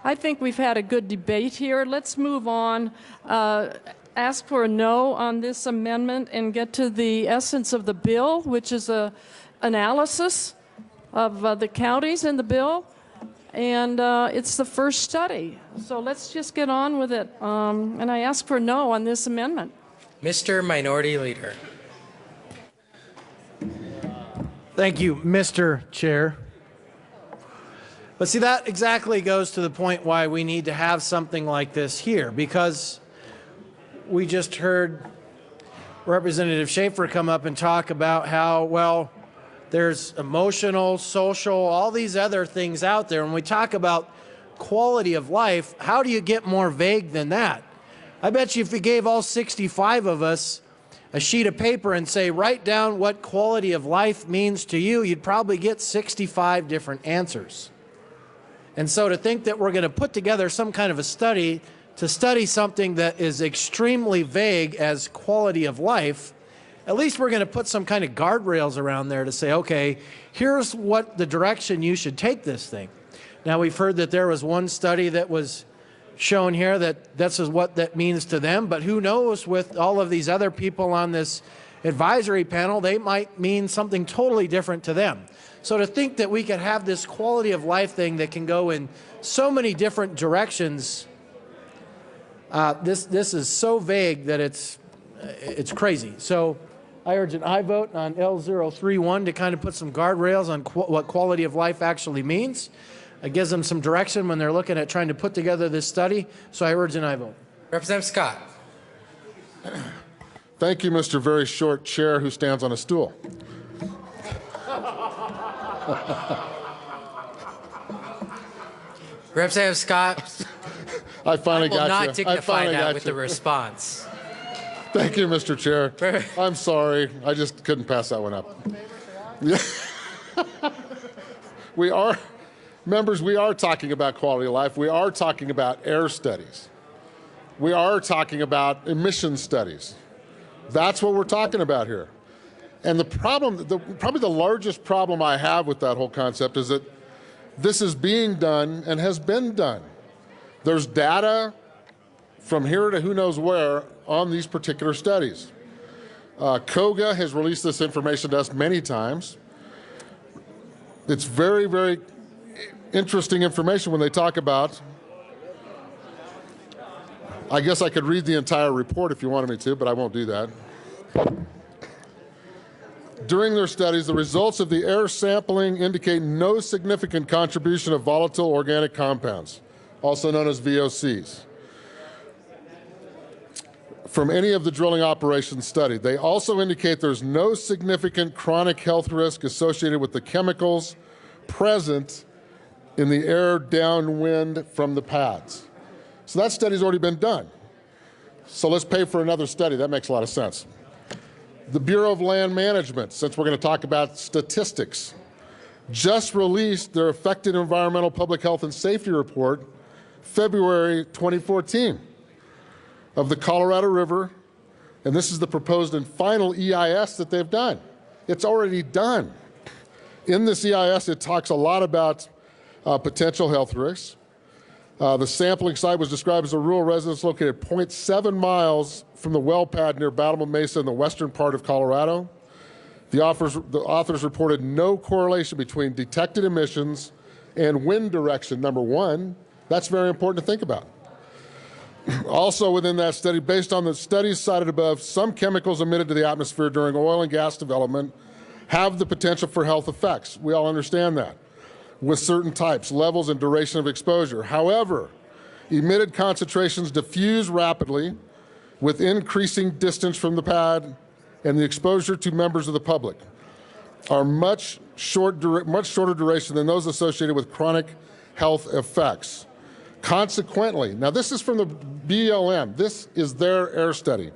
I think we've had a good debate here. Let's move on. Ask for a no on this amendment and get to the essence of the bill, which is an analysis of the counties in the bill. And it's the first study. So let's just get on with it. And I ask for no on this amendment. Mr. Minority Leader. Thank you, Mr. Chair. But see, that exactly goes to the point why we need to have something like this here, because we just heard Representative Schaefer come up and talk about how, well, there's emotional, social, all these other things out there. When we talk about quality of life, how do you get more vague than that? I bet you if we gave all 65 of us a sheet of paper and say, write down what quality of life means to you, you'd probably get 65 different answers. And so to think that we're going to put together some kind of a study to study something that is extremely vague as quality of life, at least we're going to put some kind of guardrails around there to say, okay, here's what the direction you should take this thing. Now, we've heard that there was one study that was shown here that this is what that means to them, but who knows, with all of these other people on this advisory panel, they might mean something totally different to them. So to think that we could have this quality of life thing that can go in so many different directions, this is so vague that it's crazy. So I urge an aye vote on L031 to kind of put some guardrails on what quality of life actually means. It gives them some direction when they're looking at trying to put together this study. So I urge an aye vote. Representative Scott. Thank you, Mr. Very Short Chair who stands on a stool. Representative Scott. I finally got you. I will not dignify that with you. a response. Thank you, Mr. Chair. I'm sorry. I just couldn't pass that one up. Members, we are talking about quality of life. We are talking about air studies. We are talking about emission studies. That's what we're talking about here. And the problem, probably the largest problem I have with that whole concept is that this is being done and has been done. There's data from here to who knows where on these particular studies. COGA has released this information to us many times. It's very, very interesting information when they talk about, I guess I could read the entire report if you wanted me to, but I won't do that. During their studies, the results of the air sampling indicate no significant contribution of volatile organic compounds, also known as VOCs, from any of the drilling operations studied. They also indicate there's no significant chronic health risk associated with the chemicals present in the air downwind from the pads. So that study's already been done. So let's pay for another study. That makes a lot of sense. The Bureau of Land Management, since we're going to talk about statistics, just released their Affected Environmental Public Health and Safety Report, February 2014, of the Colorado River, and this is the proposed and final EIS that they've done. It's already done. In this EIS, it talks a lot about potential health risks. The sampling site was described as a rural residence located 0.7 miles from the well pad near Battle Mesa in the western part of Colorado. The authors reported no correlation between detected emissions and wind direction, number one. That's very important to think about. Also within that study, based on the studies cited above, some chemicals emitted to the atmosphere during oil and gas development have the potential for health effects. We all understand that, with certain types, levels, and duration of exposure. However, emitted concentrations diffuse rapidly with increasing distance from the pad, and the exposure to members of the public are much shorter duration than those associated with chronic health effects. Consequently, now this is from the BLM, this is their air study.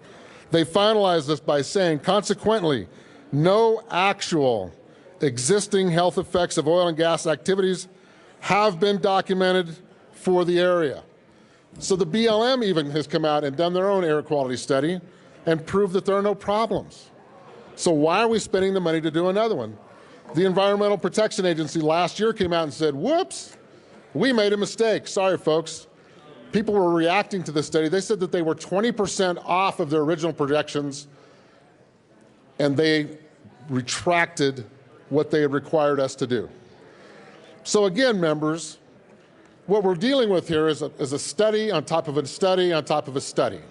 They finalized this by saying, consequently, no actual existing health effects of oil and gas activities have been documented for the area. So the BLM even has come out and done their own air quality study and proved that there are no problems. So why are we spending the money to do another one? The Environmental Protection Agency last year came out and said, whoops, we made a mistake. Sorry, folks. People were reacting to this study. They said that they were 20% off of their original projections, and they retracted what they had required us to do. So again, members, what we're dealing with here is a study on top of a study on top of a study.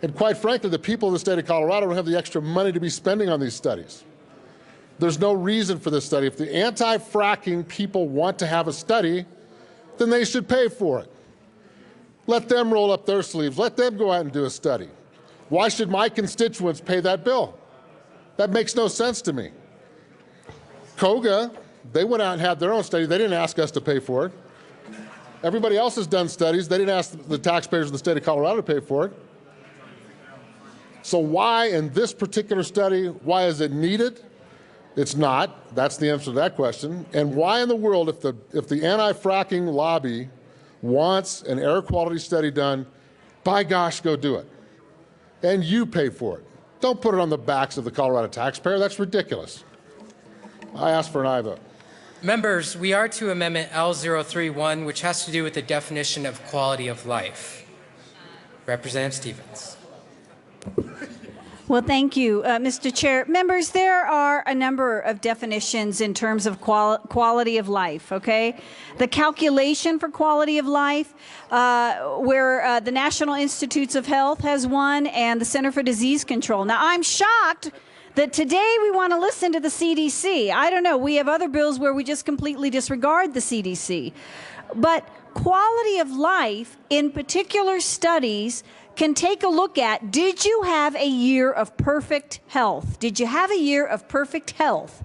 And quite frankly, the people of the state of Colorado don't have the extra money to be spending on these studies. There's no reason for this study. If the anti-fracking people want to have a study, then they should pay for it. Let them roll up their sleeves. Let them go out and do a study. Why should my constituents pay that bill? That makes no sense to me. COGA, they went out and had their own study. They didn't ask us to pay for it. Everybody else has done studies. They didn't ask the taxpayers of the state of Colorado to pay for it. So why in this particular study, why is it needed? It's not. That's the answer to that question. And why in the world, if the anti-fracking lobby wants an air quality study done, by gosh, go do it. And you pay for it. Don't put it on the backs of the Colorado taxpayer. That's ridiculous. I ask for an aye vote. Members, we are to Amendment L031, which has to do with the definition of quality of life. Representative Stevens. Well, thank you, Mr. Chair. Members, there are a number of definitions in terms of quality of life, okay? The calculation for quality of life, where the National Institutes of Health has one and the Center for Disease Control. Now, I'm shocked that today we want to listen to the CDC. I don't know. We have other bills where we just completely disregard the CDC. But quality of life in particular studies can take a look at, did you have a year of perfect health? Did you have a year of perfect health?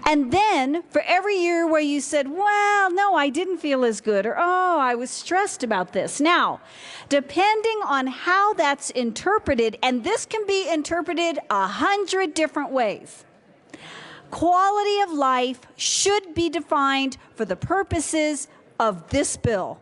And then for every year where you said, well, no, I didn't feel as good, or, oh, I was stressed about this. Now, depending on how that's interpreted, and this can be interpreted 100 different ways, quality of life should be defined for the purposes of this bill,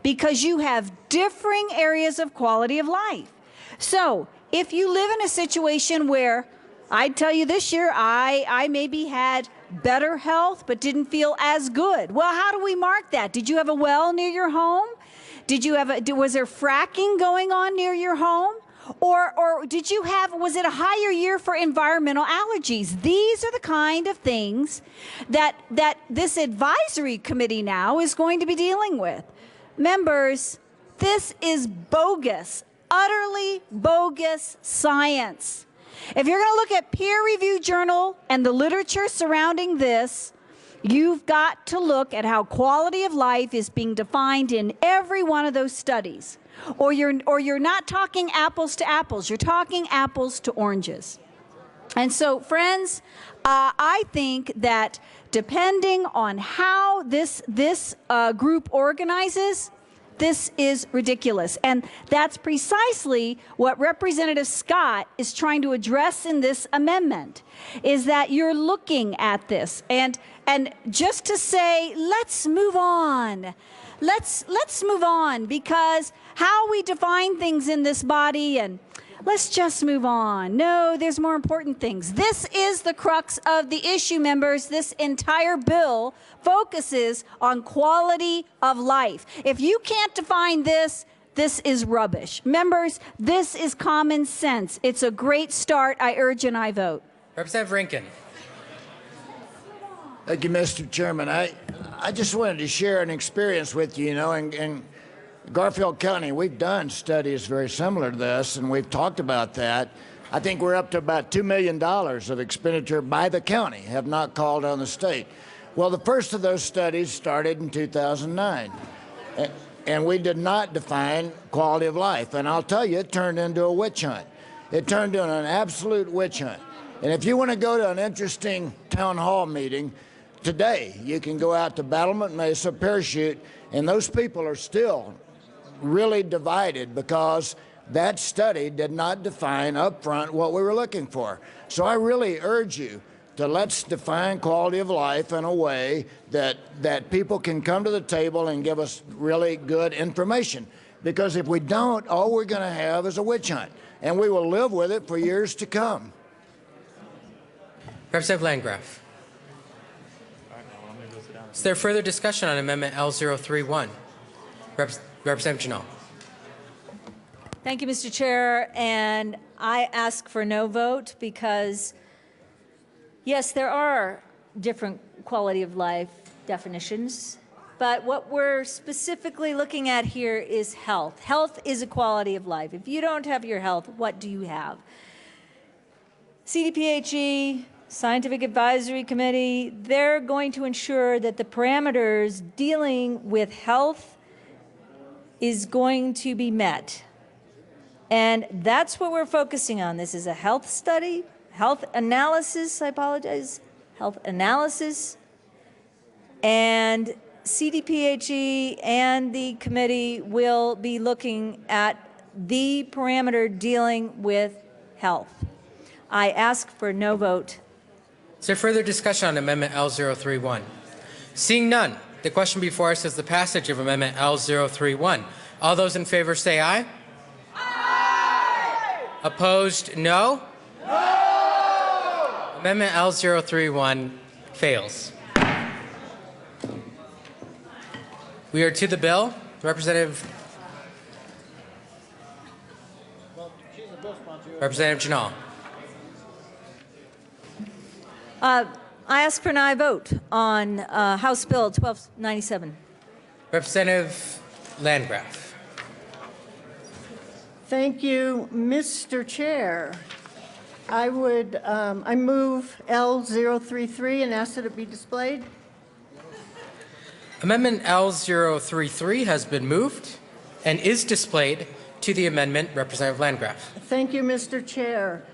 because you have differing areas of quality of life. So if you live in a situation where, I'd tell you this year, I maybe had better health but didn't feel as good. Well, how do we mark that? Did you have a well near your home? Was there fracking going on near your home? Or was it a higher year for environmental allergies? These are the kind of things that this advisory committee now is going to be dealing with. Members, this is bogus, utterly bogus science. If you're going to look at peer-reviewed journal and the literature surrounding this, you've got to look at how quality of life is being defined in every one of those studies. Or you're not talking apples to apples, you're talking apples to oranges. And so, friends, I think that depending on how this group organizes, this is ridiculous. And that's precisely what Representative Scott is trying to address in this amendment, is that you're looking at this. And just to say, let's move on. Let's move on, because how we define things in this body, and let's just move on. No, there's more important things. This is the crux of the issue, members. This entire bill focuses on quality of life. If you can't define this, this is rubbish. Members, this is common sense. It's a great start. I urge an aye vote. Representative Rankin. Thank you, Mr. Chairman. I just wanted to share an experience with you. You know, in Garfield County, we've done studies very similar to this, and we've talked about that. I think we're up to about $2 million of expenditure by the county, have not called on the state. Well, the first of those studies started in 2009, and we did not define quality of life. And I'll tell you, it turned into a witch hunt. It turned into an absolute witch hunt. And if you want to go to an interesting town hall meeting, today you can go out to Battlement Mesa, Parachute, and those people are still really divided because that study did not define up front what we were looking for. So I really urge you to let's define quality of life in a way that people can come to the table and give us really good information. Because if we don't, all we're going to have is a witch hunt, and we will live with it for years to come. Representative Landgraf. Is there further discussion on Amendment L031? Representative Janal. Thank you, Mr. Chair. And I ask for no vote because, yes, there are different quality of life definitions, but what we're specifically looking at here is health. Health is a quality of life. If you don't have your health, what do you have? CDPHE, Scientific Advisory Committee, they're going to ensure that the parameters dealing with health is going to be met. And that's what we're focusing on. This is a health study, health analysis, I apologize, health analysis. And CDPHE and the committee will be looking at the parameter dealing with health. I ask for a no vote. Is there further discussion on Amendment L031? Seeing none, the question before us is the passage of Amendment L031. All those in favor say aye. Aye. Opposed, no? No! Amendment L031 fails. We are to the bill. Representative Janal. I ask for an aye vote on House Bill 1297. Representative Landgraf. Thank you, Mr. Chair. I move L033 and ask that it be displayed. Amendment L033 has been moved and is displayed to the amendment. Representative Landgraf. Thank you, Mr. Chair.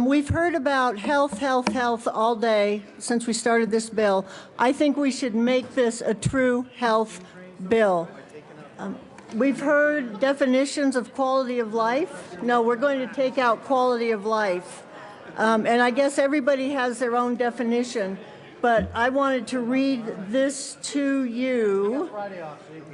We've heard about health, health, health all day since we started this bill. I think we should make this a true health bill. We've heard definitions of quality of life. No, we're going to take out quality of life. And I guess everybody has their own definition. But I wanted to read this to you.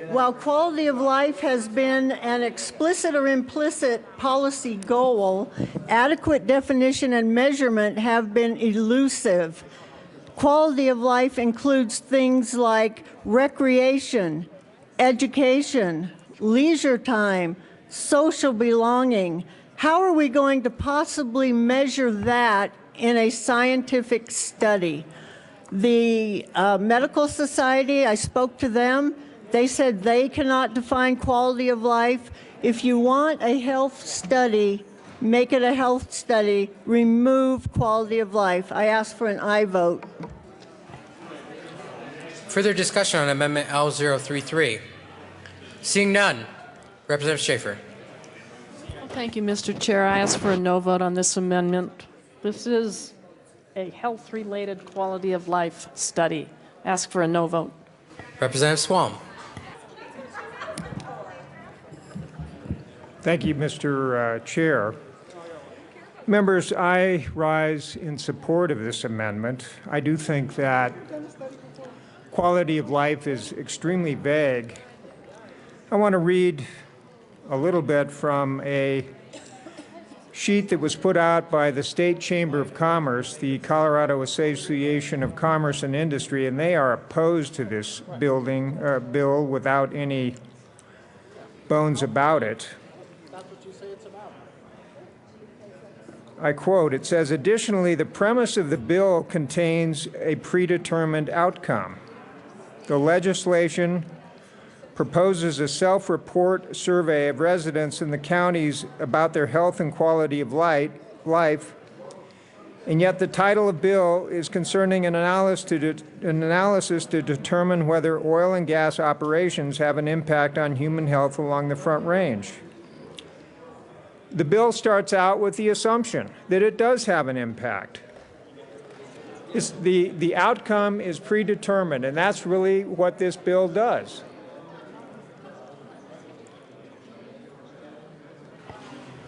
While quality of life has been an explicit or implicit policy goal, adequate definition and measurement have been elusive. Quality of life includes things like recreation, education, leisure time, social belonging. How are we going to possibly measure that in a scientific study? The Medical Society, I spoke to them. They said they cannot define quality of life. If you want a health study, make it a health study. Remove quality of life. I ask for an aye vote. Further discussion on Amendment L033. Seeing none, Representative Schaefer. Thank you, Mr. Chair. I ask for a no vote on this amendment. This is a health-related quality of life study. Ask for a no vote. Representative Swalm. Thank you, Mr. Chair. Members, I rise in support of this amendment. I do think that quality of life is extremely vague. I want to read a little bit from a sheet that was put out by the State Chamber of Commerce, the Colorado Association of Commerce and Industry, and they are opposed to this bill without any bones about it. I quote, it says, additionally, the premise of the bill contains a predetermined outcome. The legislation proposes a self-report survey of residents in the counties about their health and quality of life, and yet the title of the bill is concerning an analysis to determine whether oil and gas operations have an impact on human health along the Front Range. The bill starts out with the assumption that it does have an impact. The outcome is predetermined, and that's really what this bill does.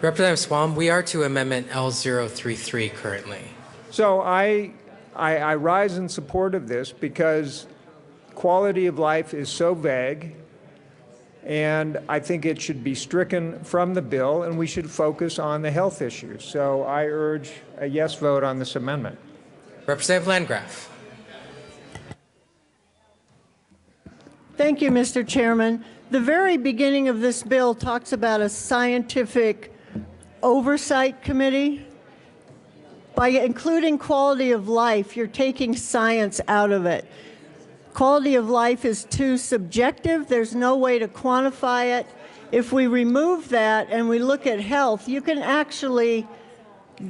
Representative Swalm, we are to Amendment L033 currently. So I rise in support of this because quality of life is so vague, and I think it should be stricken from the bill, and we should focus on the health issues. So I urge a yes vote on this amendment. Representative Landgraf. Thank you, Mr. Chairman. The very beginning of this bill talks about a scientific oversight committee. By including quality of life, you're taking science out of it. Quality of life is too subjective. There's no way to quantify it. If we remove that and we look at health, you can actually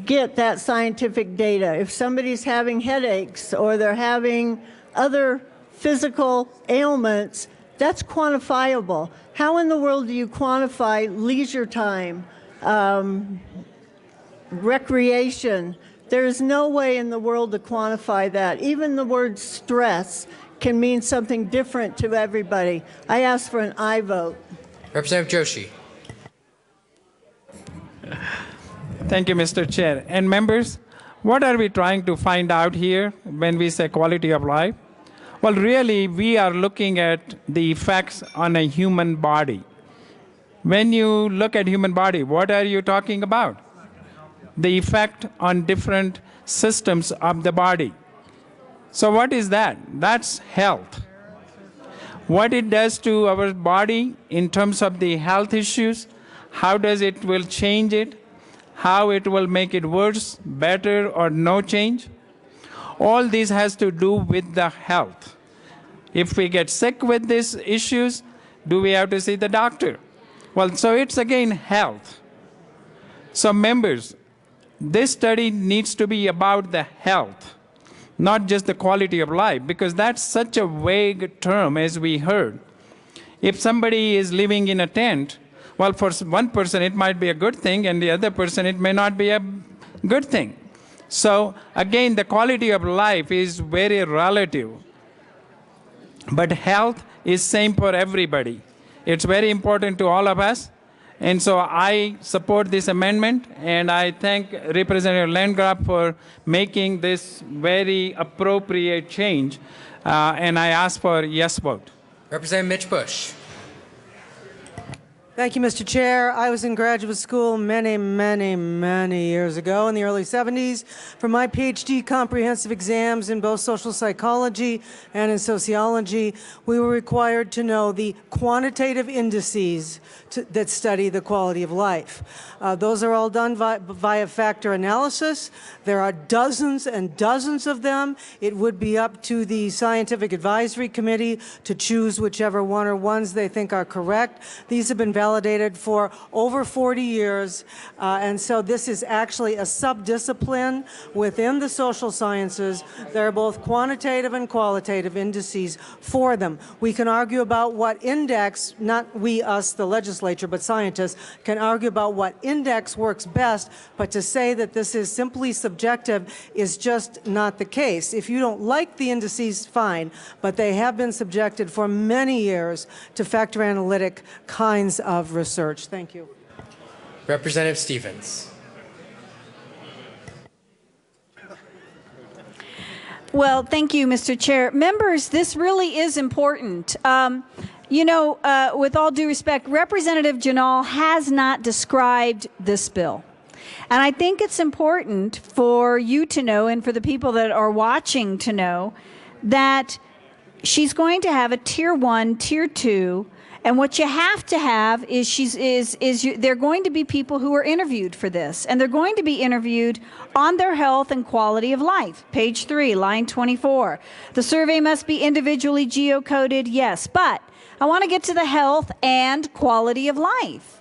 get that scientific data. If somebody's having headaches or they're having other physical ailments, that's quantifiable. How in the world do you quantify leisure time, recreation? There is no way in the world to quantify that. Even the word stress can mean something different to everybody. I ask for an aye vote. Representative Joshi. Thank you, Mr. Chair. And members, what are we trying to find out here when we say quality of life? Well, really, we are looking at the effects on a human body. When you look at human body, what are you talking about? The effect on different systems of the body. So what is that? That's health. What it does to our body in terms of the health issues, how does it will change it, how it will make it worse, better, or no change. All this has to do with the health. If we get sick with these issues, do we have to see the doctor? Well, so it's again health. So members, this study needs to be about the health, not just the quality of life, because that's such a vague term as we heard. If somebody is living in a tent, well, for one person it might be a good thing, and the other person it may not be a good thing. So again, the quality of life is very relative. But health is same for everybody. It's very important to all of us. And so I support this amendment, and I thank Representative Landgraf for making this very appropriate change. And I ask for a yes vote. Representative Mitch Bush. Thank you, Mr. Chair. I was in graduate school many years ago in the early 70s. For my PhD comprehensive exams in both social psychology and in sociology, we were required to know the quantitative indices that study the quality of life. Those are all done via factor analysis. There are dozens and dozens of them. It would be up to the Scientific Advisory Committee to choose whichever one or ones they think are correct. These have been validated for over 40 years, and so this is actually a subdiscipline within the social sciences. There are both quantitative and qualitative indices for them. We can argue about what index, not we, us, the legislature, but scientists can argue about what index works best, but to say that this is simply subjective is just not the case. If you don't like the indices, fine, but they have been subjected for many years to factor analytic kinds of research. Thank you. Representative Stevens. Well, thank you, Mr. Chair. Members, this really is important. You know, with all due respect, Representative Ginal has not described this bill. And I think it's important for you to know, and for the people that are watching to know, that she's going to have a tier 1, tier 2, and what you have to have is they're going to be people who are interviewed for this, and they're going to be interviewed on their health and quality of life. Page 3, line 24. The survey must be individually geocoded, yes, but I want to get to the health and quality of life.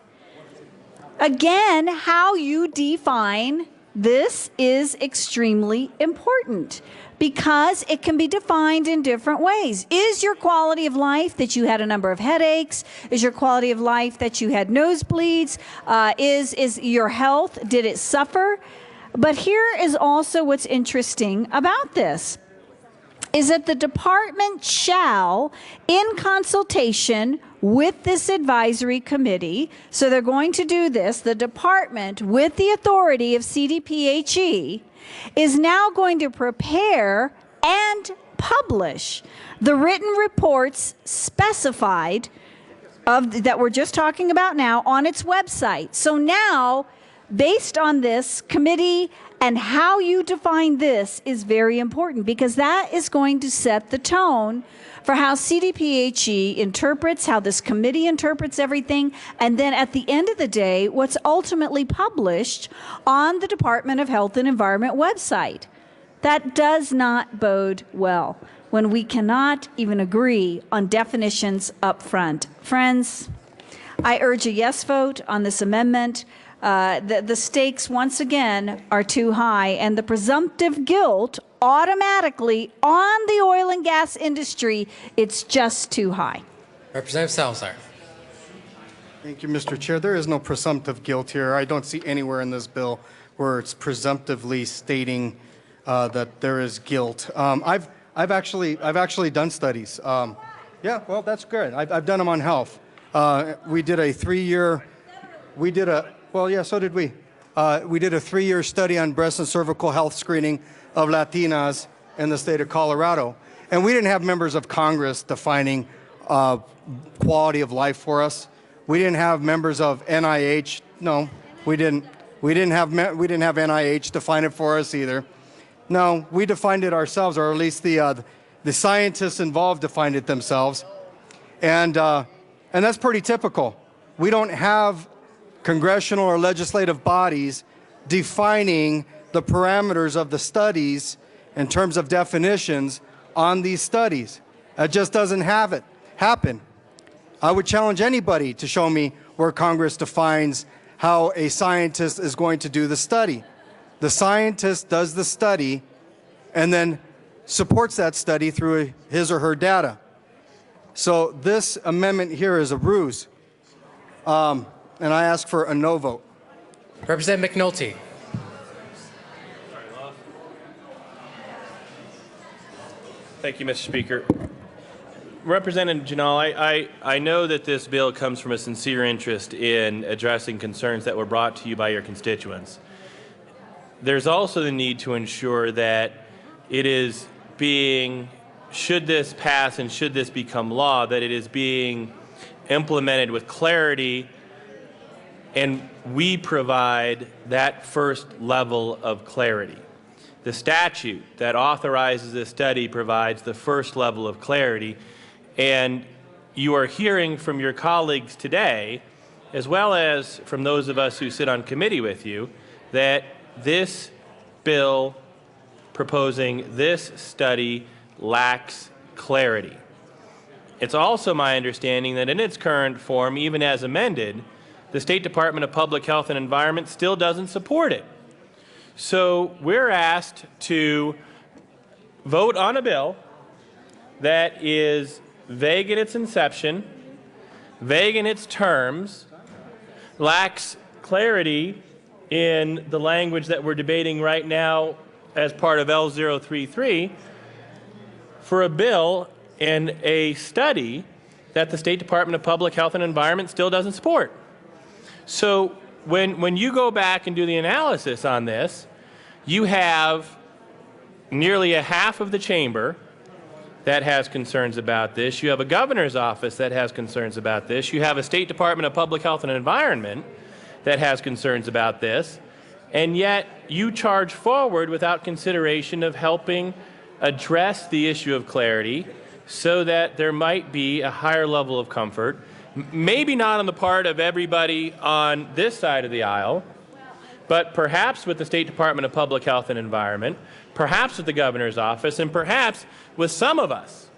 Again, how you define this is extremely important, because it can be defined in different ways. Is your quality of life that you had a number of headaches? Is your quality of life that you had nosebleeds? Is your health, did it suffer? But here is also what's interesting about this, is that the department shall, in consultation with this advisory committee, so they're going to do this, the department, with the authority of CDPHE, is now going to prepare and publish the written reports specified that we're just talking about now on its website. So now, based on this committee and how you define this is very important, because that is going to set the tone for how CDPHE interprets, how this committee interprets everything, and then at the end of the day, what's ultimately published on the Department of Health and Environment website. That does not bode well when we cannot even agree on definitions up front. Friends, I urge a yes vote on this amendment. The stakes, once again, are too high, and the presumptive guilt automatically on the oil and gas industry, it's just too high. Representative Salazar. Thank you, Mr. Chair. There is no presumptive guilt here. I don't see anywhere in this bill where it's presumptively stating that there is guilt. I've actually done studies. Yeah, well, that's good. I've done them on health. We did a 3-year. Well, yeah, so did we. We did a 3-year study on breast and cervical health screening of Latinas in the state of Colorado. And we didn't have members of Congress defining quality of life for us. We didn't have members of NIH. No, we didn't. We didn't have NIH define it for us either. No, we defined it ourselves, or at least the scientists involved defined it themselves. And that's pretty typical. We don't have congressional or legislative bodies defining the parameters of the studies in terms of definitions on these studies. That just doesn't happen. I would challenge anybody to show me where Congress defines how a scientist is going to do the study. The scientist does the study and then supports that study through his or her data. So this amendment here is a ruse. And I ask for a no vote. Representative McNulty. Thank you, Mr. Speaker. Representative Ginal, I know that this bill comes from a sincere interest in addressing concerns that were brought to you by your constituents. There's also the need to ensure that it is being, should this pass and should this become law, that it is being implemented with clarity, and we provide that first level of clarity. The statute that authorizes this study provides the first level of clarity, and you are hearing from your colleagues today, as well as from those of us who sit on committee with you, that this bill proposing this study lacks clarity. It's also my understanding that in its current form, even as amended, the State Department of Public Health and Environment still doesn't support it. So we're asked to vote on a bill that is vague in its inception, vague in its terms, lacks clarity in the language that we're debating right now as part of L033, for a bill and a study that the State Department of Public Health and Environment still doesn't support. So when you go back and do the analysis on this, you have nearly a half of the chamber that has concerns about this. You have a governor's office that has concerns about this. You have a State Department of Public Health and Environment that has concerns about this. And yet you charge forward without consideration of helping address the issue of clarity so that there might be a higher level of comfort, maybe not on the part of everybody on this side of the aisle, but perhaps with the State Department of Public Health and Environment, perhaps with the governor's office, and perhaps with some of us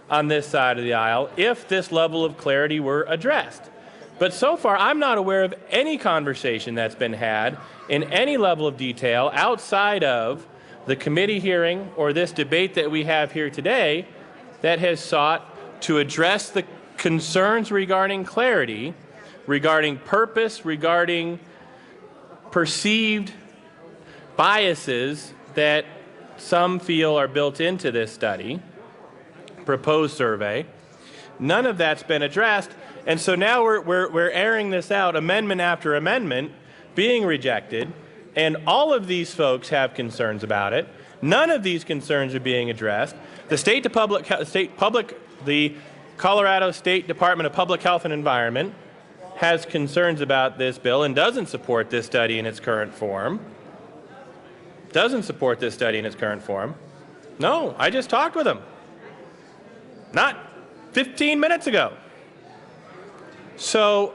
on this side of the aisle if this level of clarity were addressed. But so far, I'm not aware of any conversation that's been had in any level of detail outside of the committee hearing or this debate that we have here today that has sought to address the concerns regarding clarity, regarding purpose, regarding perceived biases that some feel are built into this study, proposed survey. None of that's been addressed. And so now we're airing this out, amendment after amendment, being rejected, and all of these folks have concerns about it. None of these concerns are being addressed. The Colorado State Department of Public Health and Environment has concerns about this bill and doesn't support this study in its current form. Doesn't support this study in its current form. No, I just talked with them. Not 15 minutes ago. So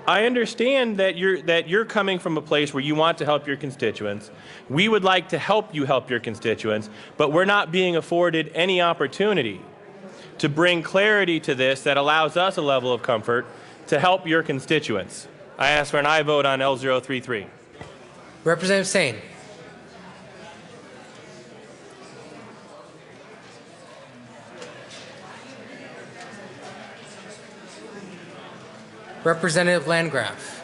I understand that you're coming from a place where you want to help your constituents. We would like to help you help your constituents, but we're not being afforded any opportunity to bring clarity to this that allows us a level of comfort to help your constituents. I ask for an aye vote on L033. Representative Sane. Representative Landgraf.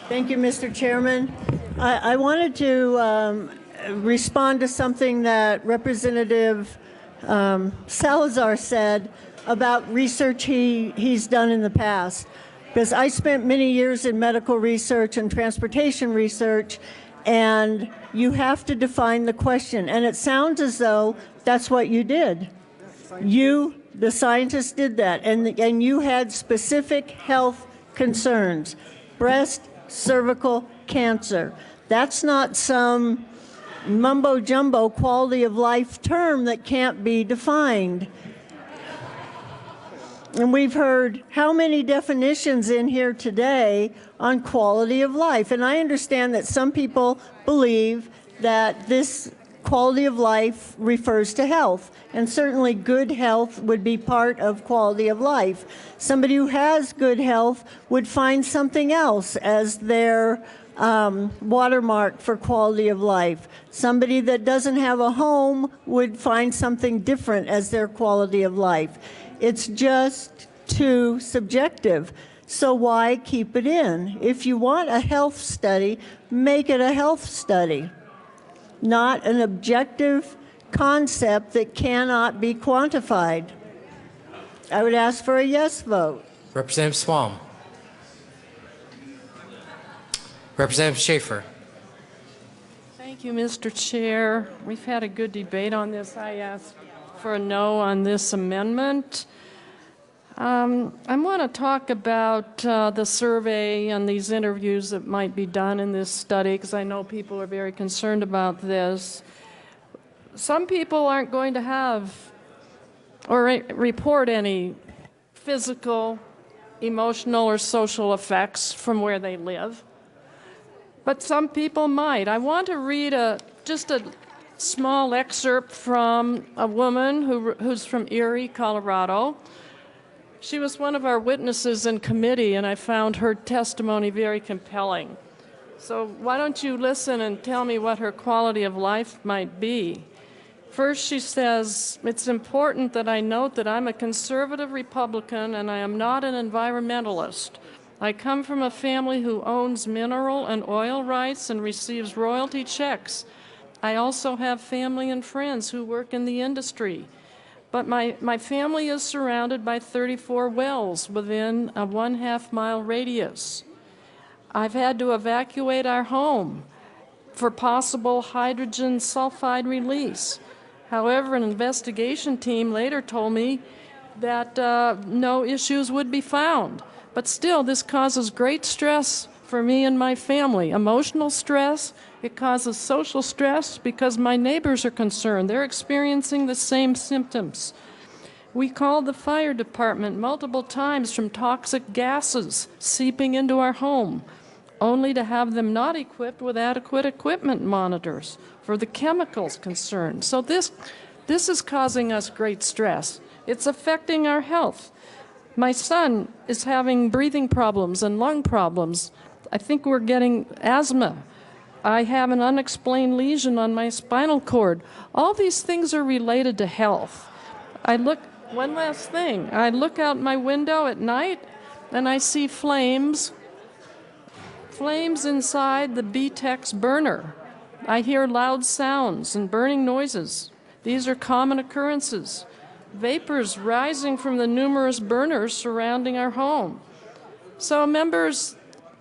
Thank you, Mr. Chairman. I wanted to respond to something that Representative Salazar said about research he's done in the past. Because I spent many years in medical research and transportation research, and you have to define the question. And it sounds as though that's what you did. You, the scientists, did that, and you had specific health concerns: breast, cervical cancer. That's not some mumbo-jumbo quality of life term that can't be defined. And we've heard how many definitions in here today on quality of life. And I understand that some people believe that this quality of life refers to health. And certainly good health would be part of quality of life. Somebody who has good health would find something else as their watermark for quality of life. Somebody that doesn't have a home would find something different as their quality of life. It's just too subjective. So why keep it in? If you want a health study, make it a health study, not an objective concept that cannot be quantified. I would ask for a yes vote. Representative Swam. Representative Schaefer. Thank you, Mr. Chair. We've had a good debate on this. I asked for a no on this amendment. I want to talk about the survey and these interviews that might be done in this study, because I know people are very concerned about this. Some people aren't going to have or report any physical, emotional, or social effects from where they live, but some people might. I want to read just a small excerpt from a woman who's from Erie, Colorado. She was one of our witnesses in committee, and I found her testimony very compelling. So why don't you listen and tell me what her quality of life might be. First, she says, "It's important that I note that I'm a conservative Republican and I am not an environmentalist. I come from a family who owns mineral and oil rights and receives royalty checks. I also have family and friends who work in the industry. But my family is surrounded by 34 wells within a 1/2 mile radius. I've had to evacuate our home for possible hydrogen sulfide release. However, an investigation team later told me that no issues would be found. But still, this causes great stress for me and my family. Emotional stress, it causes social stress because my neighbors are concerned. They're experiencing the same symptoms. We called the fire department multiple times from toxic gases seeping into our home, only to have them not equipped with adequate equipment monitors for the chemicals concerned. So this is causing us great stress. It's affecting our health. My son is having breathing problems and lung problems. I think we're getting asthma. I have an unexplained lesion on my spinal cord. All these things are related to health. One last thing. I look out my window at night and I see flames inside the BTEX burner. I hear loud sounds and burning noises. These are common occurrences. Vapors rising from the numerous burners surrounding our home. So, members,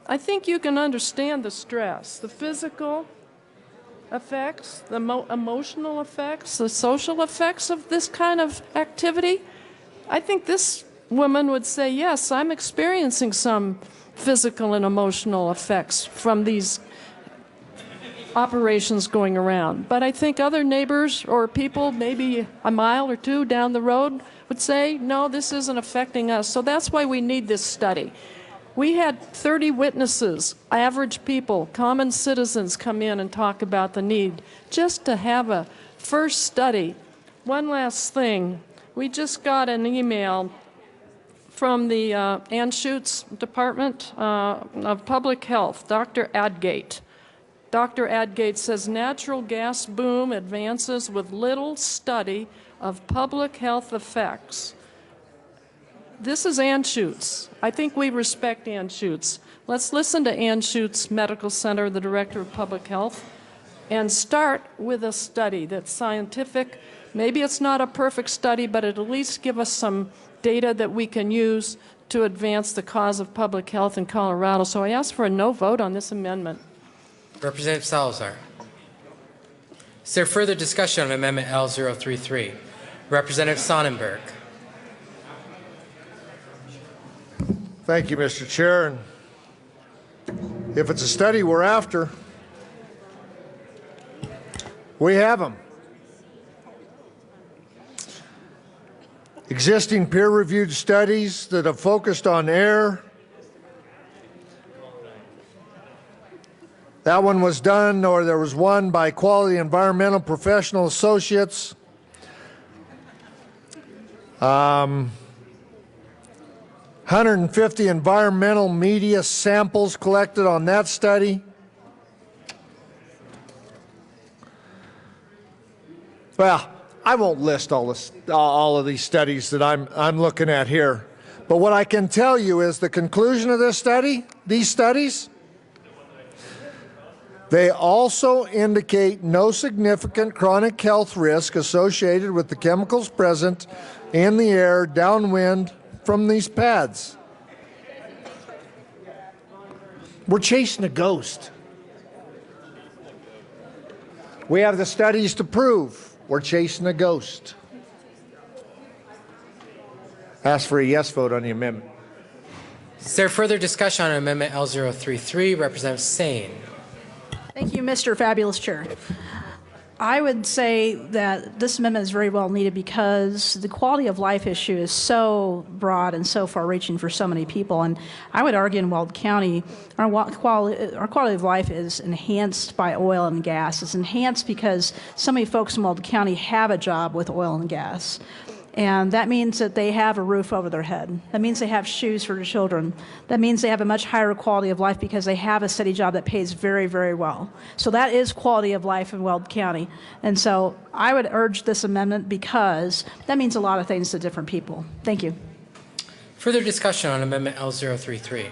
I think you can understand the stress, the physical effects, the emotional effects, the social effects of this kind of activity. I think this woman would say, yes, I'm experiencing some physical and emotional effects from these operations going around. But I think other neighbors or people maybe a mile or two down the road would say, no, this isn't affecting us. So that's why we need this study. We had 30 witnesses, average people, common citizens come in and talk about the need just to have a first study. One last thing. We just got an email from the Anschutz Department of Public Health, Dr. Adgate. Dr. Adgate says natural gas boom advances with little study of public health effects. This is Anschutz. I think we respect Anschutz. Let's listen to Anschutz Medical Center, the Director of Public Health, and start with a study that's scientific. Maybe it's not a perfect study, but it'll at least give us some data that we can use to advance the cause of public health in Colorado. So I ask for a no vote on this amendment. Representative Salazar. Is there further discussion on Amendment L033? Representative Sonnenberg. Thank you, Mr. Chair. And if it's a study we're after, we have them. Existing peer-reviewed studies that have focused on air. That one was done, or there was one by Quality Environmental Professional Associates. 150 environmental media samples collected on that study. Well, I won't list all of these studies that I'm looking at here. But what I can tell you is the conclusion of this study, these studies, they also indicate no significant chronic health risk associated with the chemicals present in the air downwind from these pads. We're chasing a ghost. We have the studies to prove we're chasing a ghost. Ask for a yes vote on the amendment. Is there further discussion on Amendment L033? Representative Sane. Thank you, Mr. Fabulous Chair. I would say that this amendment is very well needed because the quality of life issue is so broad and so far-reaching for so many people. And I would argue in Weld County, our quality of life is enhanced by oil and gas. It's enhanced because so many folks in Weld County have a job with oil and gas. And that means that they have a roof over their head. That means they have shoes for their children. That means they have a much higher quality of life because they have a steady job that pays very, very well. So that is quality of life in Weld County. And so I would urge this amendment because that means a lot of things to different people. Thank you. Further discussion on Amendment L033?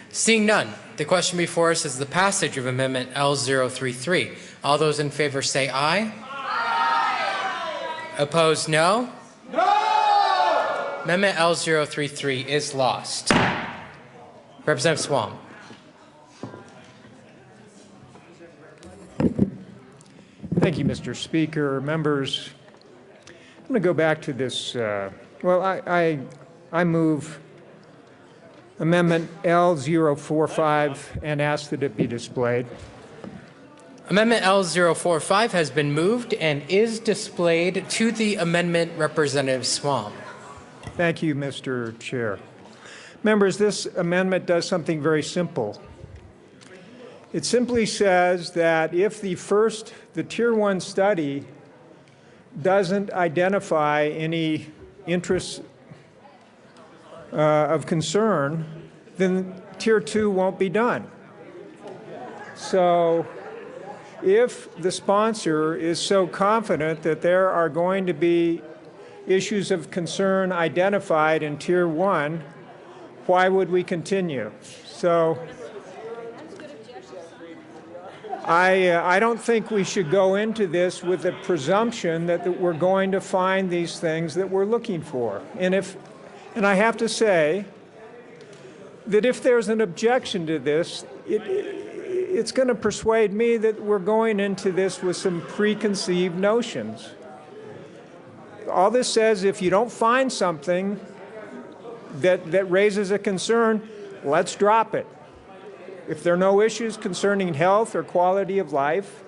Seeing none, the question before us is the passage of Amendment L033. All those in favor say aye. Aye. Opposed, no. No! Amendment L033 is lost. Representative Swam. Thank you, Mr. Speaker. Members, I'm going to go back to this. I move Amendment L045 and ask that it be displayed. Amendment L045 has been moved and is displayed. To the amendment, Representative Swam. Thank you, Mr. Chair. Members, this amendment does something very simple. It simply says that if the Tier 1 study doesn't identify any interests of concern, then Tier 2 won't be done. So if the sponsor is so confident that there are going to be issues of concern identified in Tier 1, why would we continue? So I don't think we should go into this with a presumption that we're going to find these things that we're looking for. And I have to say that if there's an objection to this, it's going to persuade me that we're going into this with some preconceived notions. All this says, if you don't find something that raises a concern, let's drop it. If there are no issues concerning health or quality of life,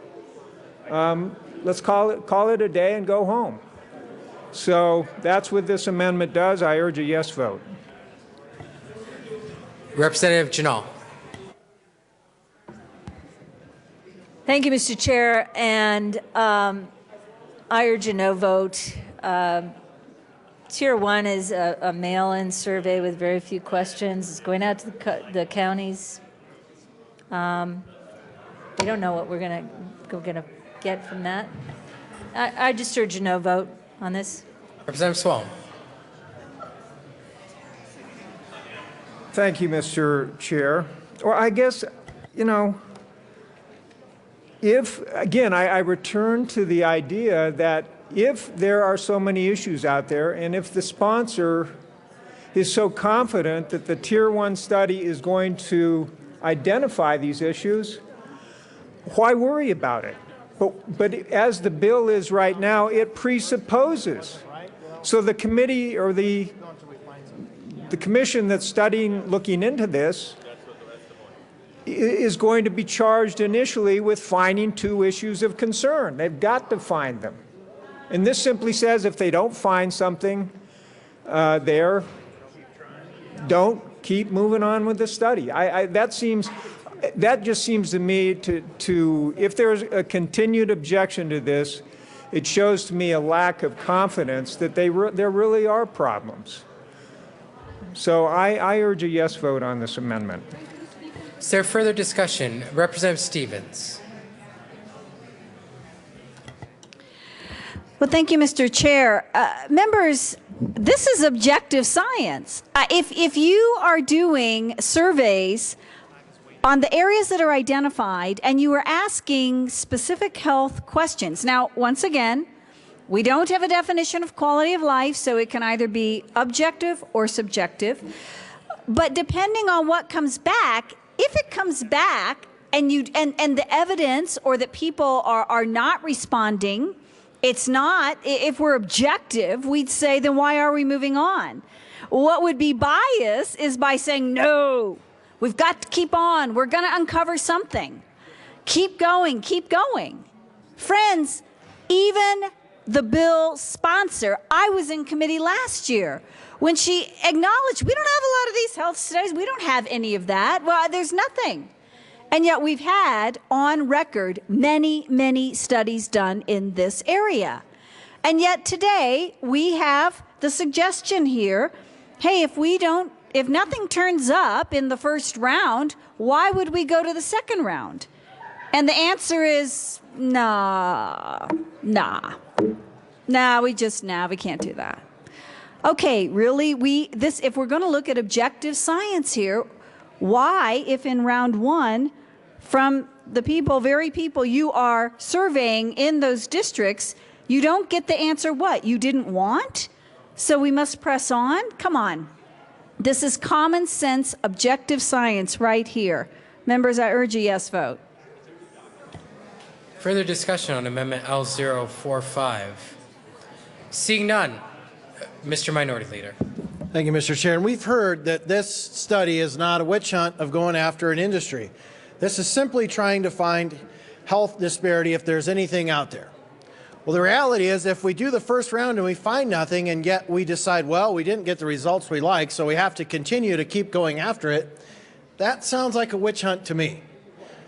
let's call it a day and go home. So that's what this amendment does. I urge a yes vote. Representative Janal. Thank you, Mr. Chair, and I urge a no vote. Tier 1 is a mail-in survey with very few questions. It's going out to the counties. We don't know what we're going to get from that. I just urge a no vote on this. Representative Swam. Thank you, Mr. Chair. Well, I guess, if, again, I return to the idea that if there are so many issues out there, and if the sponsor is so confident that the Tier 1 study is going to identify these issues, why worry about it? But as the bill is right now, it presupposes. So the committee or the commission that's looking into this is going to be charged initially with finding 2 issues of concern. They've got to find them. And this simply says if they don't find something there, don't keep moving on with the study. That just seems to me to if there's a continued objection to this, it shows to me a lack of confidence that there really are problems. So I urge a yes vote on this amendment. Is there further discussion? Representative Stevens. Well, thank you, Mr. Chair. Members, this is objective science. If you are doing surveys on the areas that are identified and you are asking specific health questions, now, once again, we don't have a definition of quality of life, so it can either be objective or subjective. But depending on what comes back, if it comes back and the evidence or that people are not responding, it's not, if we're objective, we'd say, then why are we moving on? What would be bias is by saying, no, we've got to keep on. We're going to uncover something. Keep going, keep going. Friends, even the bill sponsor, I was in committee last year when she acknowledged we don't have a lot of these health studies. We don't have any of that. Well, there's nothing. And yet we've had on record many, many studies done in this area. And yet today we have the suggestion here, hey, if nothing turns up in the first round, why would we go to the second round? And the answer is nah, we can't do that. Okay, really, if we're going to look at objective science here, why, if in round 1, from the very people you are surveying in those districts, you don't get the answer what? You didn't want? So we must press on? Come on. This is common sense, objective science right here. Members, I urge a yes vote. Further discussion on Amendment L045. Seeing none, Mr. Minority Leader. Thank you, Mr. Chair. And we've heard that this study is not a witch hunt of going after an industry. This is simply trying to find health disparity if there's anything out there. Well, the reality is if we do the first round and we find nothing and yet we decide, well, we didn't get the results we like, so we have to continue to keep going after it, that sounds like a witch hunt to me.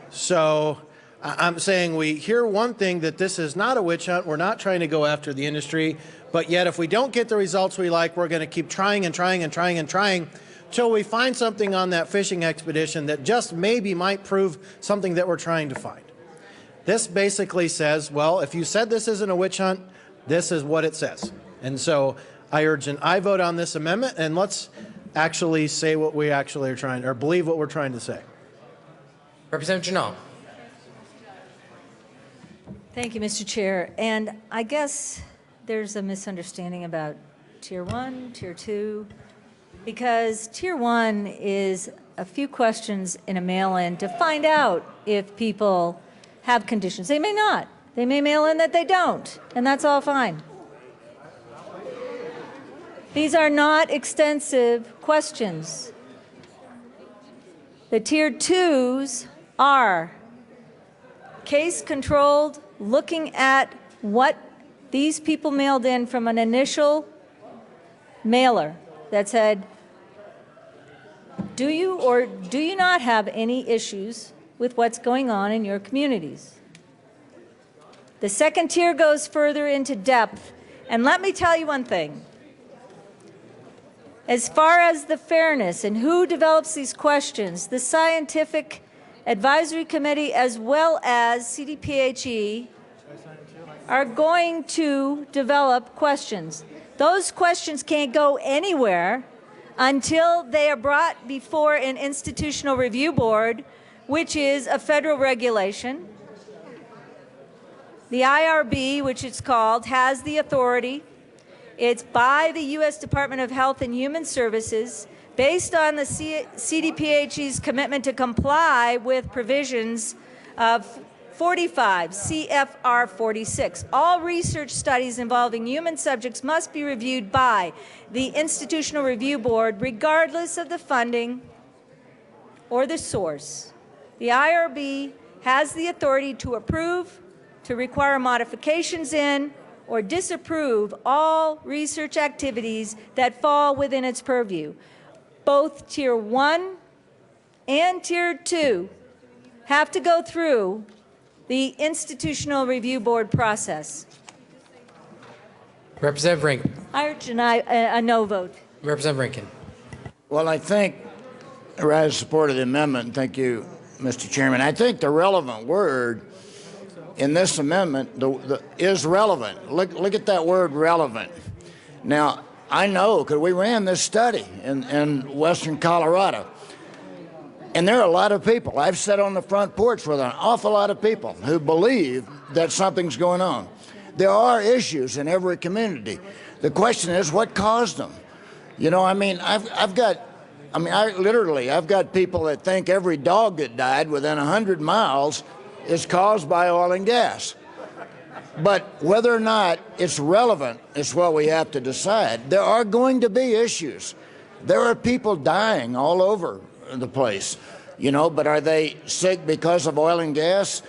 So I'm saying we hear one thing, that this is not a witch hunt. We're not trying to go after the industry. But yet if we don't get the results we like, we're going to keep trying and trying and trying and trying till we find something on that fishing expedition that just maybe might prove something that we're trying to find. This basically says, well, if you said this isn't a witch hunt, this is what it says. And so I urge an aye vote on this amendment, and let's actually say what we actually are trying, or believe what we're trying to say. Representative Janal. Thank you, Mr. Chair. And I guess there's a misunderstanding about Tier 1, Tier 2, because Tier 1 is a few questions in a mail-in to find out if people have conditions. They may not. They may mail in that they don't, and that's all fine. These are not extensive questions. The Tier 2s are case-controlled, looking at what these people mailed in from an initial mailer that said, do you or do you not have any issues with what's going on in your communities? The second tier goes further into depth. And let me tell you one thing. As far as the fairness and who develops these questions, the Scientific Advisory Committee as well as CDPHE are going to develop questions. Those questions can't go anywhere until they are brought before an institutional review board, which is a federal regulation. The IRB, which it's called, has the authority It's by the U.S. Department of Health and Human Services based on the CDPHE's commitment to comply with provisions of 45 CFR 46. All research studies involving human subjects must be reviewed by the Institutional Review Board regardless of the funding or the source. The IRB has the authority to approve, to require modifications in, or disapprove all research activities that fall within its purview. Both Tier 1 and Tier 2 have to go through the Institutional Review Board process. Representative Rankin. I urge a no vote. Representative Rankin. Well, I think, I support the amendment, and thank you, Mr. Chairman. I think the relevant word in this amendment is relevant. Look at that word relevant. Now, I know because we ran this study in western Colorado. And there are a lot of people. I've sat on the front porch with an awful lot of people who believe that something's going on. There are issues in every community. The question is, what caused them? You know, I mean, I've got people that think every dog that died within 100 miles is caused by oil and gas. But whether or not it's relevant is what we have to decide. There are going to be issues. There are people dying all over the place, you know, but are they sick because of oil and gas?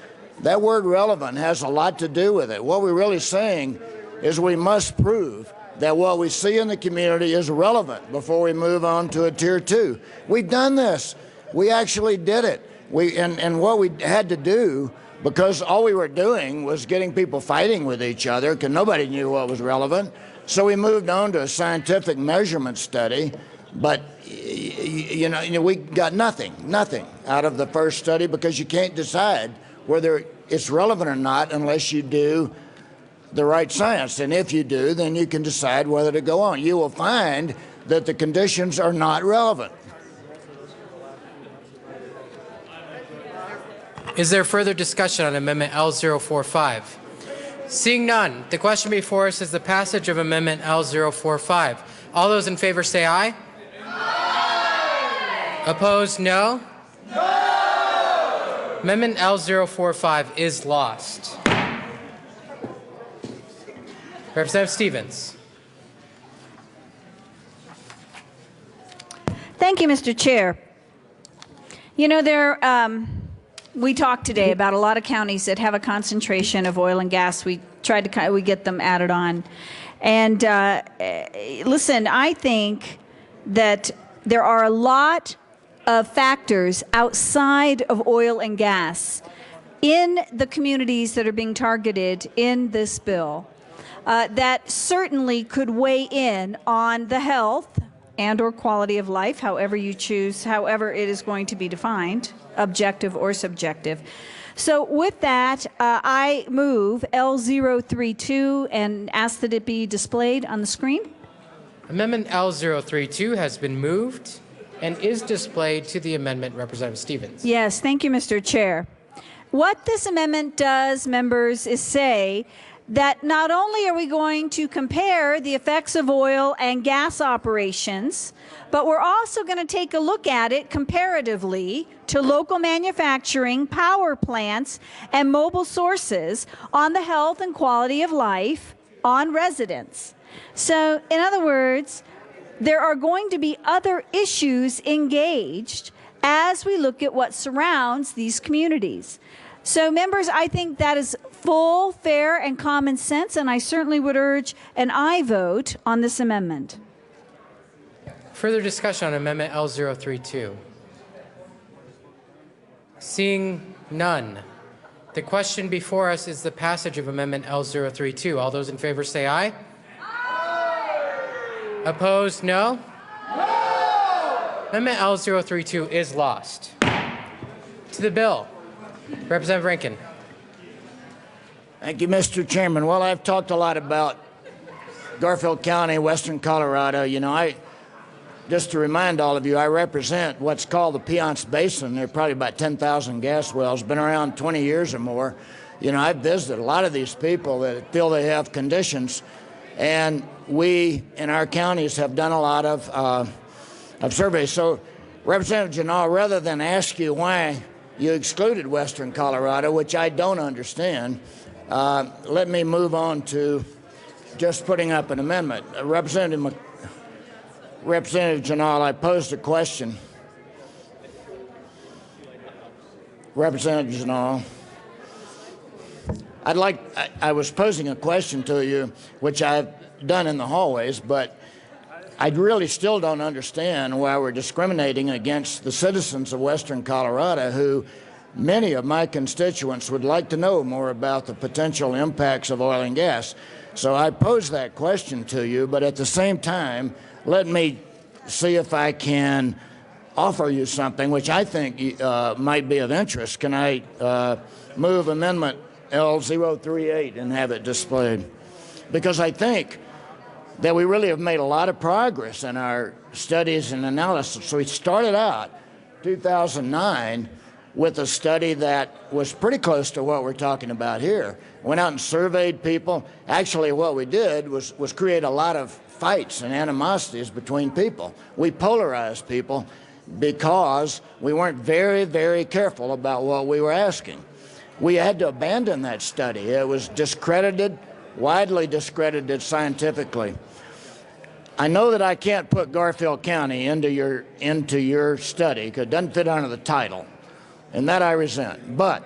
That word relevant has a lot to do with it. What we're really saying is we must prove that what we see in the community is relevant before we move on to a Tier 2. We've done this. We actually did it. And what we had to do, because all we were doing was getting people fighting with each other because nobody knew what was relevant, so we moved on to a scientific measurement study. But you know, we got nothing out of the first study because you can't decide whether it's relevant or not unless you do the right science. And if you do, then you can decide whether to go on. You will find that the conditions are not relevant. Is there further discussion on Amendment L045? Seeing none, the question before us is the passage of Amendment L045. All those in favor say aye. Opposed, no? No! Amendment L045 is lost. Representative Stevens. Thank you, Mr. Chair. You know, we talked today about a lot of counties that have a concentration of oil and gas. We get them added on. And listen, I think that there are a lot of factors outside of oil and gas in the communities that are being targeted in this bill that certainly could weigh in on the health and or quality of life, however you choose, however it is going to be defined, objective or subjective. So with that, I move L032 and ask that it be displayed on the screen. Amendment L032 has been moved and is displayed to the amendment. Representative Stevens. Yes, thank you, Mr. Chair. What this amendment does, members, is say that not only are we going to compare the effects of oil and gas operations, but we're also going to take a look at it comparatively to local manufacturing, power plants, and mobile sources on the health and quality of life on residents. So, in other words, there are going to be other issues engaged as we look at what surrounds these communities. So, members, I think that is full, fair, and common sense, and I certainly would urge an aye vote on this amendment. Further discussion on Amendment L032? Seeing none, the question before us is the passage of Amendment L032. All those in favor say aye. Aye. Opposed, no? No! Amendment L032 is lost. To the bill. Representative Rankin. Thank you, Mr. Chairman. Well, I've talked a lot about Garfield County, western Colorado. You know, just to remind all of you, I represent what's called the Piceance Basin. There are probably about 10,000 gas wells, been around 20 years or more. You know, I've visited a lot of these people that feel they have conditions. And we in our counties have done a lot of surveys. So, Representative Ginal, rather than ask you why you excluded Western Colorado, which I don't understand, let me move on to just putting up an amendment. Representative Ginal, I posed a question. Representative Ginal, I was posing a question to you, which I've done in the hallways, but I really still don't understand why we're discriminating against the citizens of Western Colorado, who many of my constituents would like to know more about the potential impacts of oil and gas. So I pose that question to you, but at the same time, let me see if I can offer you something which I think might be of interest. Can I move Amendment L038 and have it displayed? Because I think that we really have made a lot of progress in our studies and analysis. So we started out 2009 with a study that was pretty close to what we're talking about here. Went out and surveyed people. Actually, what we did was create a lot of fights and animosities between people. We polarized people because we weren't very, very careful about what we were asking. We had to abandon that study. It was discredited, widely discredited scientifically. I know that I can't put Garfield County into your study because it doesn't fit under the title, and that I resent. But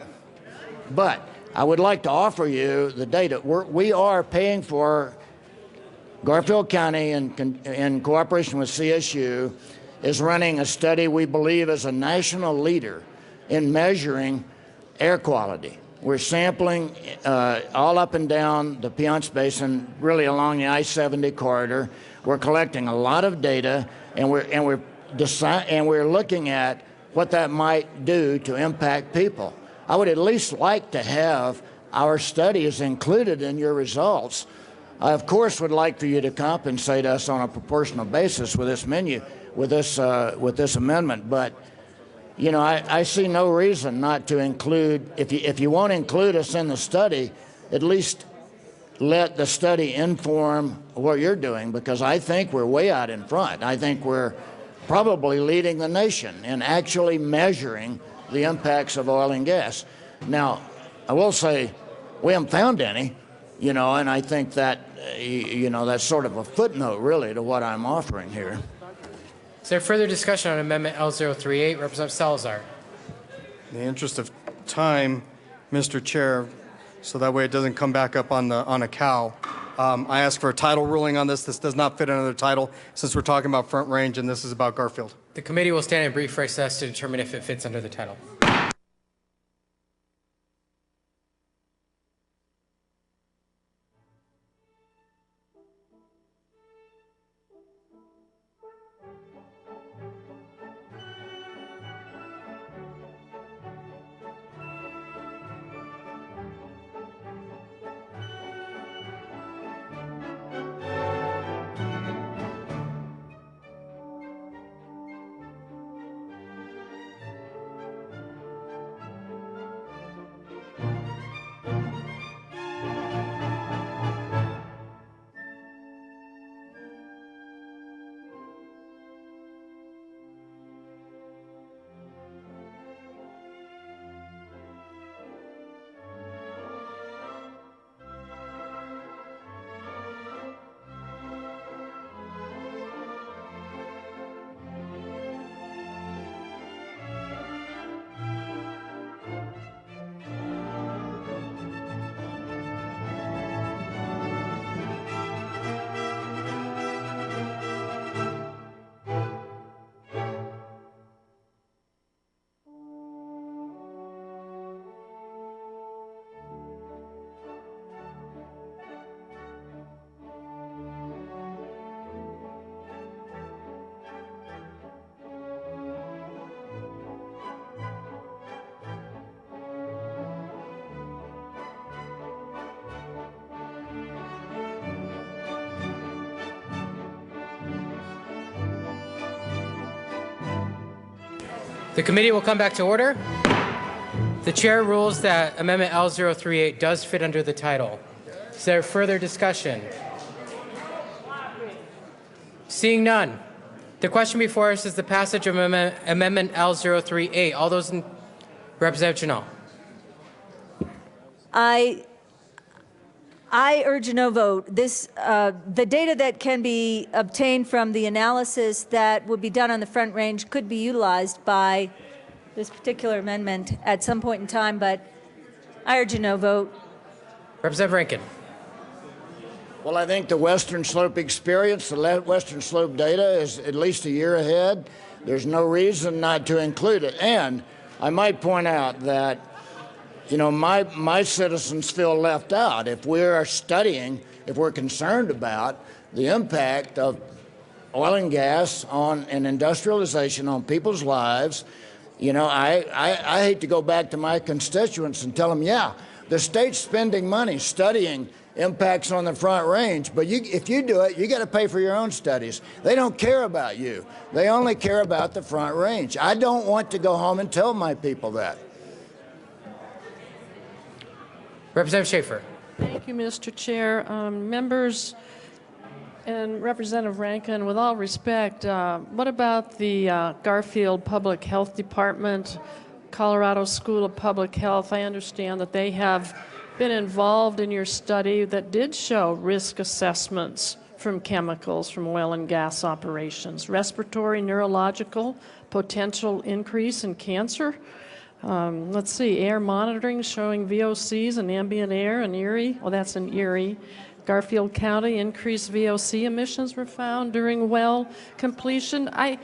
I would like to offer you the data. We are paying for Garfield County in cooperation with CSU is running a study we believe is a national leader in measuring air quality. We're sampling all up and down the Piceance Basin, really along the I-70 corridor. We're collecting a lot of data, and we're looking at what that might do to impact people. I would at least like to have our studies included in your results. I, of course, would like for you to compensate us on a proportional basis with this with this amendment, but you know, I see no reason not to include, if you won't include us in the study, at least let the study inform what you're doing, because I think we're way out in front. I think we're probably leading the nation in actually measuring the impacts of oil and gas. Now, I will say we haven't found any, you know, and I think that, you know, that's sort of a footnote really to what I'm offering here. Is there further discussion on Amendment L038? Representative Salazar. In the interest of time, Mr. Chair, so that way it doesn't come back up on a cow, I ask for a title ruling on this. This does not fit under the title since we're talking about Front Range and this is about Garfield. The committee will stand in brief recess to determine if it fits under the title. The committee will come back to order. The chair rules that Amendment L038 does fit under the title. Is there further discussion? Seeing none, the question before us is the passage of Amendment L038. All those in Representative Janal. I urge a no vote. The data that can be obtained from the analysis that would be done on the Front Range could be utilized by this particular amendment at some point in time, but I urge a no vote. Representative Rankin. Well, I think the Western Slope experience, the Western Slope data is at least a year ahead. There's no reason not to include it. And I might point out that, you know, my citizens feel left out. If we're studying, if we're concerned about the impact of oil and gas and industrialization on people's lives, you know, I hate to go back to my constituents and tell them, yeah, the state's spending money studying impacts on the Front Range, but if you do it, you got to pay for your own studies. They don't care about you. They only care about the Front Range. I don't want to go home and tell my people that. Representative Schaefer. Thank you, Mr. Chair. Members and Representative Rankin, with all respect, what about the Garfield Public Health Department, Colorado School of Public Health? I understand that they have been involved in your study that did show risk assessments from chemicals from oil and gas operations, respiratory, neurological, potential increase in cancer. Let's see, air monitoring showing VOCs in ambient air in Erie. Well, that's in Erie. Garfield County, increased VOC emissions were found during well completion. I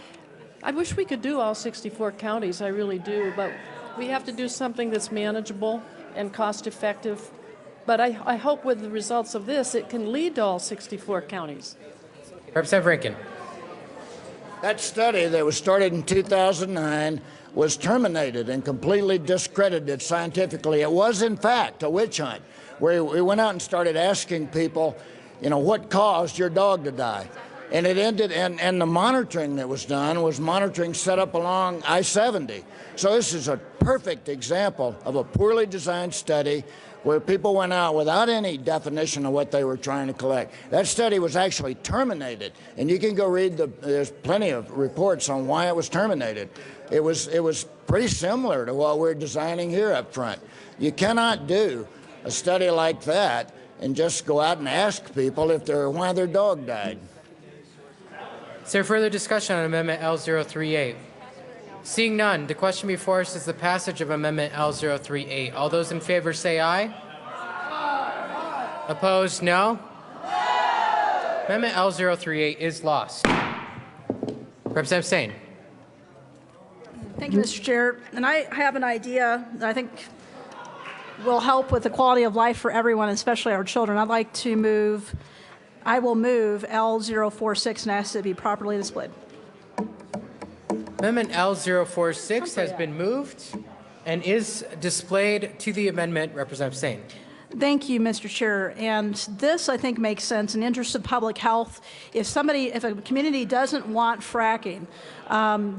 wish we could do all 64 counties, I really do, but we have to do something that's manageable and cost-effective. But I hope with the results of this, it can lead to all 64 counties. Representative Rankin. That study that was started in 2009 was terminated and completely discredited scientifically. It was, in fact, a witch hunt where we went out and started asking people, you know, what caused your dog to die? And it ended, and the monitoring that was done was monitoring set up along I-70. So this is a perfect example of a poorly designed study where people went out without any definition of what they were trying to collect. That study was actually terminated, and you can go read there's plenty of reports on why it was terminated. It was pretty similar to what we're designing here up front. You cannot do a study like that and just go out and ask people why their dog died. Is there further discussion on Amendment L038? Seeing none, the question before us is the passage of Amendment L038. All those in favor say aye. Aye. Opposed, no. Amendment L038 is lost. Representative Sane. Thank you, Mr. Chair. And I have an idea that I think will help with the quality of life for everyone, especially our children. I will move L046 and ask it to be properly displayed. Amendment L046 has been moved and is displayed to the amendment. Representative Sane. Thank you, Mr. Chair. And this, I think, makes sense in the interest of public health. If a community doesn't want fracking,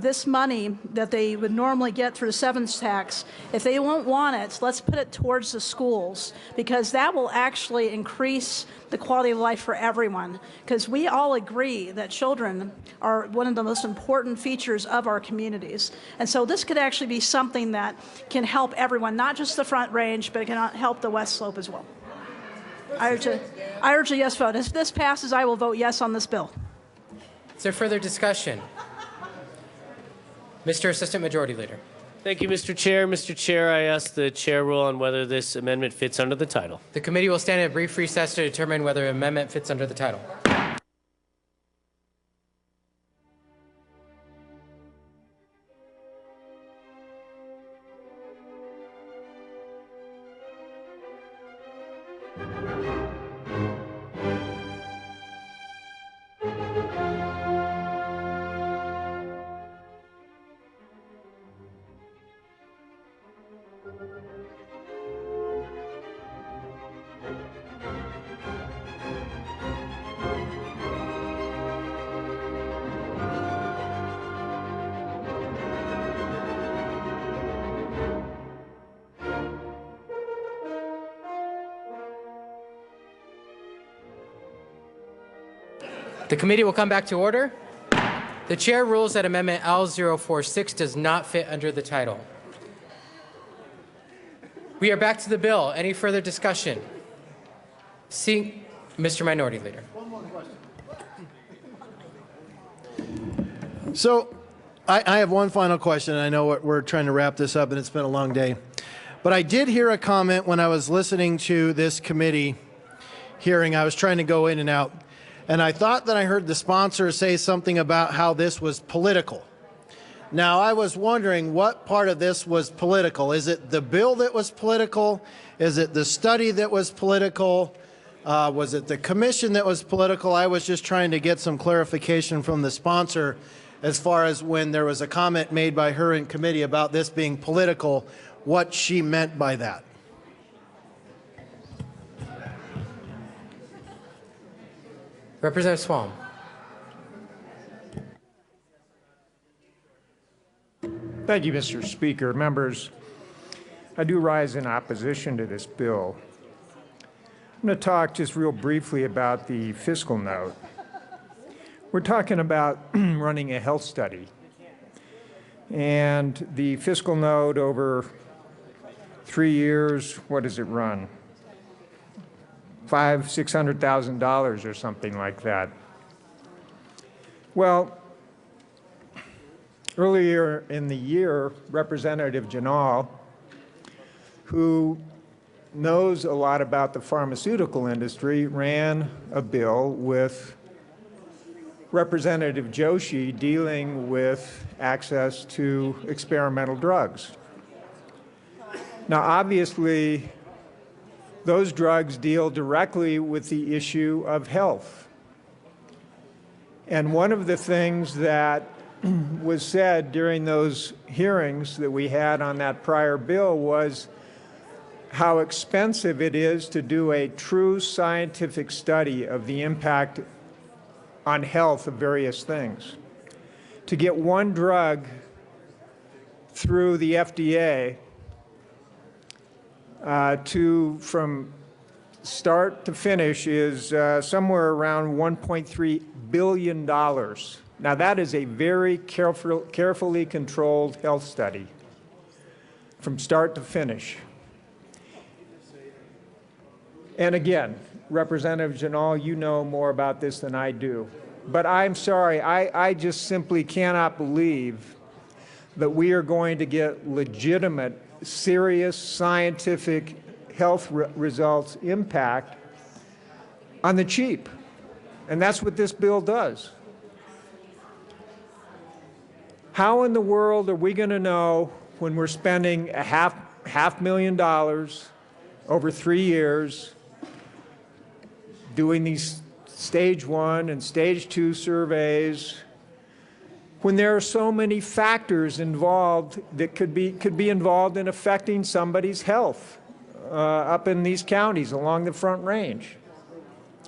this money that they would normally get through the severance tax, if they won't want it, let's put it towards the schools, because that will actually increase the quality of life for everyone. Because we all agree that children are one of the most important features of our communities. And so this could actually be something that can help everyone, not just the Front Range, but it can help the West Slope as well. I urge a yes vote. If this passes, I will vote yes on this bill. Is there further discussion? Mr. Assistant Majority Leader. Thank you, Mr. Chair. Mr. Chair, I ask the chair rule on whether this amendment fits under the title. The committee will stand in a brief recess to determine whether an amendment fits under the title. The committee will come back to order. The chair rules that Amendment L046 does not fit under the title. We are back to the bill. Any further discussion? See, Mr. Minority Leader. So I have one final question. I know we're trying to wrap this up and it's been a long day. But I did hear a comment when I was listening to this committee hearing. I was trying to go in and out. And I thought that I heard the sponsor say something about how this was political. Now, I was wondering what part of this was political. Is it the bill that was political? Is it the study that was political? Was it the commission that was political? I was just trying to get some clarification from the sponsor as far as when there was a comment made by her in committee about this being political, what she meant by that. Representative Swalm. Thank you, Mr. Speaker. Members, I do rise in opposition to this bill. I'm going to talk just real briefly about the fiscal note. We're talking about running a health study. And the fiscal note over 3 years, what does it run? $600,000 or something like that. Well, earlier in the year, Representative Janal, who knows a lot about the pharmaceutical industry, ran a bill with Representative Joshi dealing with access to experimental drugs. Now, obviously, those drugs deal directly with the issue of health. And one of the things that was said during those hearings that we had on that prior bill was how expensive it is to do a true scientific study of the impact on health of various things. To get one drug through the FDA from start to finish is somewhere around $1.3 billion. Now that is a very carefully controlled health study from start to finish. And again, Representative Janal, you know more about this than I do. But I'm sorry, I just simply cannot believe that we are going to get legitimate, serious scientific health results impact on the cheap. And that's what this bill does. How in the world are we going to know when we're spending a half $500,000 over 3 years doing these stage 1 and stage 2 surveys, when there are so many factors involved that could be involved in affecting somebody's health up in these counties along the Front Range?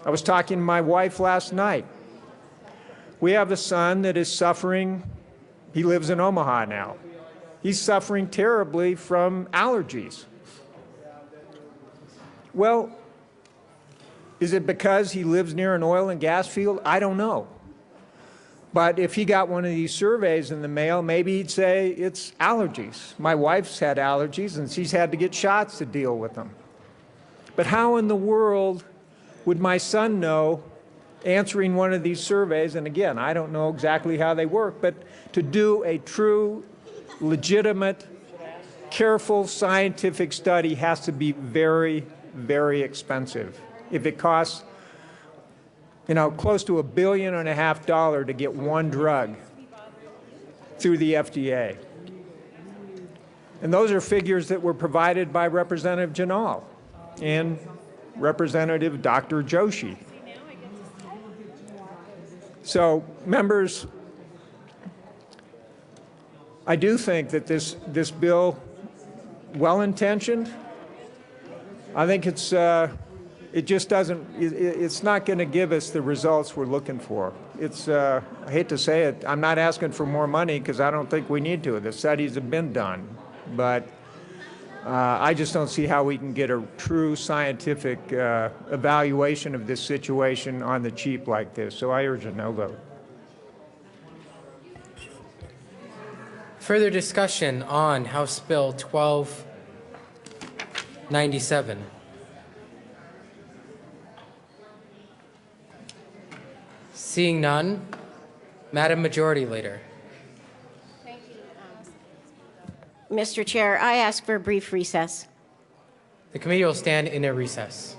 I was talking to my wife last night. We have a son that is suffering. He lives in Omaha now. He's suffering terribly from allergies. Well, is it because he lives near an oil and gas field? I don't know. But if he got one of these surveys in the mail, maybe he'd say it's allergies. My wife's had allergies, and she's had to get shots to deal with them. But how in the world would my son know, answering one of these surveys, and again, I don't know exactly how they work, but to do a true, legitimate, careful scientific study has to be very, very expensive. If it costs, close to $1.5 billion to get one drug through the FDA. And those are figures that were provided by Representative Janal and Representative Dr. Joshi. So, members, I do think that this bill, well-intentioned, I think it's not going to give us the results we're looking for. I hate to say it, I'm not asking for more money because I don't think we need to. The studies have been done. But I just don't see how we can get a true scientific evaluation of this situation on the cheap like this. So I urge a no vote. Further discussion on House Bill 1297. Seeing none, Madam Majority Leader. Mr. Chair, I ask for a brief recess. The committee will stand in a recess.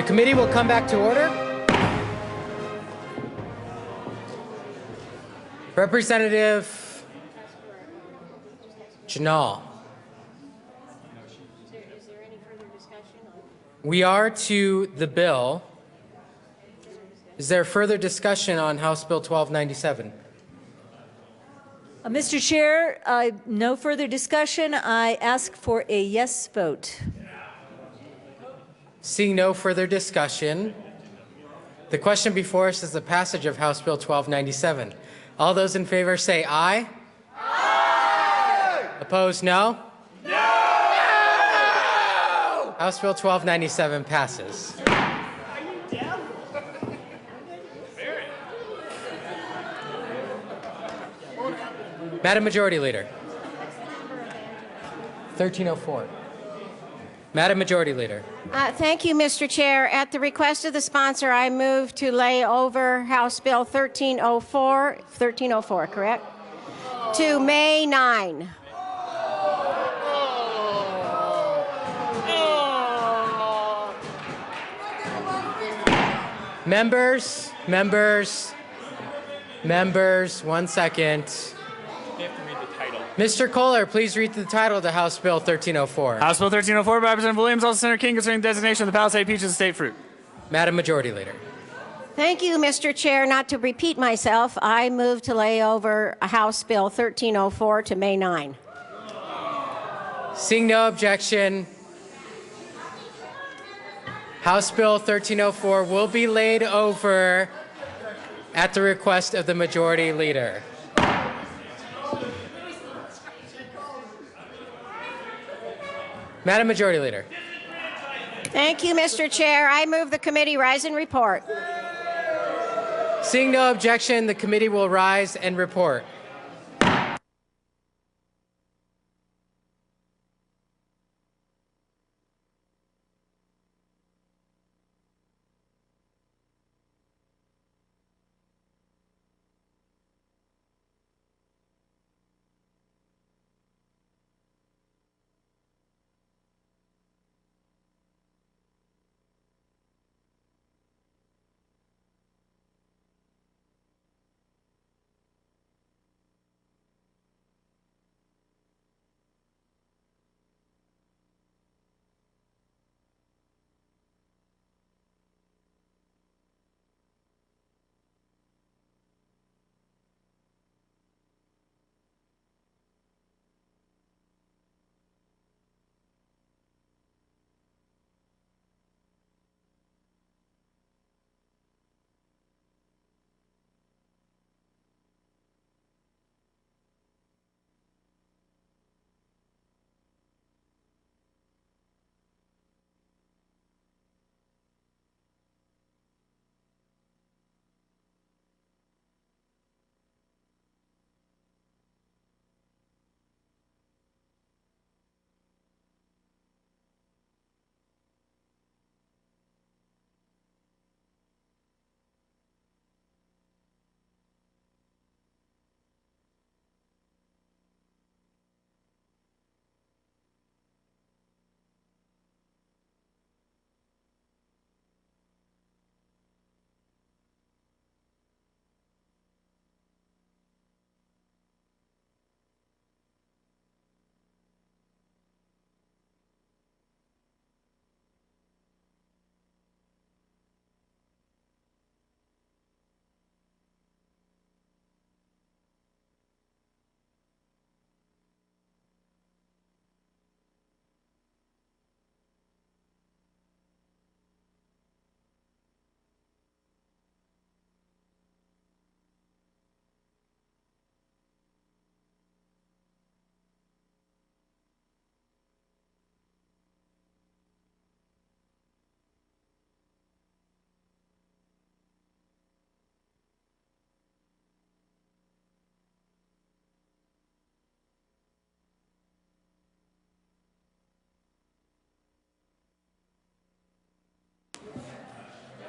The committee will come back to order. Representative Janal. We are to the bill. Is there further discussion on House Bill 1297? Mr. Chair, no further discussion. I ask for a yes vote. Seeing no further discussion, the question before us is the passage of House Bill 1297. All those in favor say aye. Aye! Opposed, no? No! House Bill 1297 passes. Madam Majority Leader. 1304. Madam Majority Leader. Thank you, Mr. Chair. At the request of the sponsor, I move to lay over House Bill 1304, correct? To May 9. Members, 1 second. You have to read the title. Mr. Kohler, please read the title of the House Bill 1304. House Bill 1304 by Representative Williams, also Senator King, concerning designation of the Palisade peach as a state fruit. Madam Majority Leader. Thank you, Mr. Chair. Not to repeat myself, I move to lay over House Bill 1304 to May 9. Seeing no objection, House Bill 1304 will be laid over at the request of the Majority Leader. Madam Majority Leader. Thank you, Mr. Chair. I move the committee rise and report. Seeing no objection, the committee will rise and report.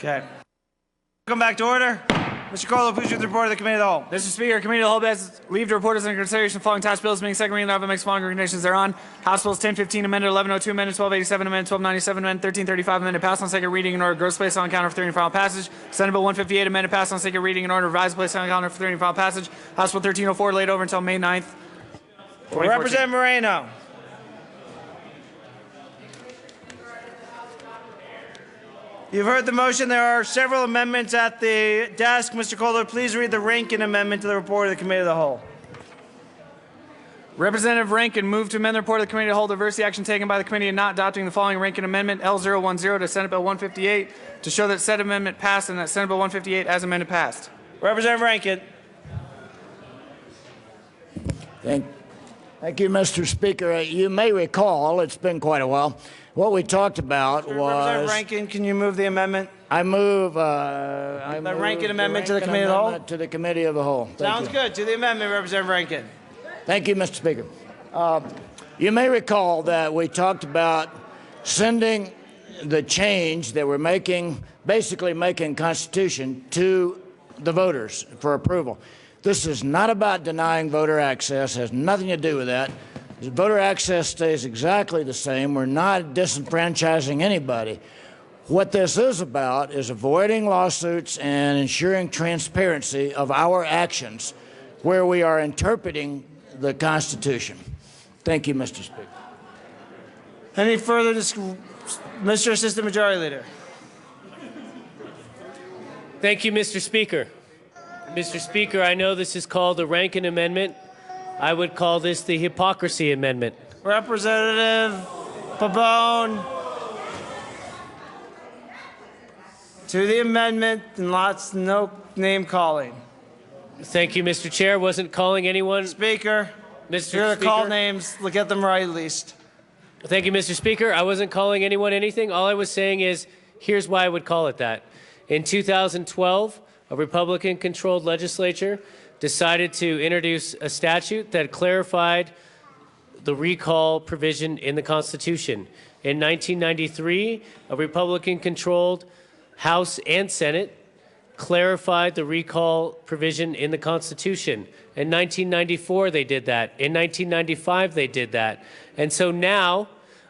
Okay. Welcome back to order. Mr. Colo, please read the report of the Committee of the Whole. Mr. Speaker, Committee of the Whole has leave to report as under consideration the following tax bills being second reading of makes following recommendations thereon. House Bills 1015 amended, 1102 amended, 1287 amended, 1297 amended, 1335 amended, passed on second reading in order gross place on counter for third and final passage. Senate Bill 158 amended, passed on second reading in order revised place on counter for third and final passage. House Bill 1304 laid over until May 9th. Representative Moreno. You've heard the motion. There are several amendments at the desk. Mr. Kohler, please read the Rankin amendment to the report of the Committee of the Whole. Representative Rankin moved to amend the report of the Committee of the Whole to reverse the action taken by the committee in not adopting the following Rankin Amendment L010 to Senate Bill 158 to show that said amendment passed and that Senate Bill 158 as amended passed. Representative Rankin. Thank you, Mr. Speaker. You may recall, it's been quite a while, what we talked about was... Representative Rankin, can you move the amendment? I move... the Rankin Amendment to the Committee of the Whole? To the Committee of the Whole. Sounds good. To the amendment, Representative Rankin. Thank you, Mr. Speaker. You may recall that we talked about sending the change that we're making, basically making Constitution, to the voters for approval. This is not about denying voter access, has nothing to do with that. Voter access stays exactly the same. We're not disenfranchising anybody. What this is about is avoiding lawsuits and ensuring transparency of our actions where we are interpreting the Constitution. Thank you, Mr. Speaker. Any further discussion? Mr. Assistant Majority Leader. Thank you, Mr. Speaker. Mr. Speaker, I know this is called the Rankin Amendment. I would call this the Hypocrisy Amendment. Representative Pabon. To the amendment and no name calling. Thank you, Mr. Chair. Wasn't calling anyone. Speaker. Mr. You're Speaker. to call names. Look at them right at least. Thank you, Mr. Speaker. I wasn't calling anyone anything. All I was saying is, here's why I would call it that. In 2012, a Republican-controlled legislature decided to introduce a statute that clarified the recall provision in the Constitution. In 1993, a Republican-controlled House and Senate clarified the recall provision in the Constitution. In 1994, they did that. In 1995, they did that. And so now,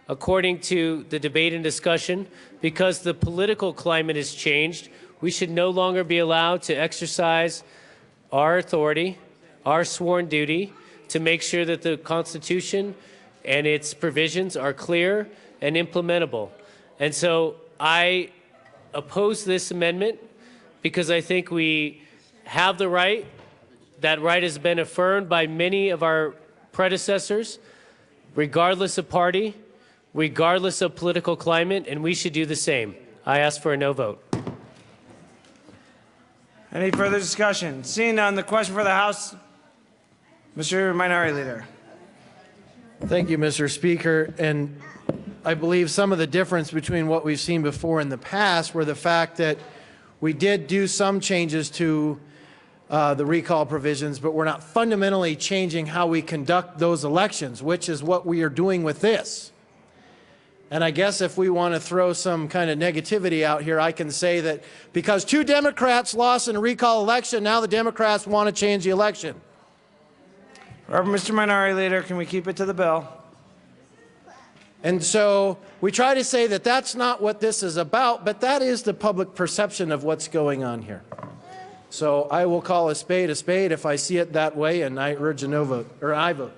according to the debate and discussion, because the political climate has changed, we should no longer be allowed to exercise our authority, our sworn duty, to make sure that the Constitution and its provisions are clear and implementable. And so I oppose this amendment because I think we have the right. That right has been affirmed by many of our predecessors, regardless of party, regardless of political climate, and we should do the same. I ask for a no vote. Any further discussion? Seeing none, the question for the House, Mr. Minority Leader. Thank you, Mr. Speaker. And I believe some of the difference between what we've seen before in the past were the fact that we did do some changes to the recall provisions, but we're not fundamentally changing how we conduct those elections, which is what we are doing with this. And I guess if we want to throw some kind of negativity out here, I can say that because 2 Democrats lost in a recall election, now the Democrats want to change the election. Mr. Minority Leader, can we keep it to the bill? And so we try to say that that's not what this is about, but that is the public perception of what's going on here. So I will call a spade if I see it that way, and I urge a no vote, or I vote.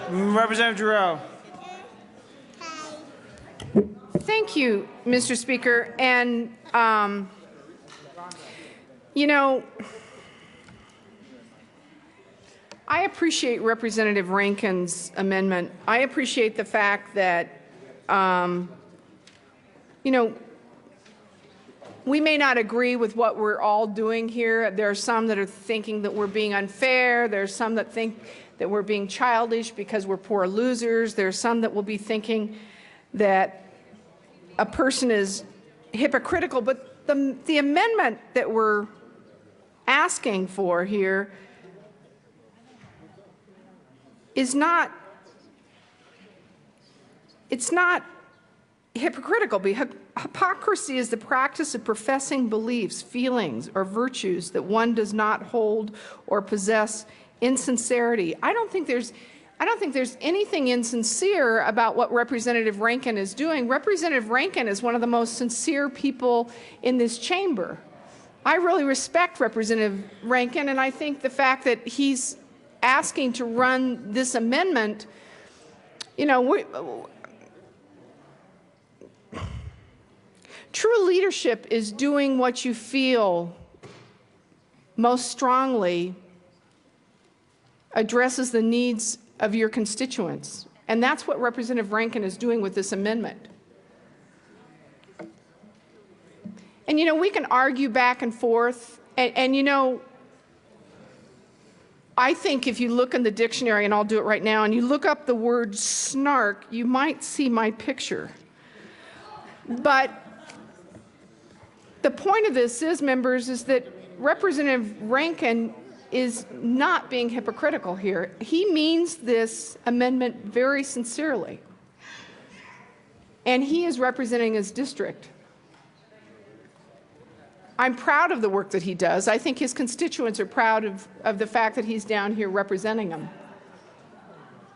Representative Giroux. Thank you, Mr. Speaker. And, you know, I appreciate Representative Rankin's amendment. I appreciate the fact that, you know, we may not agree with what we're all doing here. There are some that are thinking that we're being unfair. There are some that think that we're being childish because we're poor losers. There are some that will be thinking that a person is hypocritical. But the amendment that we're asking for here is not, it's not hypocritical. Hypocrisy is the practice of professing beliefs, feelings, or virtues that one does not hold or possess. Insincerity. I don't think there's anything insincere about what Representative Rankin is doing. Representative Rankin is one of the most sincere people in this chamber. I really respect Representative Rankin, and I think the fact that he's asking to run this amendment, you know, true leadership is doing what you feel most strongly addresses the needs of your constituents. And that's what Representative Rankin is doing with this amendment. And, you know, we can argue back and forth. And you know, I think if you look in the dictionary, and I'll do it right now, and you look up the word snark, you might see my picture. But the point of this is, members, is that Representative Rankin is not being hypocritical here. He means this amendment very sincerely. And he is representing his district. I'm proud of the work that he does. I think his constituents are proud of the fact that he's down here representing them.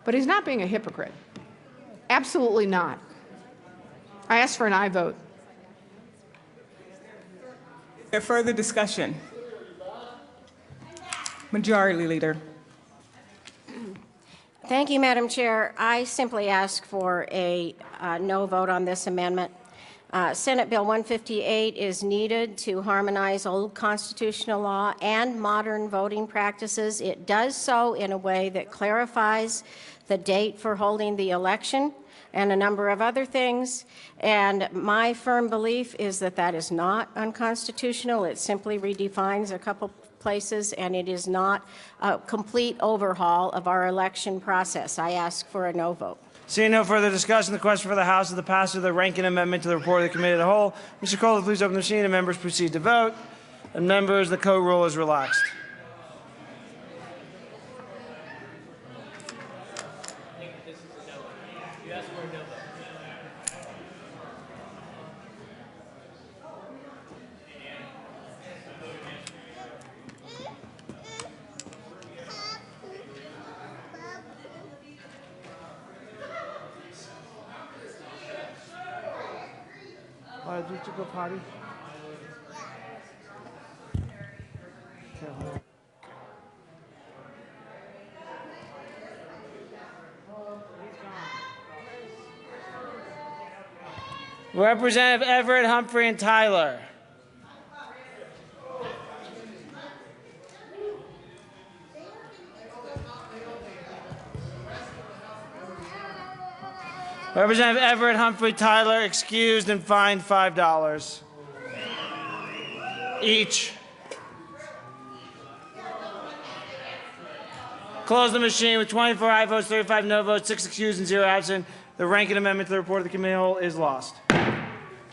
But he's not being a hypocrite. Absolutely not. I ask for an aye vote. Is there further discussion? Majority Leader. Thank you, Madam Chair. I simply ask for a no vote on this amendment. Senate Bill 158 is needed to harmonize old constitutional law and modern voting practices. It does so in a way that clarifies the date for holding the election and a number of other things. And my firm belief is that that is not unconstitutional. It simply redefines a couple places, and it is not a complete overhaul of our election process. I ask for a no vote. Seeing no further discussion, the question for the House is the passage of the Rankin Amendment to the report of the Committee of the Whole. Mr. Kohler, please open the machine, and members proceed to vote. And members, the code rule is relaxed. Did you go potty? Representative Everett, Humphrey, and Tyler. Representative Everett, Humphrey, Tyler, excused and fined $5 each. Close the machine with 24 aye votes, 35 no votes, 6 excused, and 0 absent. The Rankin Amendment to the report of the Committee of the Whole is lost.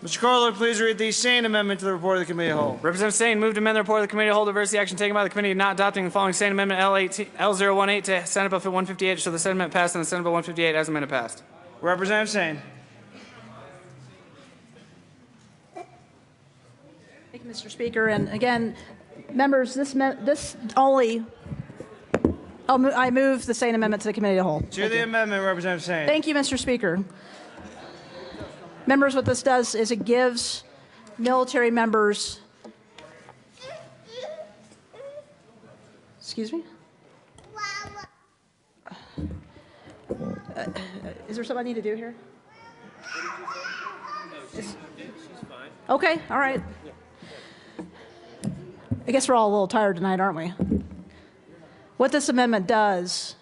Mr. Kohler, please read the Sane Amendment to the report of the Committee of the Whole. Representative Sane moved to amend the report of the Committee of the Whole to reverse the action taken by the committee not adopting the following Sane Amendment L018 to Senate Bill 158, so the Senate Amendment passed and the Senate Bill 158 as amended passed. Representative Sane. Thank you, Mr. Speaker. And again, members, I move the Sane Amendment to the Committee of the Whole. To the amendment, Representative Sane. Thank you, Mr. Speaker. Members, what this does is it gives military members, excuse me? Is there something I need to do here? Okay, all right. I guess we're all a little tired tonight, aren't we? What this amendment does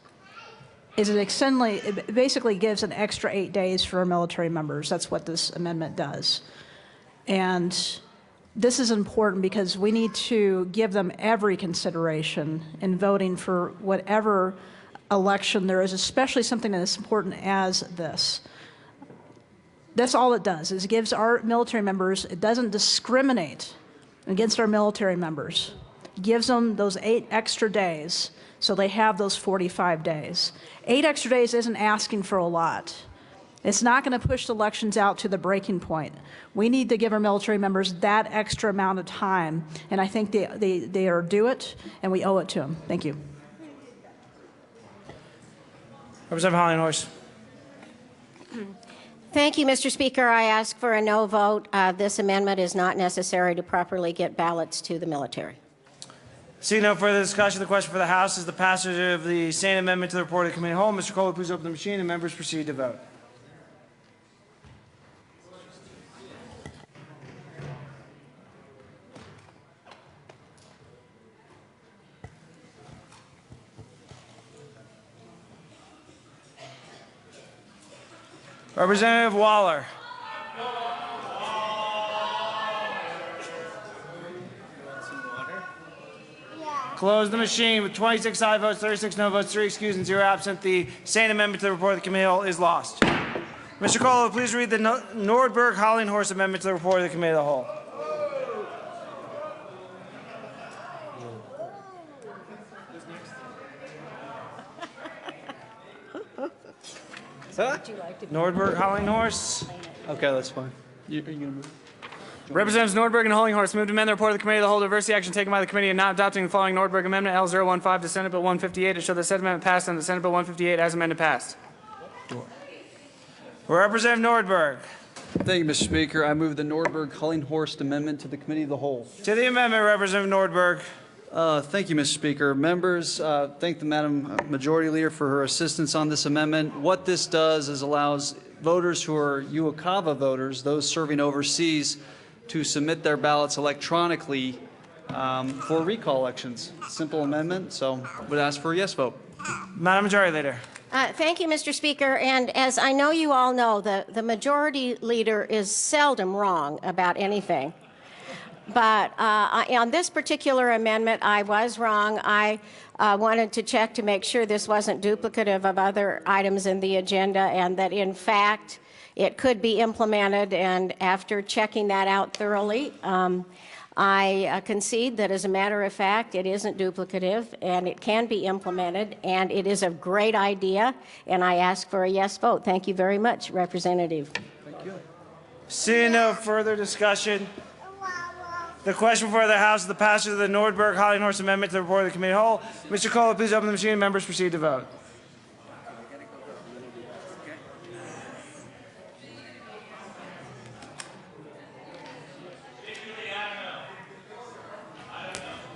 is it basically gives an extra 8 days for our military members. That's what this amendment does. And this is important because we need to give them every consideration in voting for whatever election there is, especially something as important as this. That's all it does, is it gives our military members, it doesn't discriminate against our military members. It gives them those 8 extra days, so they have those 45 days. 8 extra days isn't asking for a lot. It's not going to push the elections out to the breaking point. We need to give our military members that extra amount of time, and I think they are due it, and we owe it to them. Thank you. Representative Hollinghorse. Thank you, Mr. Speaker. I ask for a no vote. This amendment is not necessary to properly get ballots to the military. Seeing no further discussion, the question for the House is the passage of the same amendment to the report of the committee of the whole. Mr. Kohler, please open the machine and members proceed to vote. Representative Waller. Close the machine with 26 aye votes, 36 no votes, 3 excused, and 0 absent. The same amendment to the report of the committee of the whole is lost. Mr. Kohler, please read the Nordberg-Hollinghorse amendment to the report of the committee of the whole. Nordberg-Hollinghorse. Okay, that's fine. Are you going to move? Representatives Nordberg and Hollinghorse move to amend the report of the committee of the whole to reverse the action taken by the committee in not adopting the following Nordberg Amendment L015 to Senate Bill 158 to show the said amendment passed and the Senate Bill 158 as amended passed. Representative Nordberg. Thank you, Mr. Speaker. I move the Nordberg-Hollinghorst Amendment to the Committee of the Whole. To the amendment, Representative Nordberg. Thank you, Mr. Speaker. Members, thank the Madam Majority Leader for her assistance on this amendment. What this does is allows voters who are UOCAVA voters, those serving overseas, to submit their ballots electronically for recall elections. Simple amendment, so would ask for a yes vote. Madam Majority Leader. Thank you, Mr. Speaker. And as I know you all know, the Majority Leader is seldom wrong about anything. But on this particular amendment, I was wrong. I wanted to check to make sure this wasn't duplicative of other items in the agenda and that, in fact, it could be implemented. And after checking that out thoroughly, I concede that, as a matter of fact, it isn't duplicative and it can be implemented, and it is a great idea, and I ask for a yes vote. Thank you very much, Representative. Thank you. Seeing no further discussion, the question before the House is the passage of the Nordberg-Hollinghorse Amendment to the report of the Committee of the Whole. Mr. Kohler, please open the machine and members proceed to vote.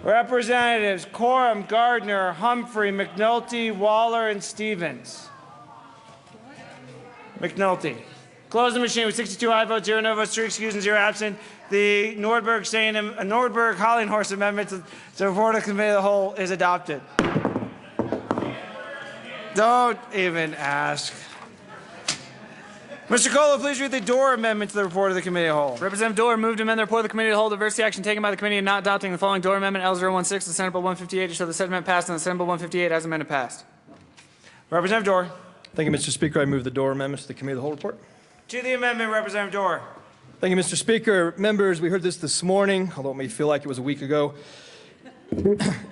Representatives Coram, Gardner, Humphrey, McNulty, Waller, and Stevens. McNulty. Close the machine with 62 aye votes, 0 no votes, 3 excused, and 0 absent. The Nordberg-Hollinghorse Amendment to the report of the Committee of the Whole is adopted. Don't even ask. Mr. Kohler, please read the Dorr Amendment to the report of the Committee of the Whole. Representative Dorr moved to amend the report of the Committee of the Whole to reverse the action taken by the committee in not adopting the following Dorr Amendment L016 to Senate Bill 158 to show the said amendment passed and the Senate Bill 158 as amended passed. Representative Dorr. Thank you, Mr. Speaker. I move the Dorr Amendments to the Committee of the Whole report. To the amendment, Representative Dorr. Thank you, Mr. Speaker. Members, we heard this morning, although it may feel like it was a week ago.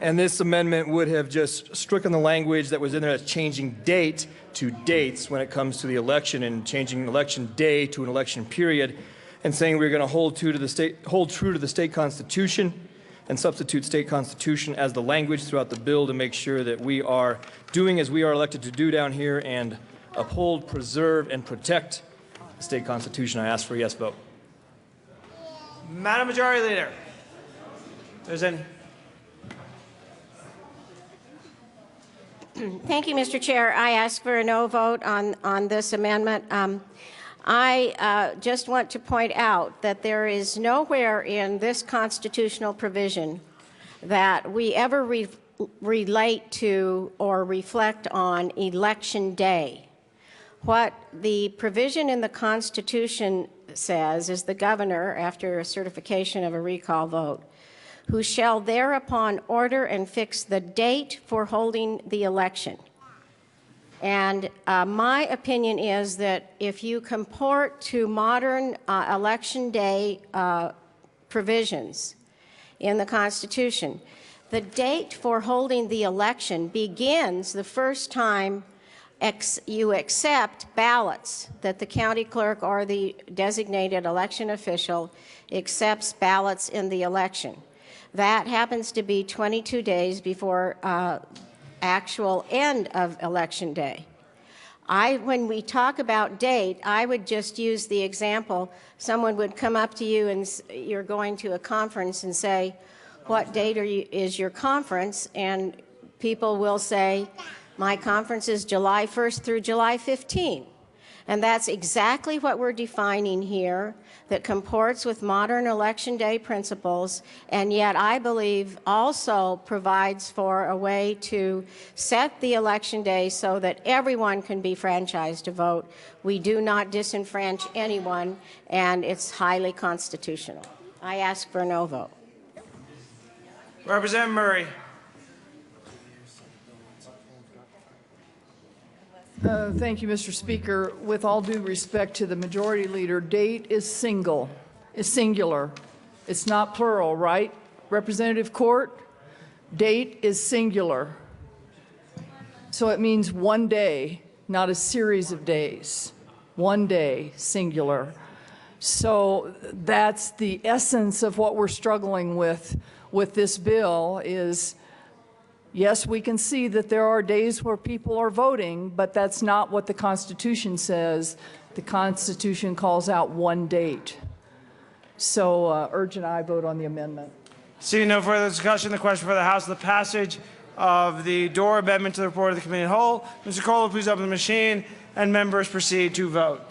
And this amendment would have just stricken the language that was in there as changing date to dates when it comes to the election and changing election day to an election period, and saying we're going to hold true to the state constitution and substitute state constitution as the language throughout the bill to make sure that we are doing as we are elected to do down here and uphold, preserve, and protect the state constitution. I ask for a yes vote. Madam Majority Leader. There's any. Thank you, Mr. Chair. I ask for a no vote on this amendment. I just want to point out that there is nowhere in this constitutional provision that we ever relate to or reflect on Election Day. What the provision in the Constitution says is the governor, after a certification of a recall vote, who shall thereupon order and fix the date for holding the election. And my opinion is that if you comport to modern election day provisions in the Constitution, the date for holding the election begins the first time you accept ballots, that the county clerk or the designated election official accepts ballots in the election. That happens to be 22 days before actual end of election day. When we talk about date, I would just use the example, someone would come up to you and you're going to a conference and say, what date is your conference? And people will say, my conference is July 1st through July 15th. And that's exactly what we're defining here, that comports with modern election day principles, and yet I believe also provides for a way to set the election day so that everyone can be franchised to vote. We do not disenfranchise anyone, and it's highly constitutional. I ask for a no vote. Representative Murray. Thank you, Mr. Speaker. With all due respect to the majority leader, date is singular. It's not plural, right? Representative Court, date is singular. So it means one day, not a series of days. One day, singular. So that's the essence of what we're struggling with this bill is, yes, we can see that there are days where people are voting, but that's not what the Constitution says. The Constitution calls out one date. So urge an aye vote on the amendment. Seeing no further discussion, the question for the House, the passage of the Dorr Amendment to the report of the committee in whole. Mr. Kohler, please open the machine, and members proceed to vote.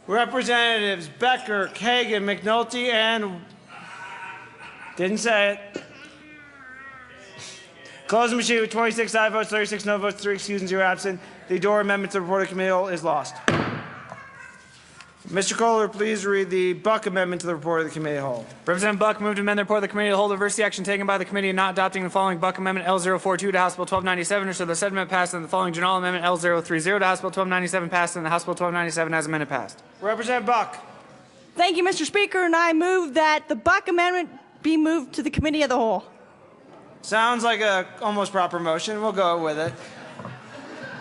Representatives Becker, Kagan, McNulty, and didn't say it. Close the machine with 26 aye votes, 36 no votes, 3 excused, and 0 absent. The Dorr Amendment to the report of the committee is lost. Mr. Kohler, please read the Buck Amendment to the report of the committee whole. Representative Buck moved to amend the report of the committee to hold reverse the action taken by the committee in not adopting the following Buck Amendment L042 to House Bill 1297, or so the said amendment passed, and the following General Amendment L030 to House Bill 1297 passed, and the House Bill 1297 as amended passed. Representative Buck. Thank you, Mr. Speaker, and I move that the Buck Amendment be moved to the committee of the whole. Sounds like a almost proper motion. We'll go with it.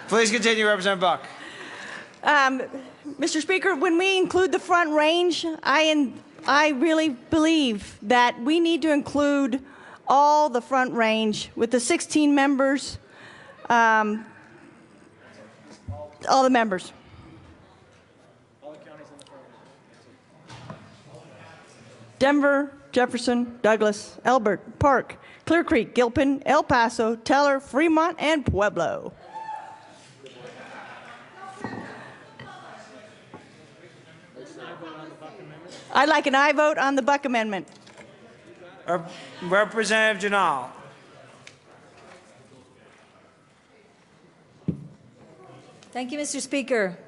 Please continue, Representative Buck. Mr. Speaker, when we include the Front Range, I really believe that we need to include all the Front Range with the 16 members, all the members. Denver, Jefferson, Douglas, Elbert, Park, Clear Creek, Gilpin, El Paso, Teller, Fremont, and Pueblo. I'd like an aye vote on the Buck Amendment. Representative Janal. Thank you, Mr. Speaker.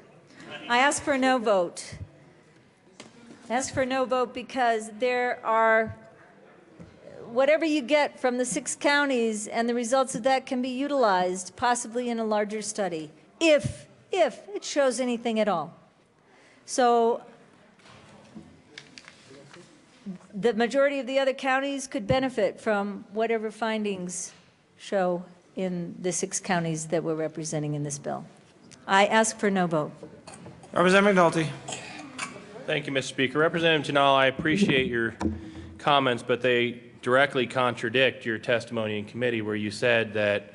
I ask for a no vote. I ask for a no vote because there are, whatever you get from the 6 counties and the results of that can be utilized possibly in a larger study, if it shows anything at all. So the majority of the other counties could benefit from whatever findings show in the 6 counties that we're representing in this bill. I ask for no vote. Representative McNulty. Thank you, Mr. Speaker. Representative Janal, I appreciate your comments, but they directly contradict your testimony in committee where you said that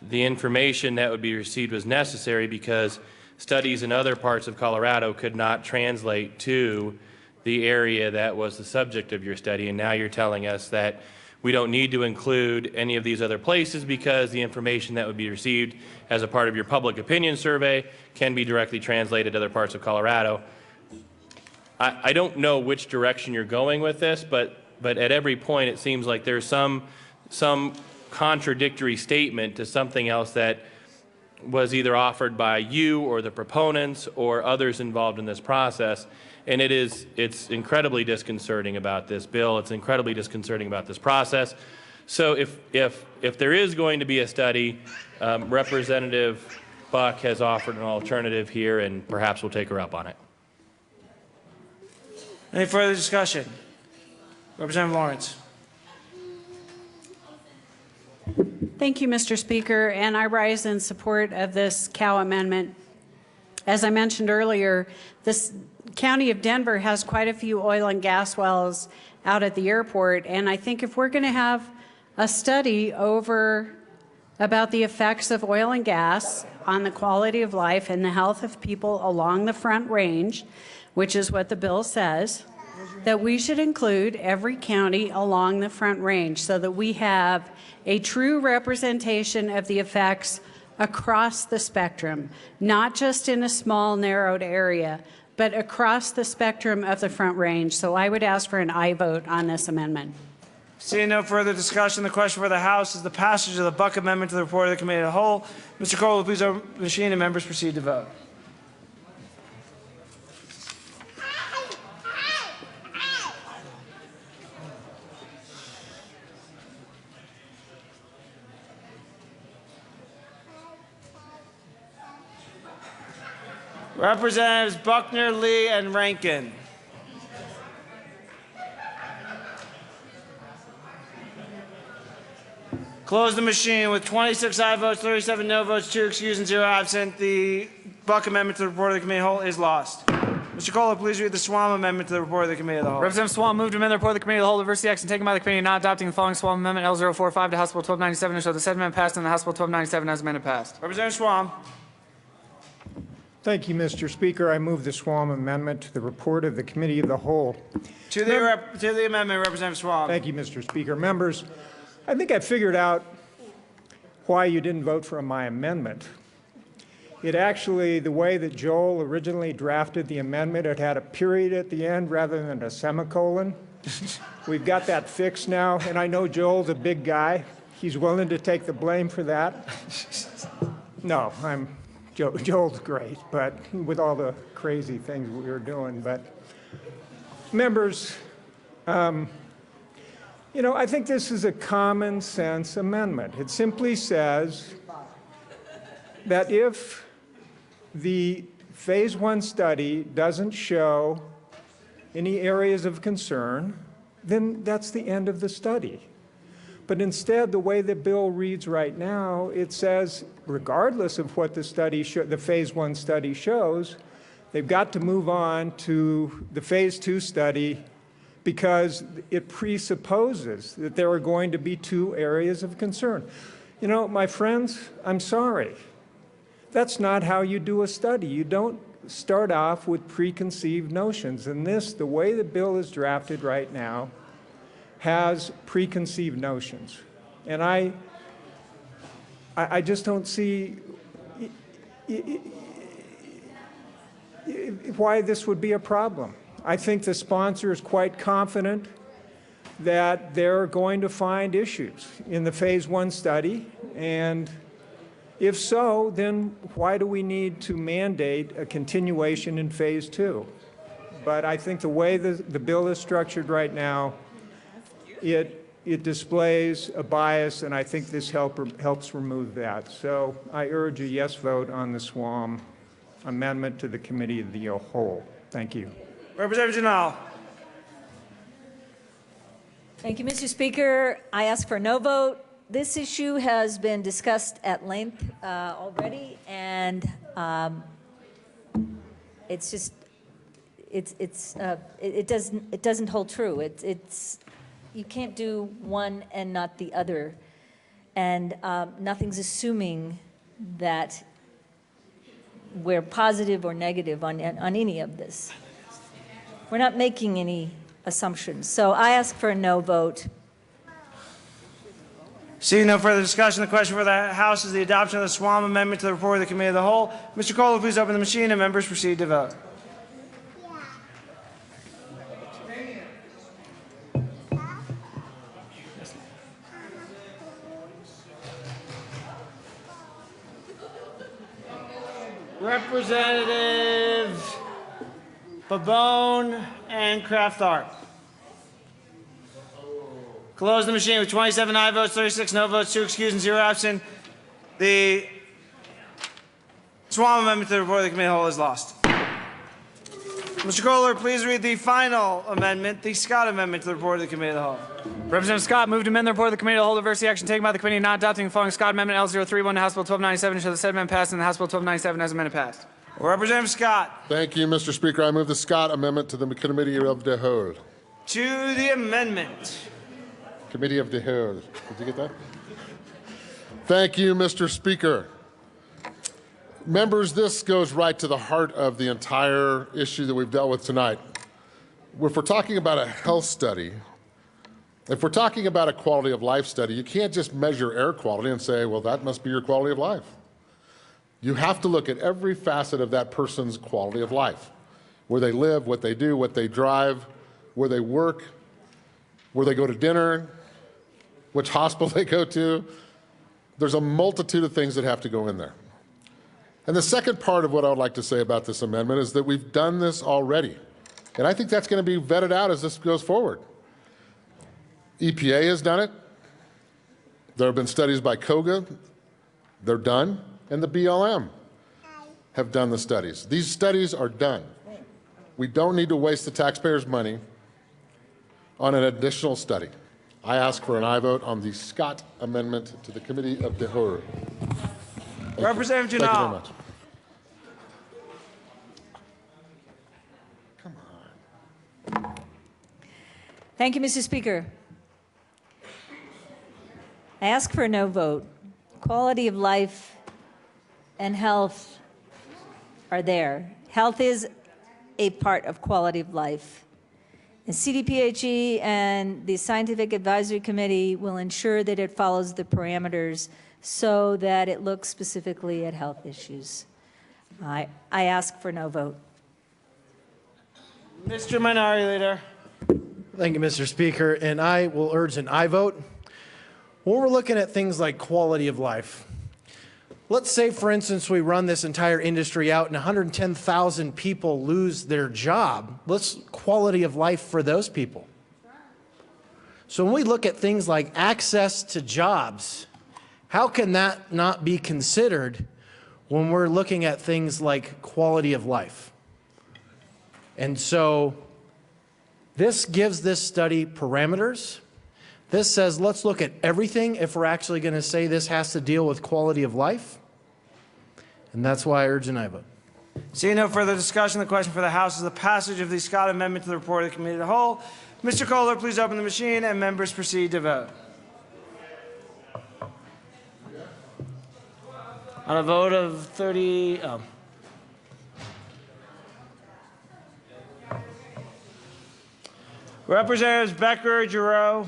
the information that would be received was necessary because studies in other parts of Colorado could not translate to the area that was the subject of your study, and now you're telling us that we don't need to include any of these other places because the information that would be received as a part of your public opinion survey can be directly translated to other parts of Colorado. I don't know which direction you're going with this, but at every point it seems like there's some contradictory statement to something else that was either offered by you or the proponents or others involved in this process. And it's incredibly disconcerting about this bill. It's incredibly disconcerting about this process. So if there is going to be a study, Representative Buck has offered an alternative here, and perhaps we'll take her up on it. Any further discussion? Representative Lawrence. Thank you, Mr. Speaker, and I rise in support of this Cow amendment. As I mentioned earlier, this County of Denver has quite a few oil and gas wells out at the airport, and I think if we're going to have a study about the effects of oil and gas on the quality of life and the health of people along the Front Range, which is what the bill says, that we should include every county along the Front Range so that we have a true representation of the effects across the spectrum, not just in a small narrowed area, but across the spectrum of the Front Range. So I would ask for an aye vote on this amendment. Seeing no further discussion, the question for the House is the passage of the Buck Amendment to the report of the Committee of the Whole. Mr. Cole, please open the machine and members proceed to vote. Representatives Buckner, Lee, and Rankin. Close the machine with 26 aye votes, 37 no votes, 2 excused, and 0 absent. The Buck Amendment to the report of the Committee of the Whole is lost. Mr. Kohler, please read the Swam Amendment to the report of the Committee of the Whole. Representative Swam moved to amend the report of the Committee of the Whole to reverse the action taken by the committee not adopting the following Swam Amendment L045 to House Bill 1297 to show the said amendment passed and the House Bill 1297 as amended passed. Representative Swam. Thank you, Mr. Speaker. I move the Swam Amendment to the report of the Committee of the Whole. To the amendment, Representative Swam. Thank you, Mr. Speaker. Members, I think I figured out why you didn't vote for my amendment. It actually, the way that Joel originally drafted the amendment, it had a period at the end rather than a semicolon. We've got that fixed now, and I know Joel's a big guy. He's willing to take the blame for that. No, Joel's great, but with all the crazy things we were doing. But members, you know, I think this is a common sense amendment. It simply says that if the phase 1 study doesn't show any areas of concern, then that's the end of the study. But instead, the way the bill reads right now, it says, regardless of what the phase 1 study shows, they've got to move on to the phase 2 study because it presupposes that there are going to be 2 areas of concern. You know, my friends, I'm sorry. That's not how you do a study. You don't start off with preconceived notions. And this, the way the bill is drafted right now, has preconceived notions. And I just don't see why this would be a problem. I think the sponsor is quite confident that they're going to find issues in the phase 1 study, and if so, then why do we need to mandate a continuation in phase 2? But I think the way the bill is structured right now, it displays a bias, and I think this helps remove that. So I urge a yes vote on the SWAM amendment to the Committee of the Whole. Thank you. Representative Janal. Thank you, Mr. Speaker. I ask for a no vote. This issue has been discussed at length already, and it's just it doesn't hold true. It's you can't do one and not the other, and nothing's assuming that we're positive or negative on any of this. We're not making any assumptions. So I ask for a no vote. Seeing no further discussion, the question for the House is the adoption of the SWAM Amendment to the report of the Committee of the Whole. Mr. Kohler, please open the machine and members proceed to vote. Representative Pabon and Kraft-Tharp. Close the machine with 27 aye votes, 36 no votes, 2 excused, and 0 absent. The SWAM Amendment to the report of the Committee of the Whole is lost. Mr. Kohler, please read the final amendment, the Scott Amendment, to the report of the Committee of the Whole. Representative Scott moved to amend the report of the Committee of the Whole to reverse the action taken by the committee not adopting the following Scott Amendment L031 to House Bill 1297 show the said amendment passed and the House Bill 1297 as amended passed. Representative Scott. Thank you, Mr. Speaker. I move the Scott Amendment to the Committee of the Whole. To the amendment. Committee of the Whole. Did you get that? Thank you, Mr. Speaker. Members, this goes right to the heart of the entire issue that we've dealt with tonight. If we're talking about a health study, if we're talking about a quality of life study, you can't just measure air quality and say, well, that must be your quality of life. You have to look at every facet of that person's quality of life. Where they live, what they do, what they drive, where they work, where they go to dinner, which hospital they go to. There's a multitude of things that have to go in there. And the second part of what I would like to say about this amendment is that we've done this already. And I think that's going to be vetted out as this goes forward. EPA has done it. There have been studies by KOGA. They're done. And the BLM have done the studies. These studies are done. We don't need to waste the taxpayers' money on an additional study. I ask for an aye vote on the Scott Amendment to the Committee of the Whole. Representative Thank you very Janal. much. Thank you, Mr. Speaker. I ask for a no vote. Quality of life and health are there. Health is a part of quality of life. And CDPHE and the Scientific Advisory Committee will ensure that it follows the parameters so that it looks specifically at health issues. I ask for no vote. Mr. Minority Leader. Thank you, Mr. Speaker, and I will urge an aye vote. When we're looking at things like quality of life, let's say, for instance, we run this entire industry out and 110,000 people lose their job. What's quality of life for those people? So when we look at things like access to jobs, how can that not be considered when we're looking at things like quality of life? And so this gives this study parameters. This says, let's look at everything if we're actually going to say this has to deal with quality of life. And that's why I urge an aye vote. Seeing no further discussion, the question for the House is the passage of the Scott Amendment to the report of the Committee of the Whole. Mr. Kohler, please open the machine and members proceed to vote. On a vote of 30, Representatives Becker, Giroux.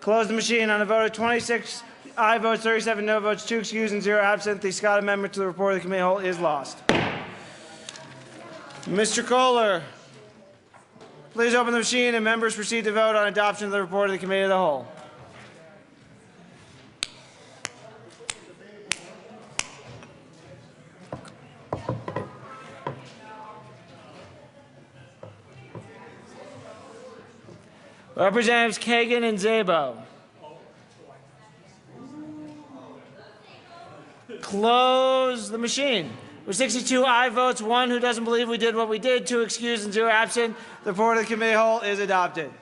Close the machine. On a vote of 26 aye votes, 37 no votes, 2 excused and 0 absent, the Scott Amendment to the report of the Committee of the Whole is lost. Mr. Kohler, please open the machine and members proceed to vote on adoption of the report of the Committee of the Whole. Representatives Kagan and Szabo. Close the machine. With 62 aye votes, 1 who doesn't believe we did what we did, 2 excused and 0 absent, the report of the Committee of the Whole is adopted.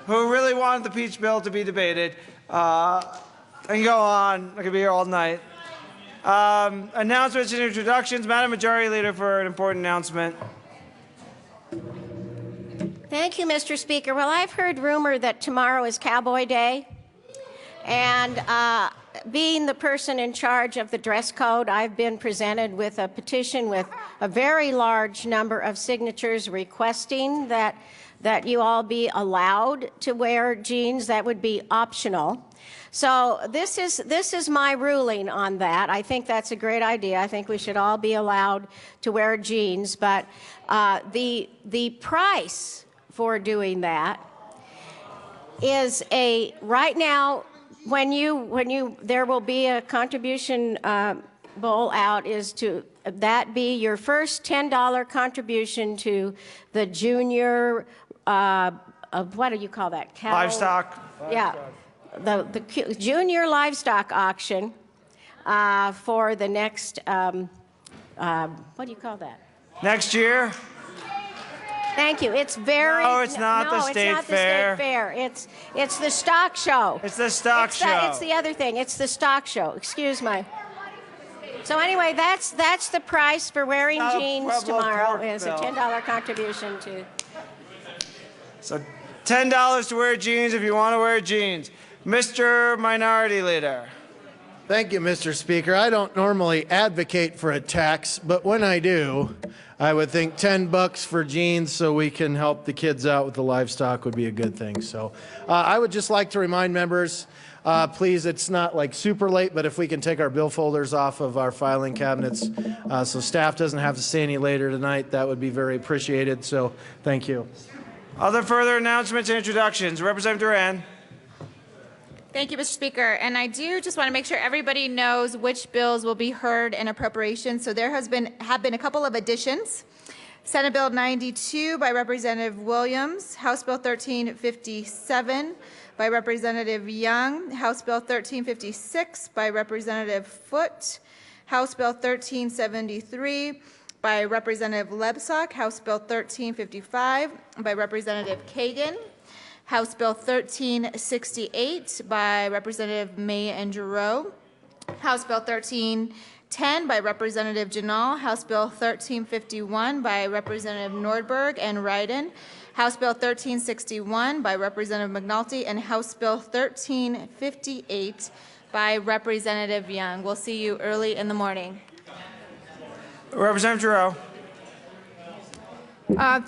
Who really wanted the Peach Bill to be debated? I can go on. I could be here all night. Announcements and introductions. Madam Majority Leader for an important announcement. Thank you, Mr. Speaker. Well, I've heard rumor that tomorrow is Cowboy Day. And being the person in charge of the dress code, I've been presented with a petition with a very large number of signatures requesting that you all be allowed to wear jeans. That would be optional. So this is my ruling on that. I think that's a great idea. I think we should all be allowed to wear jeans. But the price for doing that is right now, there will be a contribution bowl out, is to that be your first $10 contribution to the junior, what do you call that? Livestock. Yeah, the junior livestock auction for the next what do you call that? Next year? Thank you. It's very. No, it's not the it's state not fair. the state fair. It's the stock show. It's the stock show. It's the other thing. It's the stock show. Excuse me. So anyway, that's the price for wearing jeans tomorrow. Is a $10 contribution to. So $10 to wear jeans if you want to wear jeans. Mr. Minority Leader. Thank you, Mr. Speaker. I don't normally advocate for a tax, but when I do, I would think $10 for jeans so we can help the kids out with the livestock would be a good thing. So I would just like to remind members, please, it's not like super late, but if we can take our bill folders off of our filing cabinets so staff doesn't have to stay any later tonight, that would be very appreciated. So thank you. Other further announcements and introductions. Representative Duran. Thank you, Mr. Speaker. And I do just want to make sure everybody knows which bills will be heard in appropriations. So there have been a couple of additions. Senate Bill 92 by Representative Williams, House Bill 1357 by Representative Young, House Bill 1356 by Representative Foote, House Bill 1373 by Representative Lebsack, House Bill 1355 by Representative Kagan, House Bill 1368 by Representative May and Giroux, House Bill 1310 by Representative Janal, House Bill 1351 by Representative Nordberg and Ryden, House Bill 1361 by Representative McNulty, and House Bill 1358 by Representative Young. We'll see you early in the morning. Representative Giroux.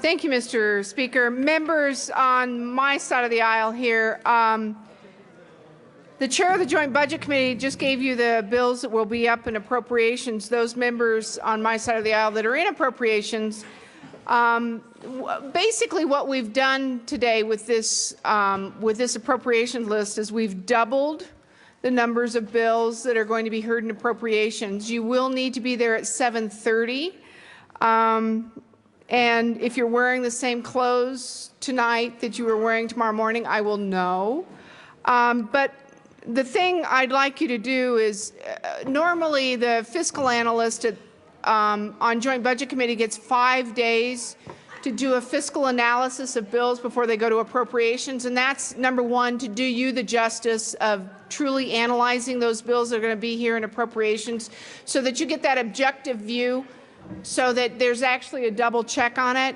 Thank you, Mr. Speaker. Members on my side of the aisle here, the chair of the Joint Budget Committee just gave you the bills that will be up in appropriations. Those members on my side of the aisle that are in appropriations, basically what we've done today with this appropriations list is we've doubled the numbers of bills that are going to be heard in appropriations. You will need to be there at 7:30. And if you're wearing the same clothes tonight that you were wearing tomorrow morning, I will know. But the thing I'd like you to do is, normally the fiscal analyst on Joint Budget Committee gets 5 days to do a fiscal analysis of bills before they go to appropriations. And that's, number one, to do you the justice of truly analyzing those bills that are going to be here in appropriations so that you get that objective view, so that there's actually a double check on it.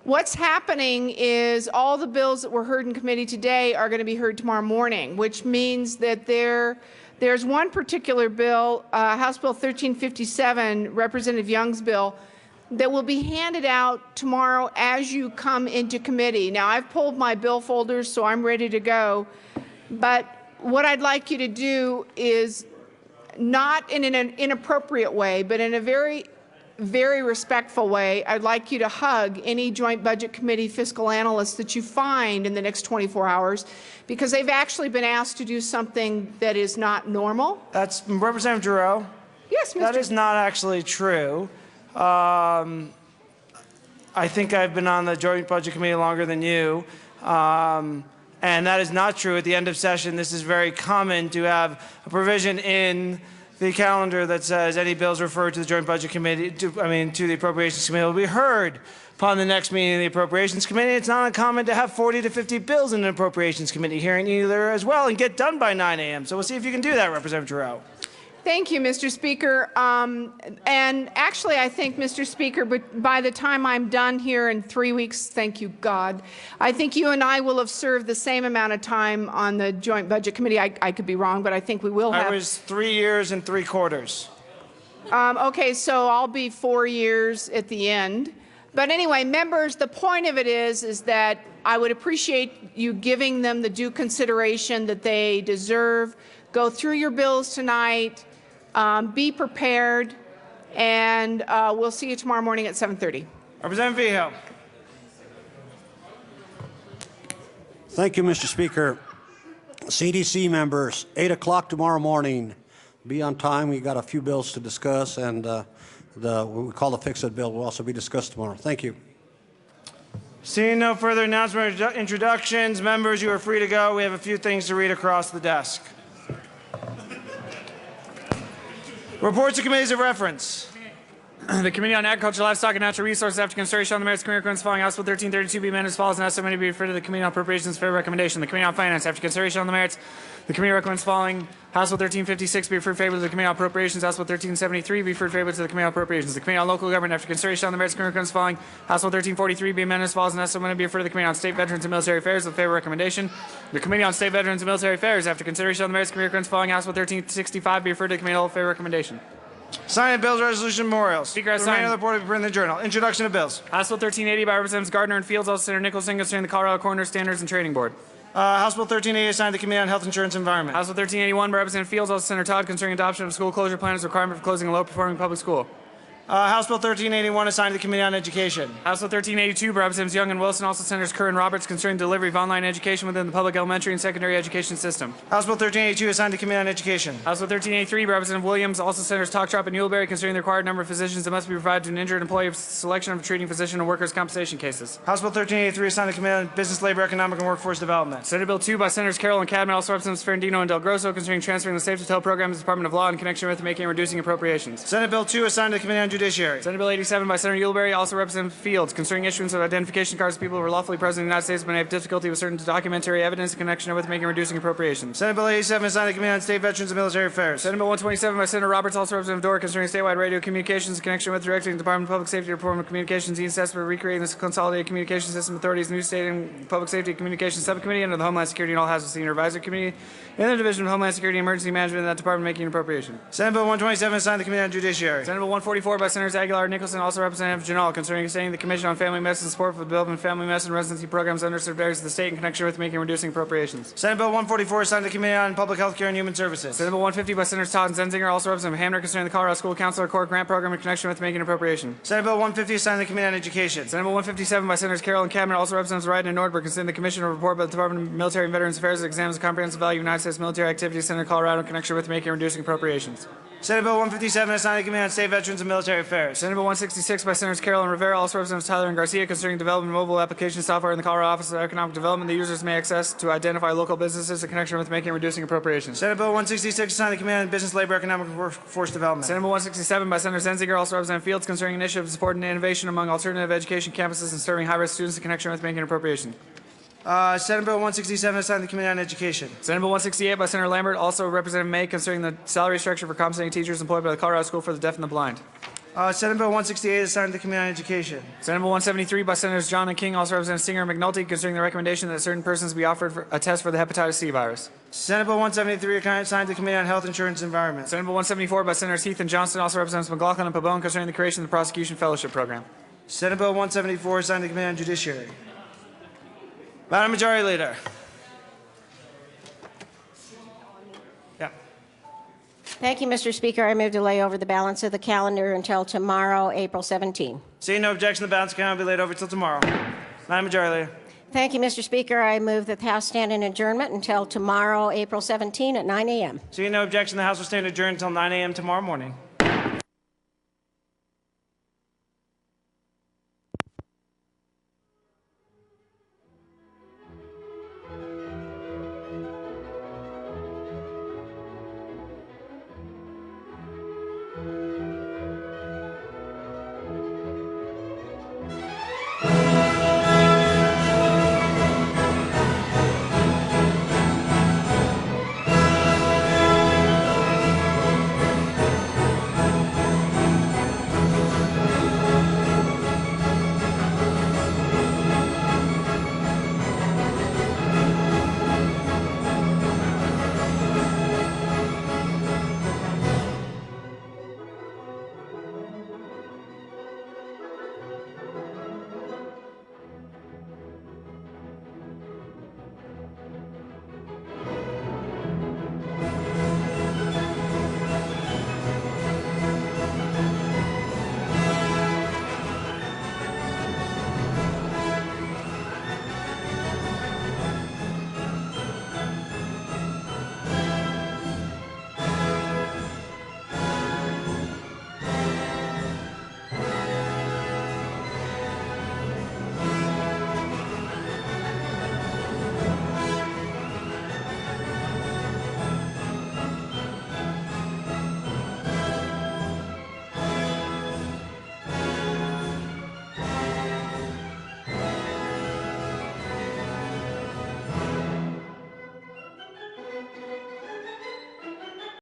What's happening is all the bills that were heard in committee today are going to be heard tomorrow morning, which means that there's one particular bill, House Bill 1357, Representative Young's bill, that will be handed out tomorrow as you come into committee. Now, I've pulled my bill folders, so I'm ready to go. But what I'd like you to do is, not in an inappropriate way, but in a very respectful way, I'd like you to hug any Joint Budget Committee fiscal analyst that you find in the next 24 hours, because they've actually been asked to do something that is not normal. That's Representative Giroux. Yes, Mr. That is not actually true. I think I've been on the Joint Budget Committee longer than you. And that is not true. At the end of session, this is very common to have a provision in the calendar that says any bills referred to the Joint Budget Committee, to the Appropriations Committee, will be heard upon the next meeting of the Appropriations Committee. It's not uncommon to have 40 to 50 bills in an Appropriations Committee hearing either as well and get done by 9 a.m. So we'll see if you can do that, Representative Giroux. Thank you, Mr. Speaker. And actually, I think, Mr. Speaker, but by the time I'm done here in 3 weeks, thank you, God, I think you and I will have served the same amount of time on the Joint Budget Committee. I could be wrong, but I think we will have. I was 3 years and 3/4. Okay, so I'll be 4 years at the end. But anyway, members, the point of it is that I would appreciate you giving them the due consideration that they deserve. Go through your bills tonight. Be prepared, and we'll see you tomorrow morning at 7:30. Representative Vigil. Thank you, Mr. Speaker. CDC members, 8 o'clock tomorrow morning. Be on time. We've got a few bills to discuss, and what we call the Fix-It bill will also be discussed tomorrow. Thank you. Seeing no further announcement or introductions, members, you are free to go. We have a few things to read across the desk. Reports of committees of reference. The Committee on Agriculture, Livestock, and Natural Resources, after consideration on the merits, committee recommends following House Bill 1332 be amended as follows, and ask subcommittee to be referred to the Committee on Appropriations for recommendation. The Committee on Finance, after consideration on the merits, the committee recommends following House Bill 1356 be referred favorably to the Committee on Appropriations. House Bill 1373 be referred favorably to the Committee on Appropriations. The Committee on Local Government, after consideration on the merits, committee recommends following House Bill 1343 be amended as follows, and ask subcommittee to be referred to the Committee on State Veterans and Military Affairs with favorable recommendation. The Committee on State Veterans and Military Affairs, after consideration on the merits, committee recommends following House Bill 1365 be referred to the Committee on favorable recommendation. Signing bills, resolution, memorials. Speaker has The remainder signed. of the report will be printed in the journal. Introduction of bills. House Bill 1380 by Representatives Gardner and Fields, also Senator Nicholson, concerning the Colorado Coroner Standards and Trading Board. House Bill 1380 assigned to the Committee on Health Insurance and Environment. House Bill 1381 by Representative Fields, also Senator Todd, concerning adoption of school closure plan as a requirement for closing a low-performing public school. House Bill 1381 assigned to the Committee on Education. House Bill 1382 by Representatives Young and Wilson, also Senators Kerr and Roberts, concerning delivery of online education within the public elementary and secondary education system. House Bill 1382 assigned to the Committee on Education. House Bill 1383 by Representative Williams, also Senators Talktrop and Newellberry, concerning the required number of physicians that must be provided to an injured employee for selection of a treating physician in workers' compensation cases. House Bill 1383 assigned to the Committee on Business, Labor, Economic, and Workforce Development. Senate Bill 2 by Senators Carroll and Cadman, also Representatives Ferrandino and Del Grosso, concerning transferring the Safe Hotel program to the Department of Law in connection with making and reducing appropriations. Senate Bill 2 assigned to the Committee on Judiciary. Senate Bill 87 by Senator Newellberry, also Representative Fields, concerning issuance of identification cards to people who are lawfully present in the United States but may have difficulty with certain documentary evidence in connection with making and reducing appropriations. Senate Bill 87 assigned to the Committee on State Veterans and Military Affairs. Senate Bill 127 by Senator Roberts, also Representative Dorr, concerning statewide radio communications in connection with directing the Department of Public Safety to perform communications needs assessment for recreating this consolidated communication system authorities new state and public safety communications subcommittee under the Homeland Security and All Hazards Senior Advisory Committee in the Division of Homeland Security and Emergency Management in that department making an appropriation. Senate Bill 127 assigned to the Committee on Judiciary. Senate Bill 144 by Senators Aguilar and Nicholson, also Representative Janal, concerning extending the Commission on Family Medicine support for the development of family medicine residency programs in underserved areas of the state in connection with making and reducing appropriations. Senate Bill 144 assigned to the Committee on Public Health Care and Human Services. Senate Bill 150 by Senators Todd and Zenzinger, also Representative Hamner, concerning the Colorado School Counselor Corps Grant Program in connection with making an appropriation. Senate Bill 150 assigned to the Committee on Education. Senate Bill 157 by Senators Carroll and Cabinet, also Representatives Wright and Nordberg, concerning the Commission of report by the Department of Military and Veterans Affairs that examines the comprehensive value of United States military activities centered in Colorado in connection with making and reducing appropriations. Senate Bill 157 assigned to the Committee on State Veterans and Military Affairs. Senate Bill 166 by Senators Carroll and Rivera, also Representatives Tyler and Garcia, concerning development of mobile application software in the Colorado Office of Economic Development that users may access to identify local businesses in connection with making and reducing appropriations. Senate Bill 166 assigned to the Committee on Business, Labor, Economic, and Workforce Development. Senate Bill 167 by Senator Zenzinger, also Representative Fields, concerning initiatives supporting innovation among alternative education campuses and serving high-risk students in connection with making an appropriation. Senate Bill 167 assigned to the Committee on Education. Senate Bill 168 by Senator Lambert, also Representative May, concerning the salary structure for compensating teachers employed by the Colorado School for the Deaf and the Blind. Senate Bill 168 assigned to the Committee on Education. Senate Bill 173 by Senators John and King, also Representative Singer and McNulty, concerning the recommendation that certain persons be offered a test for the hepatitis C virus. Senate Bill 173 assigned to the Committee on Health Insurance and Environment. Senate Bill 174 by Senators Heath and Johnston, also Representatives McLaughlin and Pabon, concerning the creation of the Prosecution Fellowship Program. Senate Bill 174 assigned to the Committee on Judiciary. Madam Majority Leader. Thank you, Mr. Speaker. I move to lay over the balance of the calendar until tomorrow, April 17. Seeing no objection, the balance account will be laid over until tomorrow. Madam Majority Leader. Thank you, Mr. Speaker. I move that the House stand in adjournment until tomorrow, April 17 at 9 a.m. Seeing no objection, the House will stand adjourned until 9 a.m. tomorrow morning.